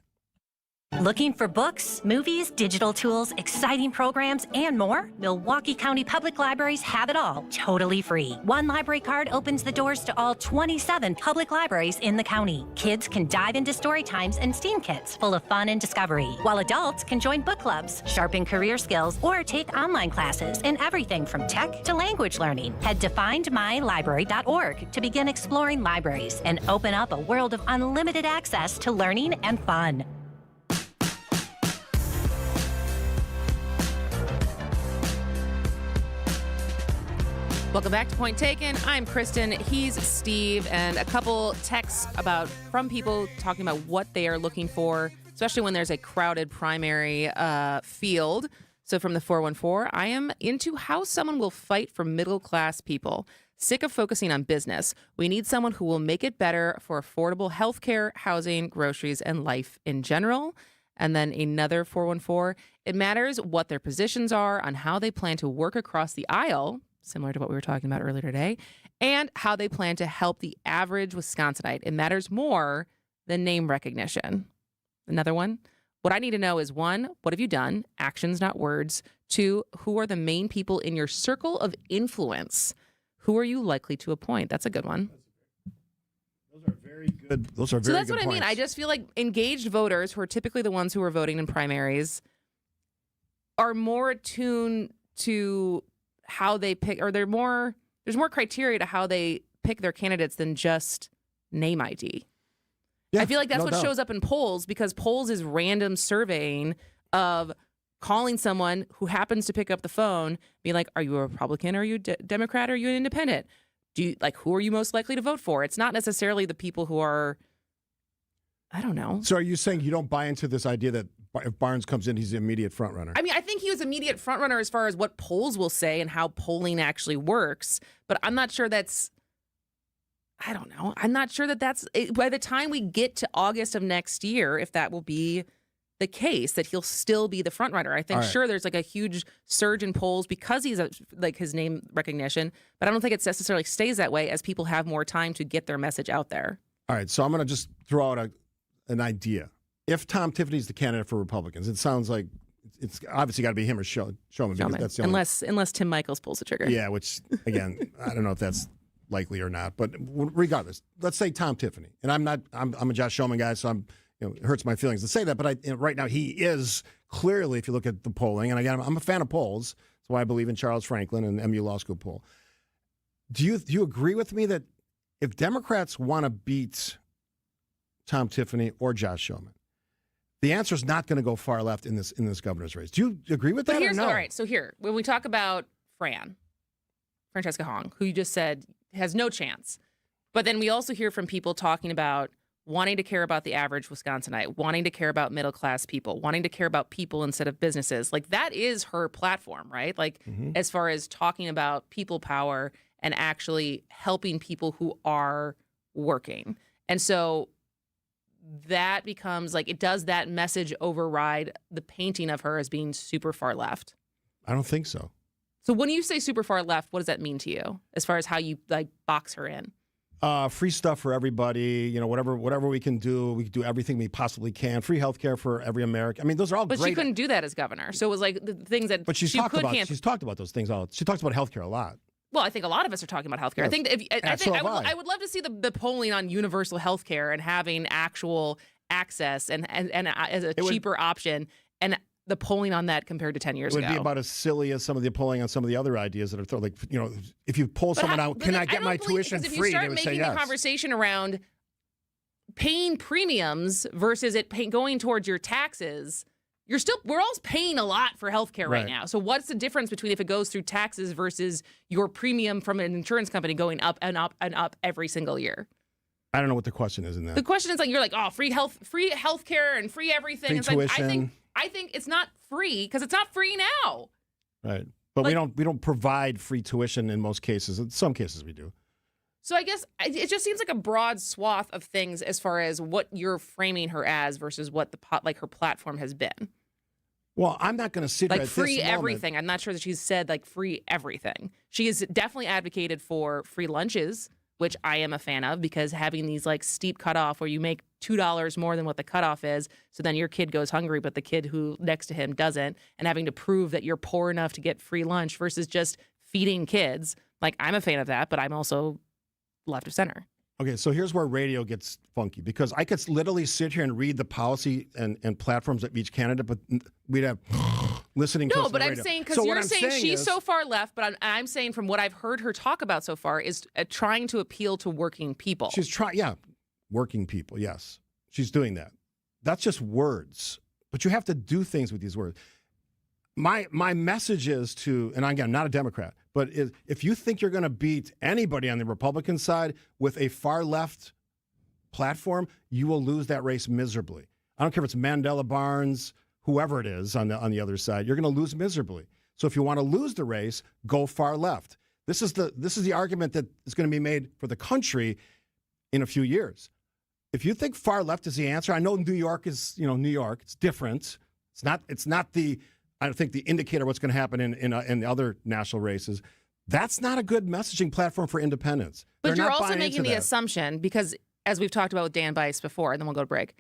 Looking for books, movies, digital tools, exciting programs, and more? Milwaukee County Public Libraries have it all, totally free. One library card opens the doors to all 27 public libraries in the county. Kids can dive into story times and STEAM kits full of fun and discovery, while adults can join book clubs, sharpen career skills, or take online classes in everything from tech to language learning. Head to findmylibrary.org to begin exploring libraries and open up a world of unlimited access to learning and fun. Welcome back to Point Taken. I'm Kristin. He's Steve, and a couple texts from people talking about what they are looking for, especially when there's a crowded primary field. So from the 414, I am into how someone will fight for middle-class people. Sick of focusing on business. We need someone who will make it better for affordable healthcare, housing, groceries, and life in general. And then another 414, it matters what their positions are on how they plan to work across the aisle, similar to what we were talking about earlier today, and how they plan to help the average Wisconsinite. It matters more than name recognition. Another one, what I need to know is 1, what have you done? Actions, not words. 2, who are the main people in your circle of influence? Who are you likely to appoint? That's a good one. Those are very good. So that's what I mean. I just feel like engaged voters, who are typically the ones who are voting in primaries, are more attuned to how they pick, or there's more criteria to how they pick their candidates than just name ID. Yeah, I feel like that's no what doubt. shows up in polls, because polls is random surveying of calling someone who happens to pick up the phone, being like, are you a Republican? Are you a Democrat? Are you an independent? Who are you most likely to vote for? It's not necessarily the people who are, I don't know. So are you saying you don't buy into this idea that if Barnes comes in, he's the immediate front runner? I mean, I think he was immediate front runner as far as what polls will say and how polling actually works. But I'm not sure that's, I don't know. I'm not sure that's, by the time we get to August of next year, if that will be the case, that he'll still be the front runner. I think, sure, there's like a huge surge in polls because he's his name recognition, but I don't think it necessarily stays that way as people have more time to get their message out there. All right, so I'm going to just throw out an idea. If Tom Tiffany's the candidate for Republicans, it sounds like it's obviously got to be him or Showman. That's the unless Tim Michaels pulls the trigger. Yeah, which, again, I don't know if that's likely or not. But regardless, let's say Tom Tiffany. And I'm a Josh Showman guy, so it hurts my feelings to say that. But right now he is clearly, if you look at the polling, and again, I'm a fan of polls. That's why I believe in Charles Franklin and MU Law School poll. Do you agree with me that if Democrats want to beat Tom Tiffany or Josh Showman, the answer is not going to go far left in this governor's race? Do you agree with that or no? All right, so here, when we talk about Francesca Hong, who you just said has no chance, but then we also hear from people talking about wanting to care about the average Wisconsinite, wanting to care about middle-class people, wanting to care about people instead of businesses. Like, that is her platform, right? Like, as far as talking about people power and actually helping people who are working. And so that becomes like, it does that message override the painting of her as being super far left? I don't think so. So when you say super far left, what does that mean to you as far as how you box her in? Free stuff for everybody, whatever we can do everything we possibly can. Free healthcare for every American. I mean, those are all great. But she couldn't do that as governor. So it was like the things that she's talked about those things. She talks about healthcare a lot. Well, I think a lot of us are talking about healthcare. Yes. I would love to see the polling on universal healthcare and having actual access and as a cheaper option, and the polling on that compared to 10 years ago. It would be about as silly as some of the polling on some of the other ideas that are if you poll someone out, can I get my tuition free? They would say yes. If you start making a conversation around paying premiums versus going towards your taxes, we're all paying a lot for healthcare right now. So what's the difference between if it goes through taxes versus your premium from an insurance company going up and up and up every single year? I don't know what the question is in that. The question is you're like, oh, free healthcare and free everything. Free it's tuition. I think it's not free because it's not free now. Right. But we don't provide free tuition in most cases. In some cases we do. So I guess it just seems like a broad swath of things as far as what you're framing her as versus what her platform has been. Well, I'm not going to sit here at free this everything. moment. I'm not sure that she's said free everything. She has definitely advocated for free lunches which I am a fan of, because having these like steep cutoff where you make $2 more than what the cutoff is, so then your kid goes hungry, but the kid who next to him doesn't, and having to prove that you're poor enough to get free lunch versus just feeding kids. Like, I'm a fan of that, but I'm also left of center. Okay, so here's where radio gets funky, because I could literally sit here and read the policy and platforms of each candidate, but we'd have listening to No, us on but the I'm radio. saying, because So what you're I'm saying she's is- so far left, but I'm saying from what I've heard her talk about so far is trying to appeal to working people. She's trying, yeah, working people, yes. She's doing that. That's just words, but you have to do things with these words. My message is to, and again, I'm not a Democrat, but if you think you're going to beat anybody on the Republican side with a far left platform, you will lose that race miserably. I don't care if it's Mandela Barnes, whoever it is on the other side, you're going to lose miserably. So if you want to lose the race, go far left. This is the argument that is going to be made for the country in a few years. If you think far left is the answer, I know New York is, New York. It's different. It's not the, I don't think, the indicator of what's going to happen in the other national races. That's not a good messaging platform for independents. But They're you're not also buying making into the that. assumption, because as we've talked about with Dan Bice before, and then we'll go to break,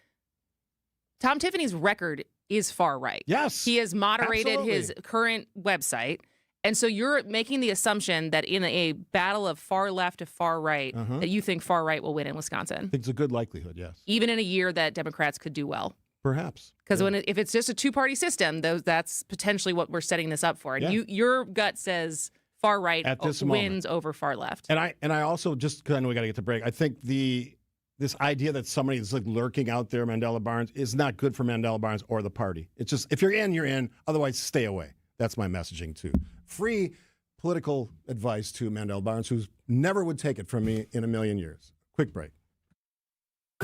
Tom Tiffany's record is far right. Yes. He has moderated Absolutely. his current website. And so you're making the assumption that in a battle of far left to far right, that you think far right will win in Wisconsin. I think it's a good likelihood, yes. Even in a year that Democrats could do well. Perhaps. Because if it's just a two-party system, that's potentially what we're setting this up for. And Yeah. your gut says far right At this wins over far left. And I also, just because I know we got to get to break, I think this idea that somebody is like lurking out there, Mandela Barnes, is not good for Mandela Barnes or the party. It's just, if you're in, you're in. Otherwise, stay away. That's my messaging, too. Free political advice to Mandela Barnes, who never would take it from me in a million years. Quick break.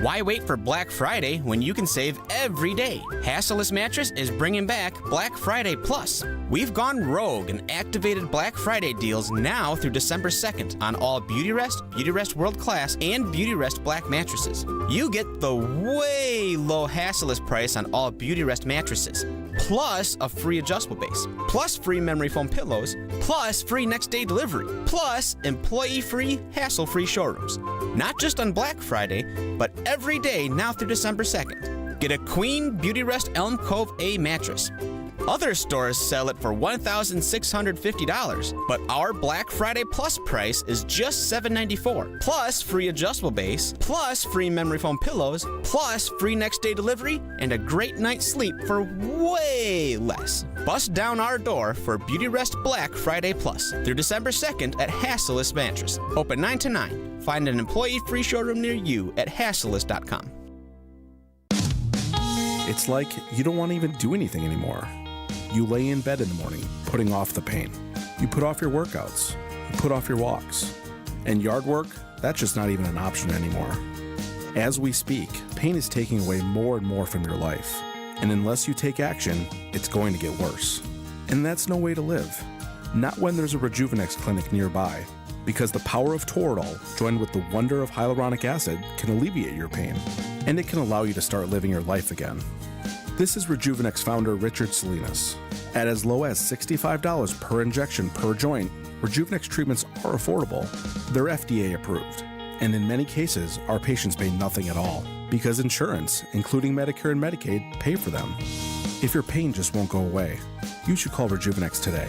Why wait for Black Friday when you can save every day? Hasseless Mattress is bringing back Black Friday Plus. We've gone rogue and activated Black Friday deals now through December 2nd on all Beautyrest World Class, and Beautyrest Black mattresses. You get the way low Hasseless price on all Beautyrest mattresses, plus a free adjustable base, plus free memory foam pillows, plus free next day delivery, plus employee-free, hassle-free showrooms. Not just on Black Friday, but every day now through December 2nd. Get a Queen Beautyrest Elm Cove A mattress. Other stores sell it for $1,650, but our Black Friday Plus price is just $794, plus free adjustable base, plus free memory foam pillows, plus free next day delivery, and a great night's sleep for way less. Bust down our door for Beautyrest Black Friday Plus through December 2nd at Hasseless Mattress. Open 9 to 9. Find an employee-free showroom near you at hasseless.com. It's like you don't want to even do anything anymore. You lay in bed in the morning, putting off the pain. You put off your workouts. You put off your walks. And yard work, that's just not even an option anymore. As we speak, pain is taking away more and more from your life. And unless you take action, it's going to get worse. And that's no way to live. Not when there's a Rejuvenex clinic nearby. Because the power of Toradol, joined with the wonder of hyaluronic acid, can alleviate your pain. And it can allow you to start living your life again. This is Rejuvenex founder Richard Salinas. At as low as $65 per injection per joint, Rejuvenex treatments are affordable. They're FDA approved. And in many cases, our patients pay nothing at all, because insurance, including Medicare and Medicaid, pay for them. If your pain just won't go away, you should call Rejuvenex today.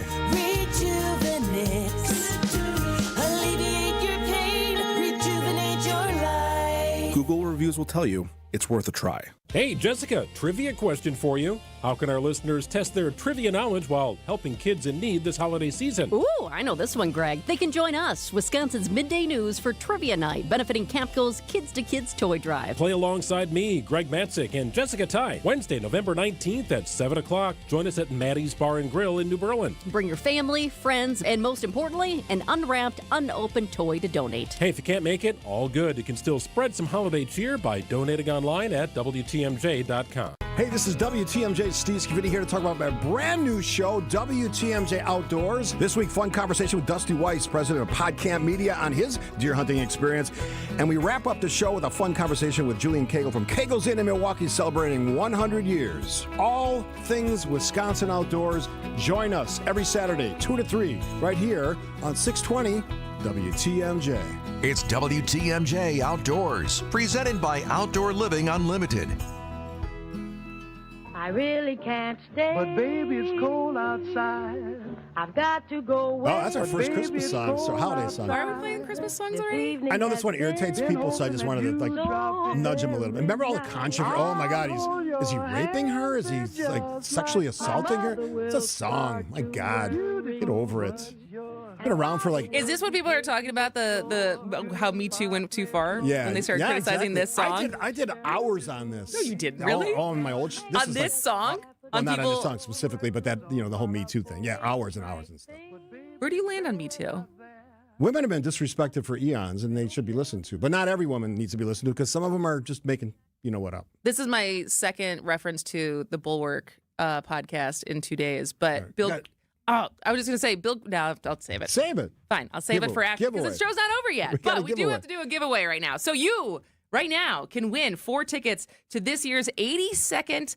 Alleviate your pain, rejuvenate your life. Google reviews will tell you it's worth a try. Hey, Jessica, trivia question for you. How can our listeners test their trivia knowledge while helping kids in need this holiday season? Ooh, I know this one, Greg. They can join us, Wisconsin's Midday News, for Trivia Night, benefiting Capco's Kids to Kids Toy Drive. Play alongside me, Greg Matzik, and Jessica Ty, Wednesday, November 19th at 7 o'clock. Join us at Maddie's Bar and Grill in New Berlin. Bring your family, friends, and most importantly, an unwrapped, unopened toy to donate. Hey, if you can't make it, all good. You can still spread some holiday cheer by donating online at WTMJ.com. Hey, this is WTMJ Steve Scaffidi here to talk about my brand new show, WTMJ Outdoors. This week, fun conversation with Dusty Weiss, president of PodCamp Media, on his deer hunting experience. And we wrap up the show with a fun conversation with Julian Cagle from Cagle's Inn in Milwaukee, celebrating 100 years. All things Wisconsin outdoors. Join us every Saturday, 2 to 3, right here on 620 WTMJ. It's WTMJ Outdoors, presented by Outdoor Living Unlimited. I really can't stay. But baby, it's cold outside. I've got to go away. Oh, that's our first Christmas song, so holiday song. Why are we playing Christmas songs already? I know this one irritates people, so I just wanted to nudge him a little bit. Remember all the controversy? Oh my God, is he raping her? Is he sexually assaulting her? It's a song. My God, get over it. Been around for Is this what people are talking about? The how Me Too went too far? Yeah, when they started criticizing exactly. this song. I did hours on this. No, you didn't. Really? Oh, on my old. On this song? Well, On not people. on this song specifically, but that the whole Me Too thing. Yeah, hours and hours and stuff. Where do you land on Me Too? Women have been disrespected for eons, and they should be listened to. But not every woman needs to be listened to because some of them are just making what up. This is my second reference to the Bulwark podcast in 2 days. But Bill. Oh, I was just going to say, Bill, no, I'll save it. Save it. Fine, I'll save it for after because the show's not over yet. But we do have to do a giveaway right now. So you, right now, can win 4 tickets to this year's 82nd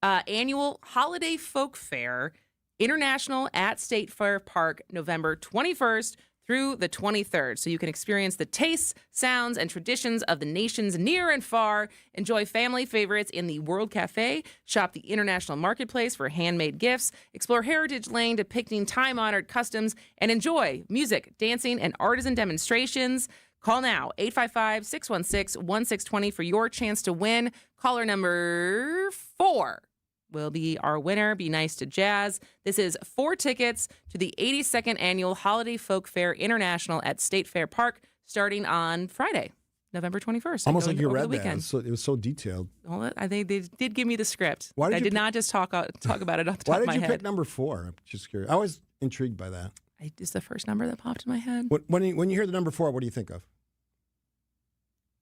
annual Holiday Folk Fair International at State Fair Park, November 21st through the 23rd. So you can experience the tastes, sounds, and traditions of the nations near and far. Enjoy family favorites in the World Cafe. Shop the International Marketplace for handmade gifts. Explore Heritage Lane depicting time-honored customs. And enjoy music, dancing, and artisan demonstrations. Call now, 855-616-1620 for your chance to win. Caller number 4 will be our winner. Be nice to Jazz. This is 4 tickets to the 82nd Annual Holiday Folk Fair International at State Fair Park starting on Friday, November 21st. Almost like you read that. It was so detailed. Well, I think they did give me the script. Why did I you did not just talk about it off the top of my head. Why did you pick number 4? I'm just curious. I was intrigued by that. It's the first number that popped in my head. When you hear the number 4, what do you think of?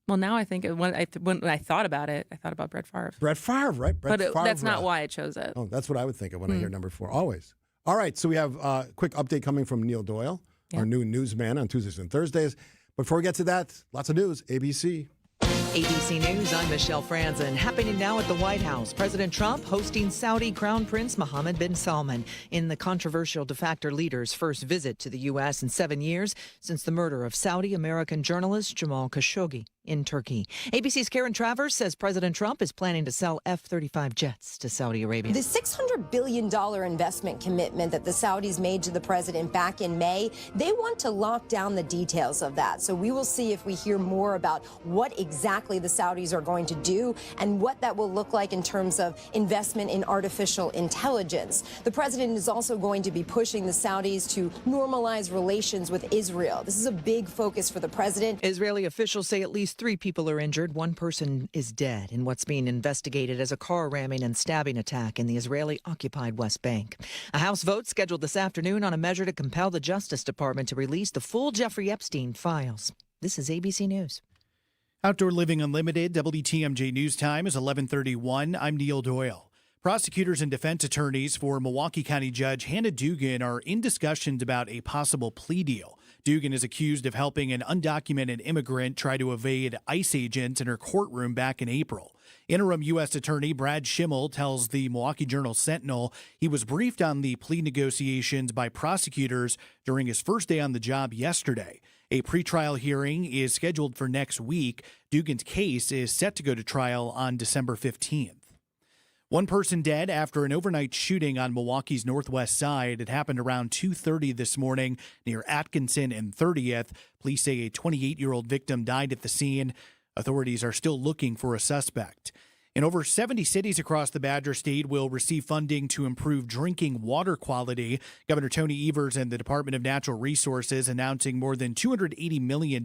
Well, now I think when I thought about it, I thought about Brett Favre. Brett Favre, right? Brett Favre. That's not why I chose it. Oh, that's what I would think of when I hear number 4. Always. All right, so we have a quick update coming from Neil Doyle, our new newsman on Tuesdays and Thursdays. Before we get to that, lots of news. ABC. ABC News, I'm Michelle Franzen. Happening now at the White House, President Trump hosting Saudi Crown Prince Mohammed bin Salman in the controversial de facto leader's first visit to the U.S. in 7 years since the murder of Saudi-American journalist Jamal Khashoggi in Turkey. ABC's Karen Travers says President Trump is planning to sell F-35 jets to Saudi Arabia. The $600 billion investment commitment that the Saudis made to the president back in May, they want to lock down the details of that. So we will see if we hear more about what exactly the Saudis are going to do and what that will look like in terms of investment in artificial intelligence. The president is also going to be pushing the Saudis to normalize relations with Israel. This is a big focus for the president. Israeli officials say at least 3 people are injured. 1 person is dead in what's being investigated as a car ramming and stabbing attack in the Israeli-occupied West Bank. A House vote scheduled this afternoon on a measure to compel the Justice Department to release the full Jeffrey Epstein files. This is ABC News. Outdoor Living Unlimited, WTMJ News Time is 11:31. I'm Neil Doyle. Prosecutors and defense attorneys for Milwaukee County Judge Hannah Dugan are in discussions about a possible plea deal. Dugan is accused of helping an undocumented immigrant try to evade ICE agents in her courtroom back in April. Interim U.S. Attorney Brad Schimmel tells the Milwaukee Journal-Sentinel he was briefed on the plea negotiations by prosecutors during his first day on the job yesterday. A pretrial hearing is scheduled for next week. Dugan's case is set to go to trial on December 15th. 1 person dead after an overnight shooting on Milwaukee's northwest side. It happened around 2:30 this morning near Atkinson and 30th. Police say a 28-year-old victim died at the scene. Authorities are still looking for a suspect. And over 70 cities across the Badger State will receive funding to improve drinking water quality. Governor Tony Evers and the Department of Natural Resources announcing more than $280 million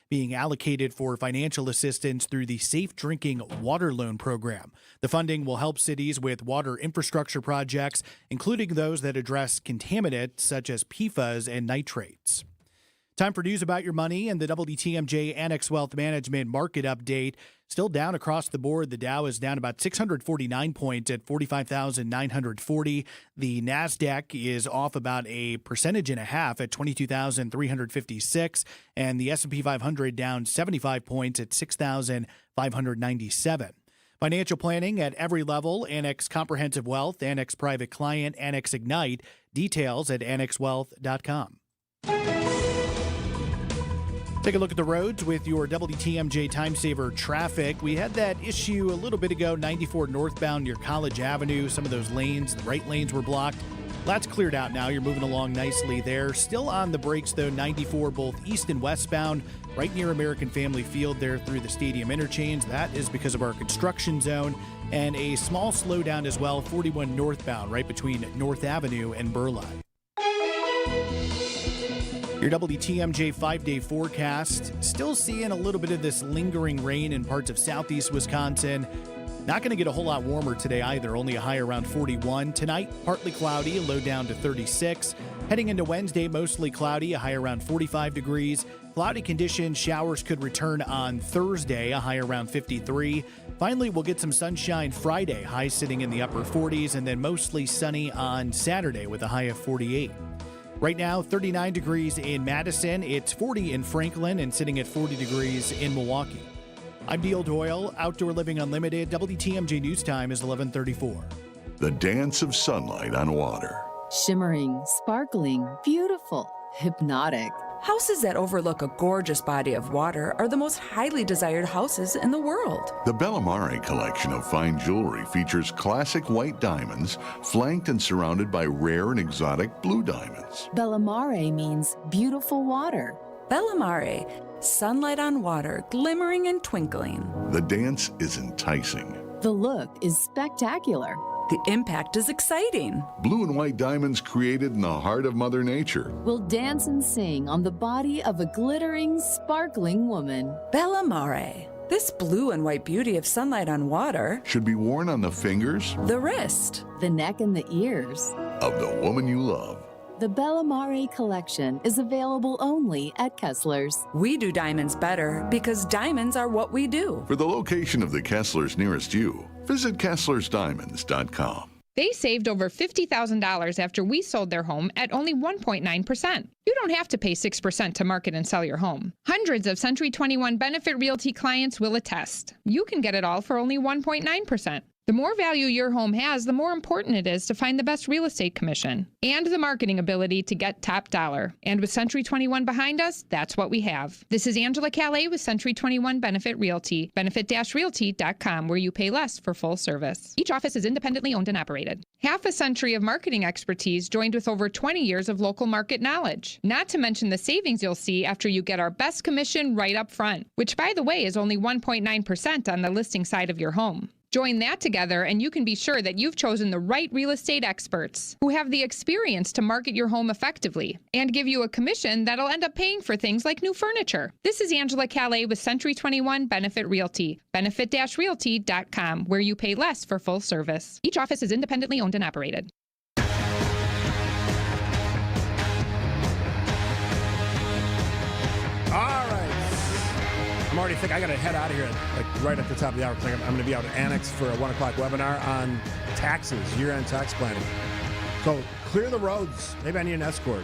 being allocated for financial assistance through the Safe Drinking Water Loan Program. The funding will help cities with water infrastructure projects, including those that address contaminants such as PFAS and nitrates. Time for news about your money and the WTMJ Annex Wealth Management Market Update. Still down across the board. The Dow is down about 649 points at 45,940. The NASDAQ is off about 1.5% at 22,356. And the S&P 500 down 75 points at 6,597. Financial planning at every level. Annex Comprehensive Wealth, Annex Private Client, Annex Ignite. Details at annexwealth.com. Take a look at the roads with your WTMJ Time Saver traffic. We had that issue a little bit ago, 94 northbound near College Avenue. Some of those lanes, the right lanes were blocked. That's cleared out now. You're moving along nicely there. Still on the brakes, though, 94 both east and westbound, right near American Family Field there through the stadium interchange. That is because of our construction zone. And a small slowdown as well, 41 northbound, right between North Avenue and Burleigh. Your WTMJ 5-day forecast, still seeing a little bit of this lingering rain in parts of southeast Wisconsin. Not going to get a whole lot warmer today either, only a high around 41. Tonight, partly cloudy, a low down to 36. Heading into Wednesday, mostly cloudy, a high around 45 degrees. Cloudy conditions, showers could return on Thursday, a high around 53. Finally, we'll get some sunshine Friday, high sitting in the upper 40s, and then mostly sunny on Saturday with a high of 48. Right now, 39 degrees in Madison. It's 40 in Franklin and sitting at 40 degrees in Milwaukee. I'm Neil Doyle, Outdoor Living Unlimited. WTMJ News Time is 11:34. The dance of sunlight on water. Shimmering, sparkling, beautiful, hypnotic. Houses that overlook a gorgeous body of water are the most highly desired houses in the world. The Bellamare collection of fine jewelry features classic white diamonds, flanked and surrounded by rare and exotic blue diamonds. Bellamare means beautiful water. Bellamare, sunlight on water, glimmering and twinkling. The dance is enticing. The look is spectacular. The impact is exciting. Blue and white diamonds created in the heart of Mother Nature Will dance and sing on the body of a glittering, sparkling woman. Bellamare. This blue and white beauty of sunlight on water. should be worn on the fingers The wrist. The neck and the ears. of the woman you love. The Bellamare collection is available only at Kessler's. We do diamonds better because diamonds are what we do. For the location of the Kesslers nearest you, visit KesslersDiamonds.com. They saved over $50,000 after we sold their home at only 1.9%. You don't have to pay 6% to market and sell your home. Hundreds of Century 21 Benefit Realty clients will attest. You can get it all for only 1.9%. The more value your home has, the more important it is to find the best real estate commission and the marketing ability to get top dollar. And with Century 21 behind us, that's what we have. This is Angela Calais with Century 21 Benefit Realty, benefit-realty.com, where you pay less for full service. Each office is independently owned and operated. Half a century of marketing expertise joined with over 20 years of local market knowledge. Not to mention the savings you'll see after you get our best commission right up front, which, by the way, is only 1.9% on the listing side of your home. Join that together and you can be sure that you've chosen the right real estate experts who have the experience to market your home effectively and give you a commission that'll end up paying for things like new furniture. This is Angela Calais with Century 21 Benefit Realty, benefit-realty.com, where you pay less for full service. Each office is independently owned and operated. All right. I'm already thinking I got to head out of here like right at the top of the hour because I'm going to be out at Annex for a 1 o'clock webinar on taxes, year-end tax planning. So clear the roads. Maybe I need an escort.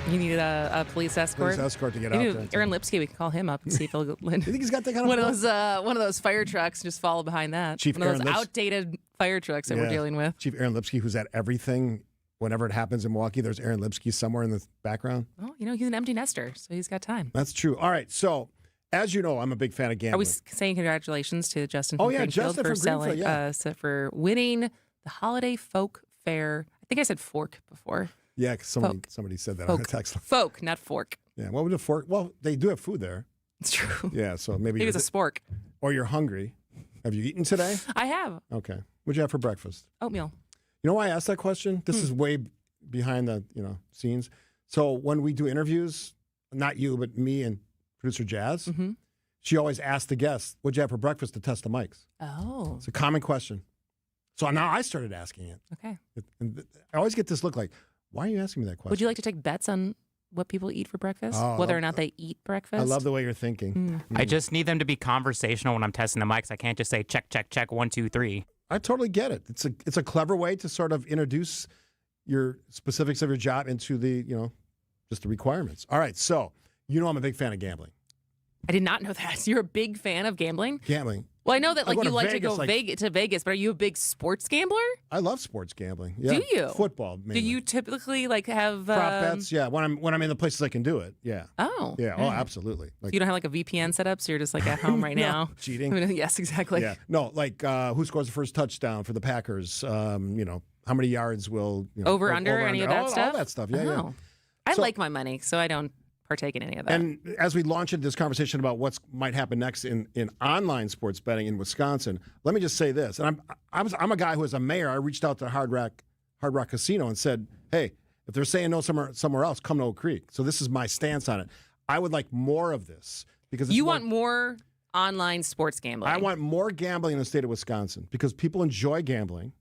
You need a police escort? Police escort to get Maybe out there. Aaron Lipsky, we can call him up and see if he'll. You think he's got that kind of one of those fire trucks? Just follow behind that. Chief one of Aaron those Lips- outdated fire trucks that we're dealing with. Chief Aaron Lipsky, who's at everything. Whenever it happens in Milwaukee, there's Aaron Lipsky somewhere in the background. Oh, he's an empty nester, so he's got time. That's true. All right, so as you know, I'm a big fan of gambling. Are we saying congratulations to Justin? Oh, from yeah, Greenfield Justin for from Greenfield, selling, for winning the Holiday Folk Fair. I think I said fork before. Yeah, because somebody said that on the text line. Folk, not fork. Yeah, what would a fork? Well, they do have food there. It's true. Yeah, so maybe it's a spork. Or you're hungry. Have you eaten today? I have. Okay. What'd you have for breakfast? Oatmeal. You know why I asked that question? This is way behind the scenes. So when we do interviews, not you, but me and producer Jazz, she always asks the guests, "What'd you have for breakfast?" to test the mics. Oh, it's a common question. So now I started asking it. Okay. And I always get this look like, "Why are you asking me that question?" Would you like to take bets on what people eat for breakfast? Oh, Whether or not they eat breakfast? I love the way you're thinking. I just need them to be conversational when I'm testing the mics. I can't just say check, check, check, 1, 2, 3. I totally get it. It's a clever way to sort of introduce your specifics of your job into the, just the requirements. All right, so I'm a big fan of gambling. I did not know that. You're a big fan of gambling? Gambling. Well, I know that I like go you to like to Vegas, go to Vegas, but are you a big sports gambler? I love sports gambling. Yeah. Do you? Football, mainly. Do you typically like have Prop bets? Yeah, when I'm in the places I can do it. Yeah. Oh. Yeah. Oh, absolutely. So you don't have like a VPN set up, so you're just like at home right No, now. cheating. I mean, yes, exactly. Yeah. No, like who scores the first touchdown for the Packers? How many yards will Over under any of that all, stuff? All that stuff. Yeah. Oh. I like my money, so I don't partake in any of that. And as we launch into this conversation about what might happen next in online sports betting in Wisconsin, let me just say this. And I'm a guy who is a mayor. I reached out to Hard Rock Casino and said, hey, if they're saying no somewhere else, come to Oak Creek. So this is my stance on it. I would like more of this because you want more online sports gambling. I want more gambling in the state of Wisconsin because people enjoy gambling.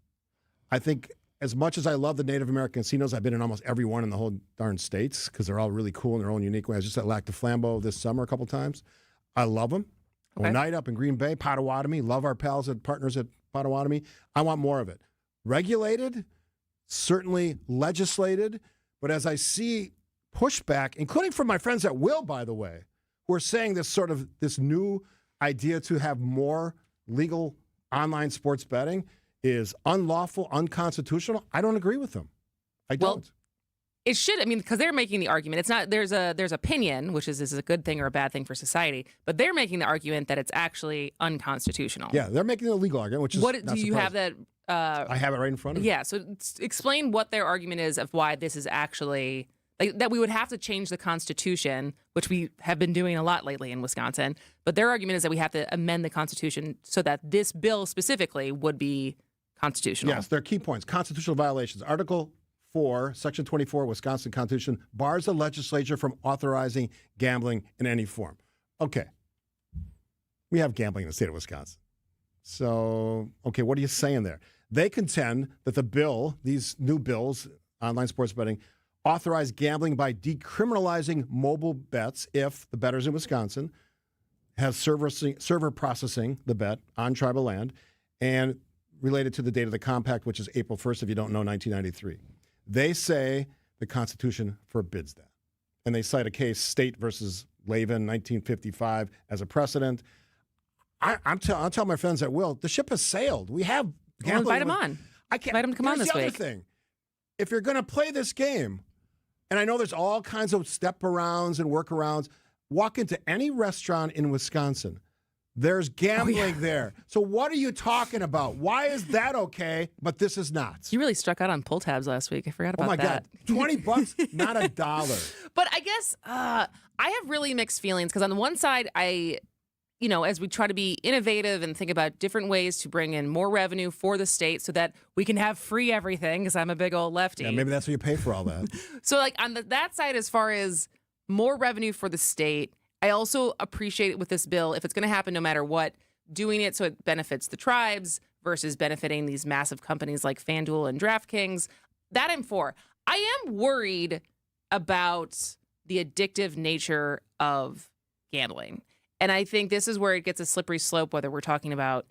I think as much as I love the Native American casinos, I've been in almost every one in the whole darn states because they're all really cool in their own unique way. I was just at Lac du Flambeau this summer a couple times. I love them. Okay. Night up in Green Bay, Potawatomi. Love our pals and partners at Potawatomi. I want more of it. Regulated, certainly legislated, but as I see pushback, including from my friends at Will, by the way, who are saying this new idea to have more legal online sports betting is unlawful, unconstitutional. I don't agree with them. I don't. Well, it should. I mean, because they're making the argument. It's not. There's opinion, which is a good thing or a bad thing for society. But they're making the argument that it's actually unconstitutional. Yeah, they're making a legal argument, which is what not do you have that? I have it right in front of me. Yeah. So explain what their argument is of why this is actually that we would have to change the Constitution, which we have been doing a lot lately in Wisconsin. But their argument is that we have to amend the Constitution so that this bill specifically would be constitutional. Yes, there are key points. Constitutional violations. Article 4, Section 24, Wisconsin Constitution, bars the legislature from authorizing gambling in any form. Okay. We have gambling in the state of Wisconsin. So, okay, what are you saying there? They contend that these new bills, online sports betting, authorize gambling by decriminalizing mobile bets if the bettors in Wisconsin have server processing the bet on tribal land and related to the date of the compact, which is April 1st, if you don't know, 1993. They say the Constitution forbids that. And they cite a case, State versus Lavin, 1955, as a precedent. I'll tell my friends at Will, the ship has sailed. We have gambling. Well, invite them on. I can't. Invite them to come on this the week. Other thing. If you're going to play this game, and I know there's all kinds of step-arounds and workarounds, walk into any restaurant in Wisconsin. There's gambling there. So what are you talking about? Why is that okay, but this is not? You really struck out on pull tabs last week. I forgot about that. Oh, my God. $20, not $1. But I guess I have really mixed feelings because on the one side, as we try to be innovative and think about different ways to bring in more revenue for the state so that we can have free everything, because I'm a big old lefty. Yeah, maybe that's what you pay for all that. So like on that side, as far as more revenue for the state, I also appreciate it with this bill, if it's going to happen no matter what, doing it so it benefits the tribes versus benefiting these massive companies like FanDuel and DraftKings. That I'm for. I am worried about the addictive nature of gambling. And I think this is where it gets a slippery slope, whether we're talking about,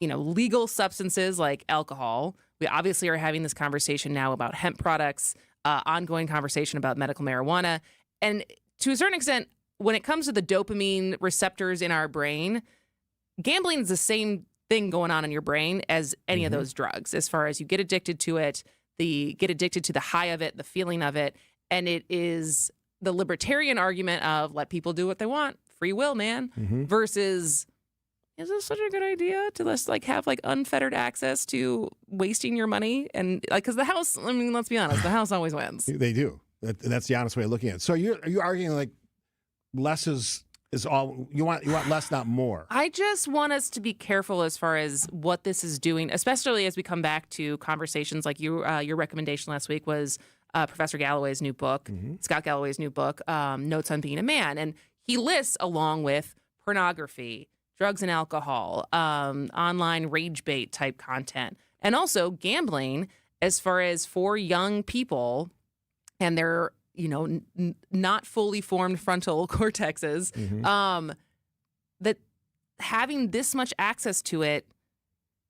legal substances like alcohol. We obviously are having this conversation now about hemp products, ongoing conversation about medical marijuana. And to a certain extent, when it comes to the dopamine receptors in our brain, gambling is the same thing going on in your brain as any of those drugs, as far as you get addicted to it, get addicted to the high of it, the feeling of it. And it is the libertarian argument of let people do what they want, free will, man, versus is this such a good idea to just have unfettered access to wasting your money? And because the house, let's be honest, the house always wins. They do. That's the honest way of looking at it. So are you arguing less is all you want less, not more? I just want us to be careful as far as what this is doing, especially as we come back to conversations like your recommendation last week was Professor Galloway's new book, Scott Galloway's new book, Notes on Being a Man. And he lists, along with pornography, drugs and alcohol, online rage bait type content, and also gambling as far as for young people and their not fully formed frontal cortexes, that having this much access to it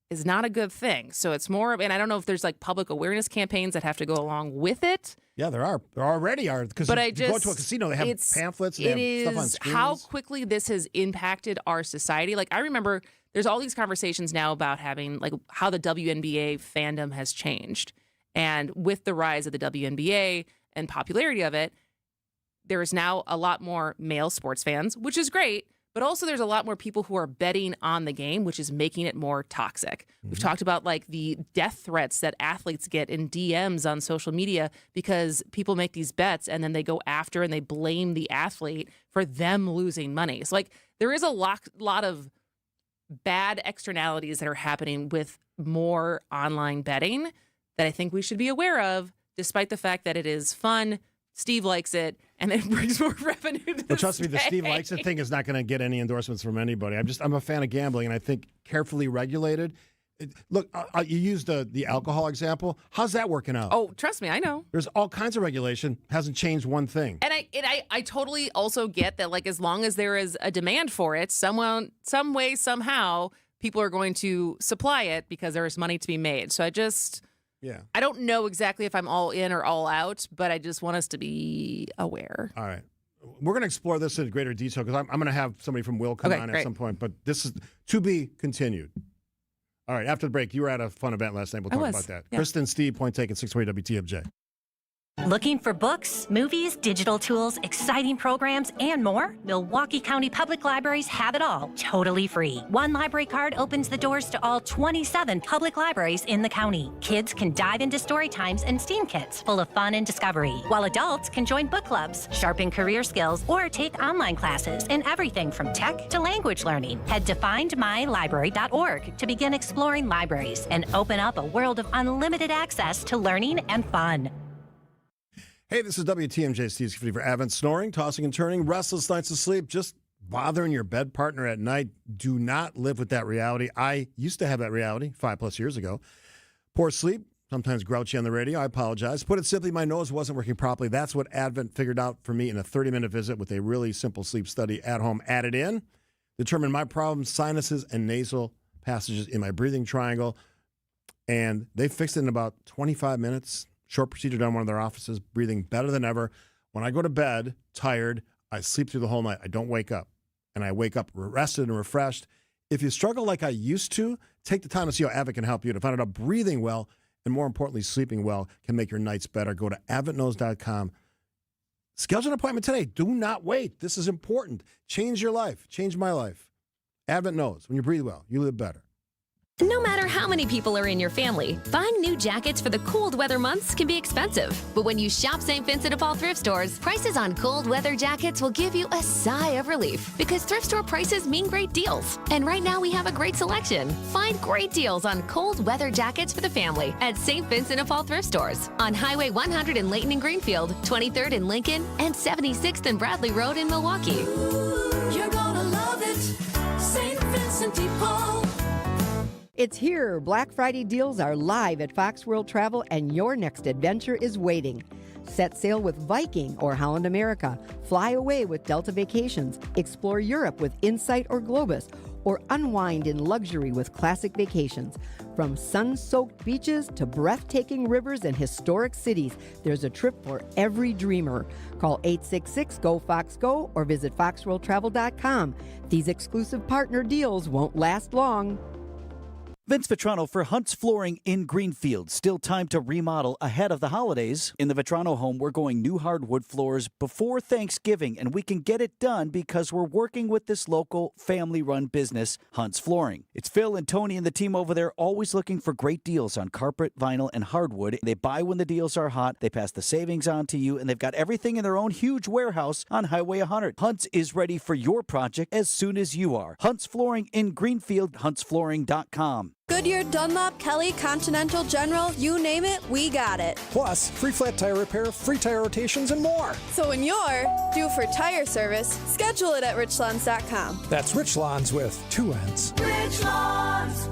is not a good thing. So it's more, and I don't know if there's public awareness campaigns that have to go along with it. Yeah, there are. There already are. Because you go to a casino, they have pamphlets and they have stuff on screens. How quickly this has impacted our society. I remember there's all these conversations now about having like how the WNBA fandom has changed. And with the rise of the WNBA and popularity of it, there is now a lot more male sports fans, which is great. But also there's a lot more people who are betting on the game, which is making it more toxic. We've talked about like the death threats that athletes get in DMs on social media because people make these bets and then they go after and they blame the athlete for them losing money. So like there is a lot of bad externalities that are happening with more online betting that I think we should be aware of, despite the fact that it is fun. Steve likes it, and it brings more revenue to Well, trust me, the Steve likes it thing is not going to get any endorsements from anybody. I'm a fan of gambling, and I think carefully regulated. Look, you used the alcohol example. How's that working out? Oh, trust me, I know. There's all kinds of regulation. Hasn't changed one thing. And I totally also get that, like, as long as there is a demand for it, some way, somehow, people are going to supply it because there is money to be made. So I don't know exactly if I'm all in or all out, but I just want us to be aware. All right. We're going to explore this in greater detail because I'm going to have somebody from Will come on at some point, but this is to be continued. All right. After the break, you were at a fun event last night. We'll talk about that. Yeah. Kristin, Steve, point taken, 620 WTMJ. Looking for books, movies, digital tools, exciting programs, and more? Milwaukee County Public Libraries have it all, totally free. One library card opens the doors to all 27 public libraries in the county. Kids can dive into story times and STEAM kits full of fun and discovery, while adults can join book clubs, sharpen career skills, or take online classes in everything from tech to language learning. Head to findmylibrary.org to begin exploring libraries and open up a world of unlimited access to learning and fun. Hey, this is WTMJ, Steve Scaffidi for Advent. Snoring, tossing and turning, restless nights of sleep, just bothering your bed partner at night. Do not live with that reality. I used to have that reality 5+ years ago. Poor sleep, sometimes grouchy on the radio. I apologize. Put it simply, my nose wasn't working properly. That's what Advent figured out for me in a 30-minute visit with a really simple sleep study at home. Added in, determined my problems, sinuses and nasal passages in my breathing triangle, and they fixed it in about 25 minutes. Short procedure done in one of their offices, breathing better than ever. When I go to bed tired, I sleep through the whole night. I don't wake up. And I wake up rested and refreshed. If you struggle like I used to, take the time to see how Advent can help you. To find out how breathing well and, more importantly, sleeping well can make your nights better, go to adventknows.com. Schedule an appointment today. Do not wait. This is important. Change your life. Change my life. Advent knows when you breathe well, you live better. No matter how many people are in your family, buying new jackets for the cold weather months can be expensive. But when you shop St. Vincent de Paul thrift stores, prices on cold weather jackets will give you a sigh of relief because thrift store prices mean great deals. And right now we have a great selection. Find great deals on cold weather jackets for the family at St. Vincent de Paul thrift stores on Highway 100 in Layton and Greenfield, 23rd in Lincoln, and 76th and Bradley Road in Milwaukee. You're gonna love it, St. Vincent de Paul. It's here. Black Friday deals are live at Fox World Travel, and your next adventure is waiting. Set sail with Viking or Holland America. Fly away with Delta Vacations. Explore Europe with Insight or Globus. Or unwind in luxury with Classic Vacations. From sun-soaked beaches to breathtaking rivers and historic cities, there's a trip for every dreamer. Call 866-GO-FOX-GO or visit foxworldtravel.com. These exclusive partner deals won't last long. Vince Vitrano for Hunt's Flooring in Greenfield. Still time to remodel ahead of the holidays. In the Vitrano home, we're going new hardwood floors before Thanksgiving, and we can get it done because we're working with this local family-run business, Hunt's Flooring. It's Phil and Tony and the team over there always looking for great deals on carpet, vinyl, and hardwood. They buy when the deals are hot, they pass the savings on to you, and they've got everything in their own huge warehouse on Highway 100. Hunt's is ready for your project as soon as you are. Hunt's Flooring in Greenfield, huntsflooring.com. Goodyear, Dunlop, Kelly, Continental, General, you name it, we got it. Plus, free flat tire repair, free tire rotations, and more. So when you're due for tire service, schedule it at richlawns.com. That's Rich Lawns with 2 N's. Rich Lawns.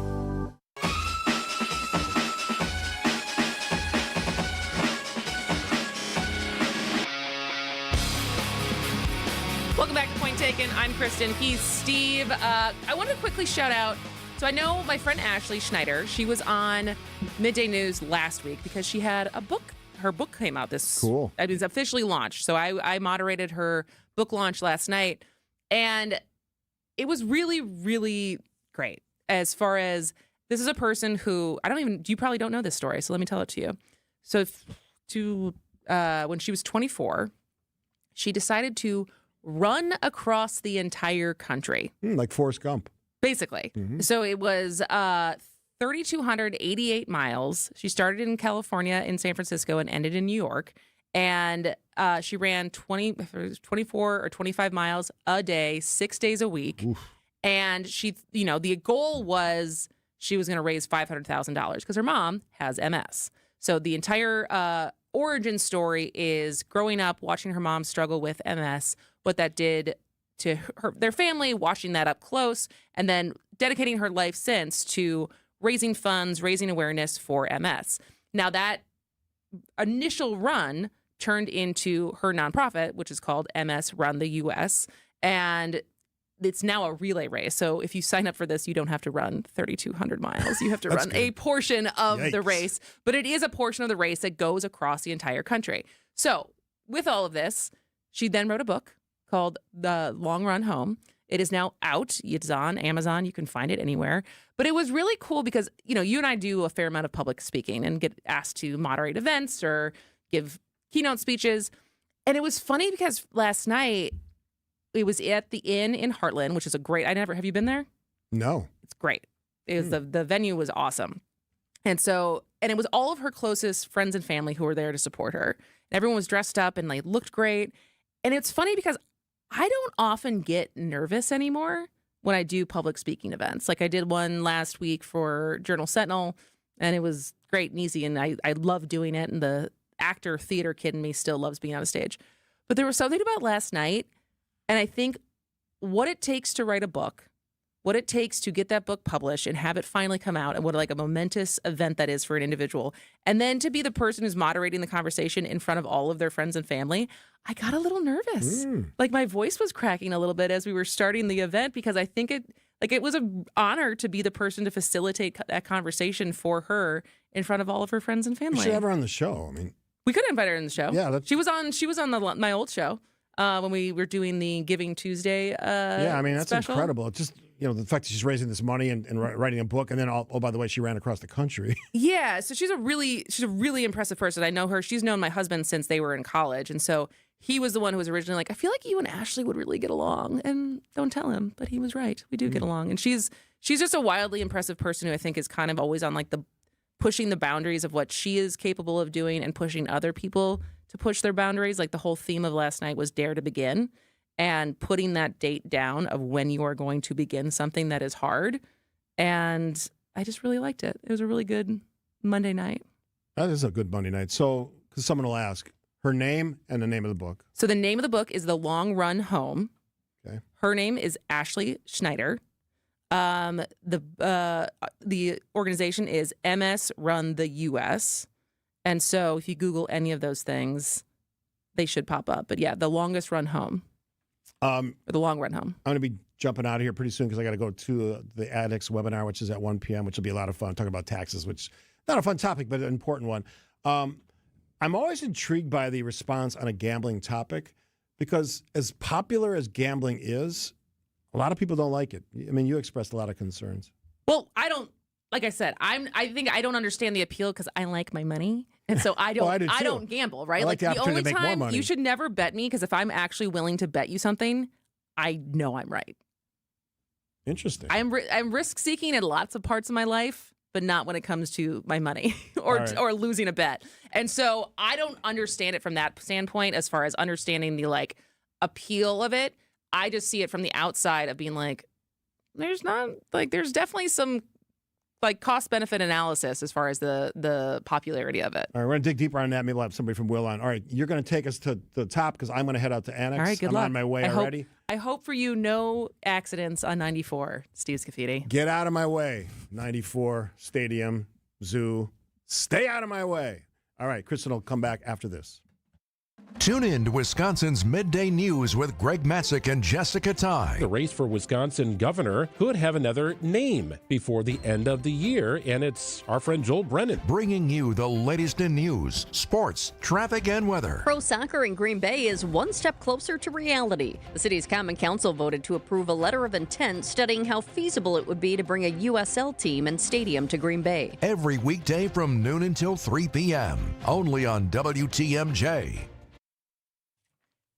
Welcome back to Point Taken. I'm Kristin. He's Steve. I want to quickly shout out. So I know my friend Ashley Schneider. She was on Midday News last week because she had a book. Her book came out Cool. It was officially launched. So I moderated her book launch last night, and it was really, really great. as far as this is a person who you probably don't know this story, so let me tell it to you. So when she was 24, she decided to run across the entire country. Like Forrest Gump. Basically. Mm-hmm. So it was 3,288 miles. She started in California, in San Francisco, and ended in New York. And she ran 24 or 25 miles a day, 6 days a week. Oof. And she, the goal was she was going to raise $500,000 because her mom has MS. So the entire origin story is growing up, watching her mom struggle with MS, what that did to their family, watching that up close, and then dedicating her life since to raising funds, raising awareness for MS. Now that initial run turned into her nonprofit, which is called MS Run the US, and it's now a relay race. So if you sign up for this, you don't have to run 3,200 miles. You have to run a portion of the race, but it is a portion of the race that goes across the entire country. So with all of this, she then wrote a book called The Long Run Home. It is now out. It's on Amazon. You can find it anywhere. But it was really cool because, you and I do a fair amount of public speaking and get asked to moderate events or give keynote speeches. And it was funny because last night, it was at the Inn in Heartland, which is have you been there? No. It's great. It was the venue was awesome. And it was all of her closest friends and family who were there to support her. And everyone was dressed up and they looked great. And it's funny because I don't often get nervous anymore when I do public speaking events. Like I did one last week for Journal Sentinel, and it was great and easy. And I love doing it. And the actor theater kid in me still loves being on a stage. But there was something about last night. And I think what it takes to write a book, what it takes to get that book published and have it finally come out, and what a momentous event that is for an individual. And then to be the person who's moderating the conversation in front of all of their friends and family, I got a little nervous. Like my voice was cracking a little bit as we were starting the event because I think it was an honor to be the person to facilitate that conversation for her in front of all of her friends and family. We should have her on the show. I mean, we could invite her in the show. Yeah, she was on my old show. When we were doing the Giving Tuesday that's special. Incredible. It's just, the fact that she's raising this money and writing a book, and then, by the way, she ran across the country. Yeah, so she's a really impressive person. I know her. She's known my husband since they were in college, and so he was the one who was originally like, I feel like you and Ashley would really get along, and don't tell him, but he was right. We do get along, and she's just a wildly impressive person who I think is kind of always on the pushing the boundaries of what she is capable of doing and pushing other people to push their boundaries. Like the whole theme of last night was Dare to Begin, and putting that date down of when you are going to begin something that is hard. And I just really liked it. It was a really good Monday night. That is a good Monday night. So, because someone will ask, her name and the name of the book. So the name of the book is The Long Run Home. Okay. Her name is Ashley Schneider. The organization is MS Run the US. And so if you Google any of those things, they should pop up. But yeah, The Longest Run Home. Or The Long Run Home. I'm going to be jumping out of here pretty soon because I got to go to the Addicts webinar, which is at 1 p.m., which will be a lot of fun. Talking about taxes, which not a fun topic, but an important one. I'm always intrigued by the response on a gambling topic because as popular as gambling is, a lot of people don't like it. I mean, you expressed a lot of concerns. Well, like I said, I think I don't understand the appeal because I like my money. And so I don't I don't gamble, right? I like the only to make more time money. You should never bet me because if I'm actually willing to bet you something, I know I'm right. Interesting. I'm risk seeking in lots of parts of my life, but not when it comes to my money or losing a bet. And so I don't understand it from that standpoint as far as understanding the appeal of it. I just see it from the outside of being like, there's definitely some cost benefit analysis as far as the popularity of it. All right, we're going to dig deeper on that. Maybe we'll have somebody from Will on. All right, you're going to take us to the top because I'm going to head out to Annex. All right, good I'm luck. on my way already. I hope for you no accidents on 94, Steve Scaffidi. Get out of my way. 94, Stadium, Zoo. Stay out of my way. All right, Kristin will come back after this. Tune in to Wisconsin's Midday News with Greg Matzik and Jessica Ty. The race for Wisconsin governor could have another name before the end of the year, and it's our friend Joel Brennan. Bringing you the latest in news, sports, traffic, and weather. Pro soccer in Green Bay is one step closer to reality. The city's Common Council voted to approve a letter of intent studying how feasible it would be to bring a USL team and stadium to Green Bay. Every weekday from noon until 3 p.m. Only on WTMJ.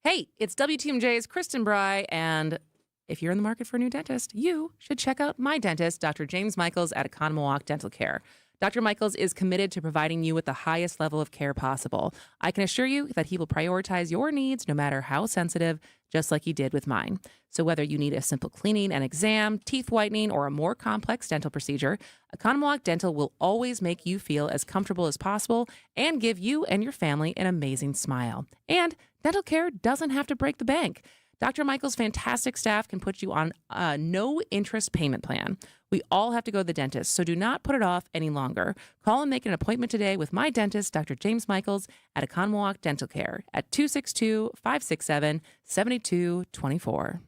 Hey, it's WTMJ's Kristin Brey, and if you're in the market for a new dentist, you should check out my dentist, Dr. James Michaels at Economawalk Dental Care. Dr. Michaels is committed to providing you with the highest level of care possible. I can assure you that he will prioritize your needs, no matter how sensitive, just like he did with mine. So whether you need a simple cleaning and exam, teeth whitening, or a more complex dental procedure, Economawalk Dental will always make you feel as comfortable as possible and give you and your family an amazing smile. And dental care doesn't have to break the bank. Dr. Michael's fantastic staff can put you on a no-interest payment plan. We all have to go to the dentist, so do not put it off any longer. Call and make an appointment today with my dentist, Dr. James Michaels, at Economawalk Dental Care at 262-567-7224.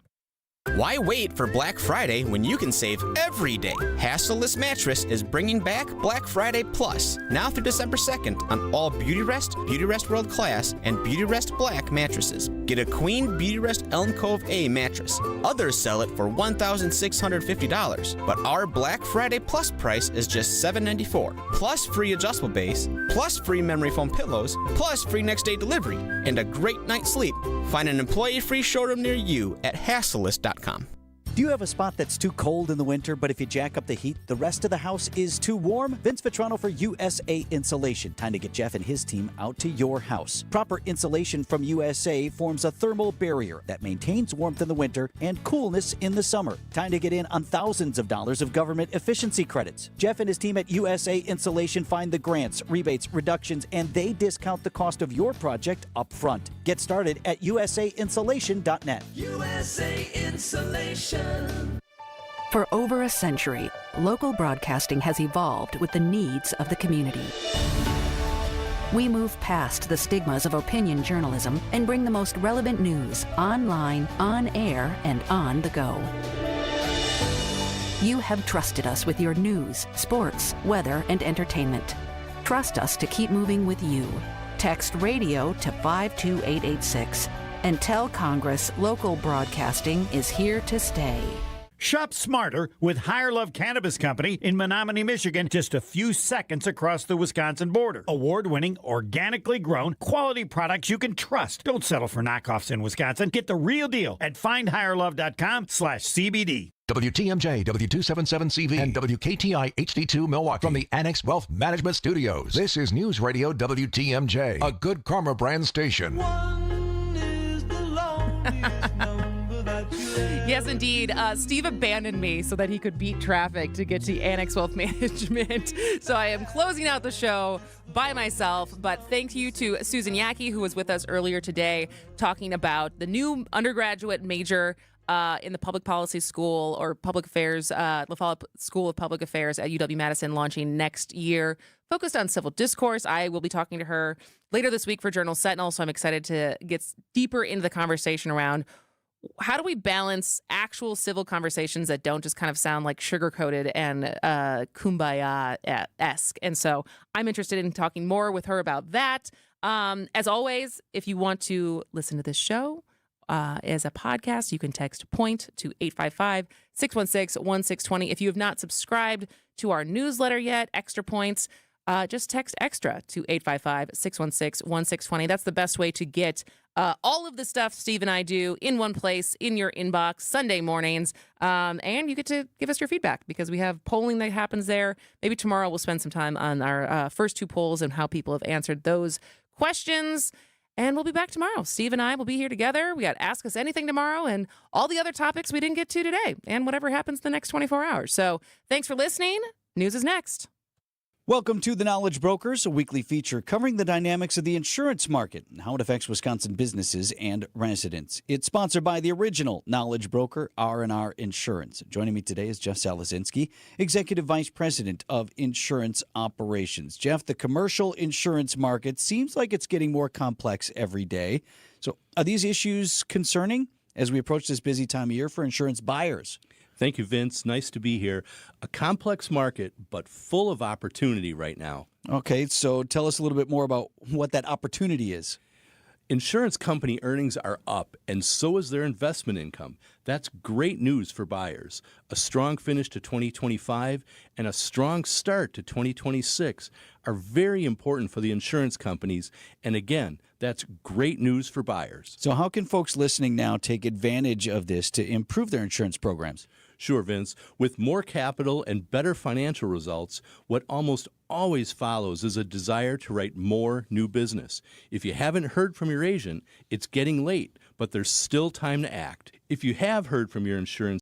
Why wait for Black Friday when you can save every day? Hassleless Mattress is bringing back Black Friday Plus, now through December 2nd on all Beautyrest World Class, and Beautyrest Black mattresses. Get a Queen Beautyrest Elm Cove A mattress. Others sell it for $1,650, but our Black Friday Plus price is just $794, plus free adjustable base, plus free memory foam pillows, plus free next day delivery, and a great night's sleep. Find an employee-free showroom near you at hassleless.com. Do you have a spot that's too cold in the winter, but if you jack up the heat, the rest of the house is too warm? Vince Vitrano for USA Insulation. Time to get Jeff and his team out to your house. Proper insulation from USA forms a thermal barrier that maintains warmth in the winter and coolness in the summer. Time to get in on thousands of dollars of government efficiency credits. Jeff and his team at USA Insulation find the grants, rebates, reductions, and they discount the cost of your project up front. Get started at usainsulation.net. USA Insulation. For over a century, local broadcasting has evolved with the needs of the community. We move past the stigmas of opinion journalism and bring the most relevant news online, on air, and on the go. You have trusted us with your news, sports, weather, and entertainment. Trust us to keep moving with you. Text radio to 52886 and tell Congress local broadcasting is here to stay. Shop smarter with Higher Love Cannabis Company in Menominee, Michigan, just a few seconds across the Wisconsin border. Award-winning, organically grown, quality products you can trust. Don't settle for knockoffs in Wisconsin. Get the real deal at findhigherlove.com/CBD. WTMJ, W277CV, and WKTI HD2 Milwaukee. From the Annex Wealth Management Studios, this is News Radio WTMJ, a Good Karma brand station. Yes, indeed. Steve abandoned me so that he could beat traffic to get to Annex Wealth Management. So I am closing out the show by myself. But thank you to Susan Yackey, who was with us earlier today, talking about the new undergraduate major in the public policy school or public affairs, LaFollette School of Public Affairs at UW-Madison, launching next year, focused on civil discourse. I will be talking to her later this week for Journal Sentinel, so I'm excited to get deeper into the conversation around how do we balance actual civil conversations that don't just kind of sound like sugar-coated and kumbaya-esque. And so I'm interested in talking more with her about that. As always, if you want to listen to this show as a podcast, you can text POINT to 855-616-1620. If you have not subscribed to our newsletter yet, Extra Points, just text EXTRA to 855-616-1620. That's the best way to get all of the stuff Steve and I do in one place, in your inbox, Sunday mornings. And you get to give us your feedback because we have polling that happens there. Maybe tomorrow we'll spend some time on our first two polls and how people have answered those questions. And we'll be back tomorrow. Steve and I will be here together. We got Ask Us Anything tomorrow and all the other topics we didn't get to today and whatever happens the next 24 hours. So thanks for listening. News is next. Welcome to The Knowledge Brokers, a weekly feature covering the dynamics of the insurance market and how it affects Wisconsin businesses and residents. It's sponsored by the original Knowledge Broker, R&R Insurance. Joining me today is Jeff Salazinski, Executive Vice President of Insurance Operations. Jeff, the commercial insurance market seems like it's getting more complex every day. So are these issues concerning as we approach this busy time of year for insurance buyers? Thank you, Vince. Nice to be here. A complex market, but full of opportunity right now. Okay, so tell us a little bit more about what that opportunity is. Insurance company earnings are up, and so is their investment income. That's great news for buyers. A strong finish to 2025 and a strong start to 2026 are very important for the insurance companies. And again, that's great news for buyers. So how can folks listening now take advantage of this to improve their insurance programs? Sure, Vince. With more capital and better financial results, what almost always follows is a desire to write more new business. If you haven't heard from your agent, it's getting late, but there's still time to act. If you have heard from your insurance